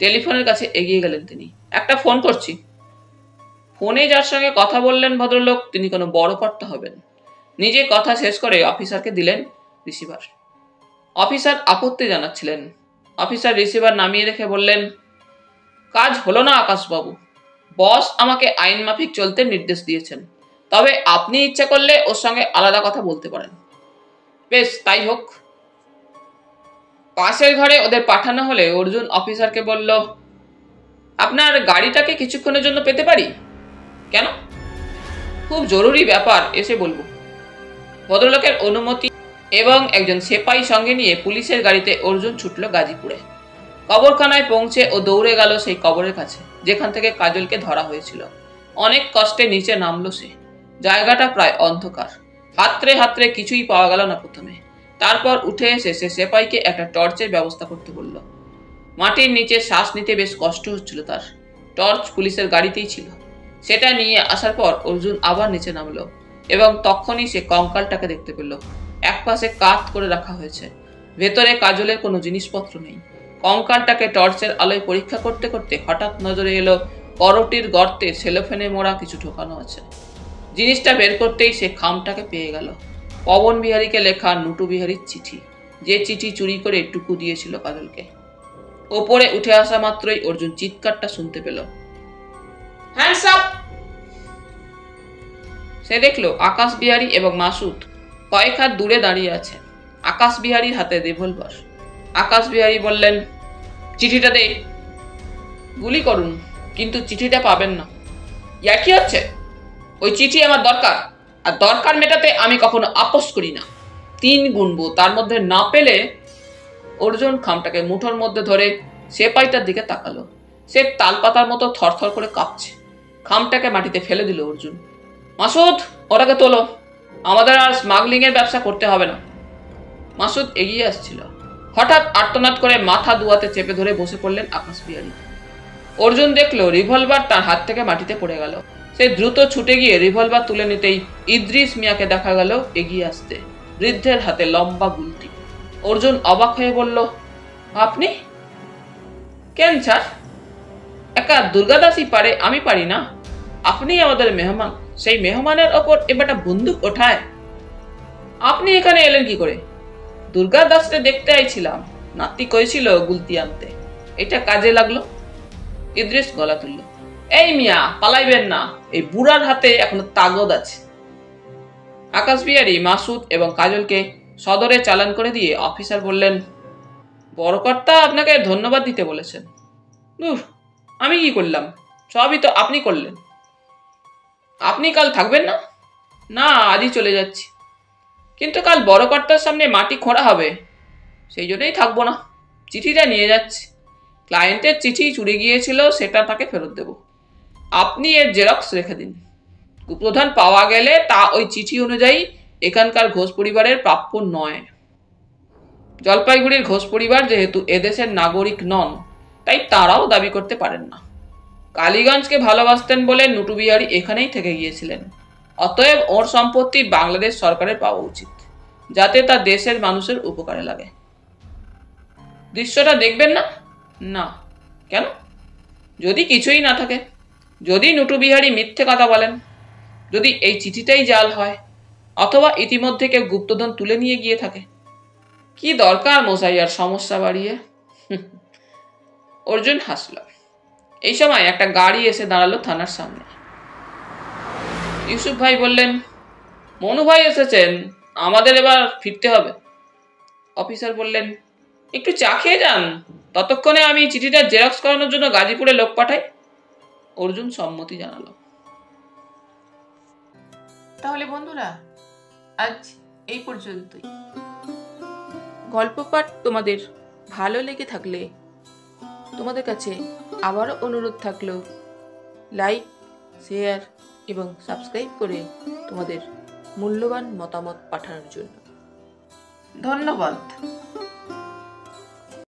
টেলিফোনের কাছে এগিয়ে গেলেন তিনি। একটা ফোন করছি। ফোনে যার সঙ্গে কথা বললেন ভদ্রলোক, তিনি কোনো বড় কর্তা হবেন। নিজে কথা শেষ করে অফিসারকে দিলেন রিসিভার। অফিসার আপত্তি জানাচ্ছিলেন। অফিসার রিসিভার নামিয়ে রেখে বললেন, কাজ হলো না আকাশবাবু। বস আমাকে আইন মাফিক চলতে নির্দেশ দিয়েছেন। তবে আপনি ইচ্ছা করলে ওর সঙ্গে আলাদা কথা বলতে পারেন। বেশ, তাই হোক। পাশের ঘরে ওদের পাঠানো হলে অর্জুন অফিসারকে বলল, আপনার গাড়িটাকে কিছুক্ষণের জন্য পেতে পারি? কেন? খুব জরুরি ব্যাপার, এসে বলবো। ভদ্রলোকের অনুমতি এবং একজন সেপাই সঙ্গে নিয়ে পুলিশের গাড়িতে অর্জুন ছুটল গাজীপুরে। কবরখানায় পৌঁছে ও দৌড়ে গেল সেই কবরের কাছে যেখান থেকে কাজলকে ধরা হয়েছিল। অনেক কষ্টে নিচে নামলো সে। জায়গাটা প্রায় অন্ধকার। হাতড়ে হাতড়ে কিছুই পাওয়া গেল না প্রথমে। তারপর উঠে এসে সে সেপাইকে একটা টর্চের ব্যবস্থা করতে বলল। মাটির নিচে শ্বাস নিতে বেশ কষ্ট হচ্ছিল তার। টর্চ পুলিশের গাড়িতেই ছিল। সেটা নিয়ে আসার পর অর্জুন আবার নিচে নামলো এবং তখনই সে কঙ্কালটাকে দেখতে পেল। একপাশে কাত করে রাখা হয়েছে। ভেতরে কাজলের কোনো জিনিসপত্র নেই। কঙ্কালটাকে টর্চের আলোয় পরীক্ষা করতে করতে হঠাৎ নজরে এলো করটির গর্তে সেলোফেনে মোড়া কিছু ঢোকানো আছে। জিনিসটা বের করতেই সে খামটাকে পেয়ে গেল। পবন বিহারীকে লেখা নুটু বিহারীর চিঠি, যে চিঠি চুরি করে টুকু দিয়েছিল কাজলকে। ওপরে উঠে আসা মাত্রই অর্জুন চিৎকারটা শুনতে পেল, হ্যান্ডস আপ! সে দেখল আকাশ বিহারী এবং মাসুদ কয়েক হাত দূরে দাঁড়িয়ে আছে। আকাশ বিহারীর হাতে রিভলভার। আকাশ বিহারী বললেন, চিঠিটা দে। গুলি করুন, কিন্তু চিঠিটা পাবেন না। ইয়া কি হচ্ছে? ওই চিঠি আমার দরকার, আর দরকার মেটাতে আমি কখনো আপোস করি না। 3 গুনবো, তার মধ্যে না পেলে। অর্জুন খামটাকে মুঠোর মধ্যে ধরে সেপাইটার দিকে তাকালো। সে তালপাতার মতো থরথর করে কাঁপছে। খামটাকে মাটিতে ফেলে দিল অর্জুন। মাসুদ, ওটাকে তোলো, আমাদের আর স্মাগলিং এর ব্যবসা করতে হবে না। মাসুদ এগিয়ে আসছিল। হঠাৎ আর্তনাদ করে মাথা দুয়াতে চেপে ধরে বসে পড়লেন আকাশ বিহারী। অর্জুন দেখলো রিভলভার তার হাত থেকে মাটিতে পড়ে গেল। সে দ্রুত ছুটে গিয়ে রিভলভার তুলে নিতেই ইদ্রিস মিয়াকে দেখা গেল এগিয়ে আসতে, বৃদ্ধের হাতে লম্বা গুলতি। অর্জুন অবাক হয়ে বলল, আপনি? কেন স্যার? একা দুর্গাদাসই পারে, আমি পারি না? আপনি আমাদের মেহমান, সেই মেহমানের ওপর এবারটা বন্দুক ওঠায়? আপনি এখানে এলেন কি করে? দুর্গাদাসকে দেখতে আইছিলাম, নাতি কইছিল গুলতি আনতে, এটা কাজে লাগলো। ইদ্রিস গলা তুলল, এই মিয়া, পালাইবেন না, এই বুড়ার হাতে এখনো তাগদ আছে। আকাশ বিহারী মাসুদ এবং কাজলকে সদরে চালান করে দিয়ে অফিসার বললেন, বড় কর্তা আপনাকে ধন্যবাদ দিতে বলেছেন। আমি কি করলাম? সবই তো আপনি করলেন। আপনি কাল থাকবেন না? না, আজই চলে যাচ্ছি। কিন্তু কাল বড় কর্তার সামনে মাটি খোঁড়া হবে, সেই জন্যই থাকবো না। চিঠিটা নিয়ে যাচ্ছি। ক্লায়েন্টের চিঠি চুরি গিয়েছিল, সেটা তাকে ফেরত দেব। আপনি এর জেরক্স রেখে দিন। কুপ্রধান পাওয়া গেলে তা ওই চিঠি অনুযায়ী এখানকার ঘোষ পরিবারের প্রাপ্য নয়। জলপাইগুড়ির ঘোষ পরিবার যেহেতু এদেশের নাগরিক নন, তাই তারাও দাবি করতে পারেন না। কালীগঞ্জকে ভালোবাসতেন বলে নুটু বিহারী এখানেই থেকে গিয়েছিলেন। অতএব ওর সম্পত্তি বাংলাদেশ সরকারের পাওয়া উচিত, যাতে তা দেশের মানুষের উপকারে লাগে। দৃশ্যটা দেখবেন না? না। কেন? যদি কিছুই না থাকে, যদি নুটু বিহারী মিথ্যে কথা বলেন, যদি এই চিঠিটাই জাল হয়, অথবা ইতিমধ্যে কেউ গুপ্তধন তুলে নিয়ে গিয়ে থাকে। কি দরকার মশাই আর সমস্যা বাড়িয়ে? অর্জুন হাসল। এই সময় একটা গাড়ি এসে দাঁড়ালো থানার সামনে। ইউসুফ ভাই বললেন, মনু ভাই এসেছেন, আমাদের এবার ফিরতে হবে। অফিসার বললেন, একটু চা খেয়ে যান, ততক্ষণে আমি চিঠিটা জেরক্স করানোর জন্য গাজীপুরে লোক পাঠাই। অর্জুন সম্মতি জানালো। তাহলে বন্ধুরা, আজ এই পর্যন্তই। গল্প পাঠ তোমাদের ভালো লেগে থাকলে তোমাদের কাছে আবারও অনুরোধ থাকলো, লাইক, শেয়ার এবং সাবস্ক্রাইব করে তোমাদের মূল্যবান মতামত পাঠানোর জন্য। ধন্যবাদ।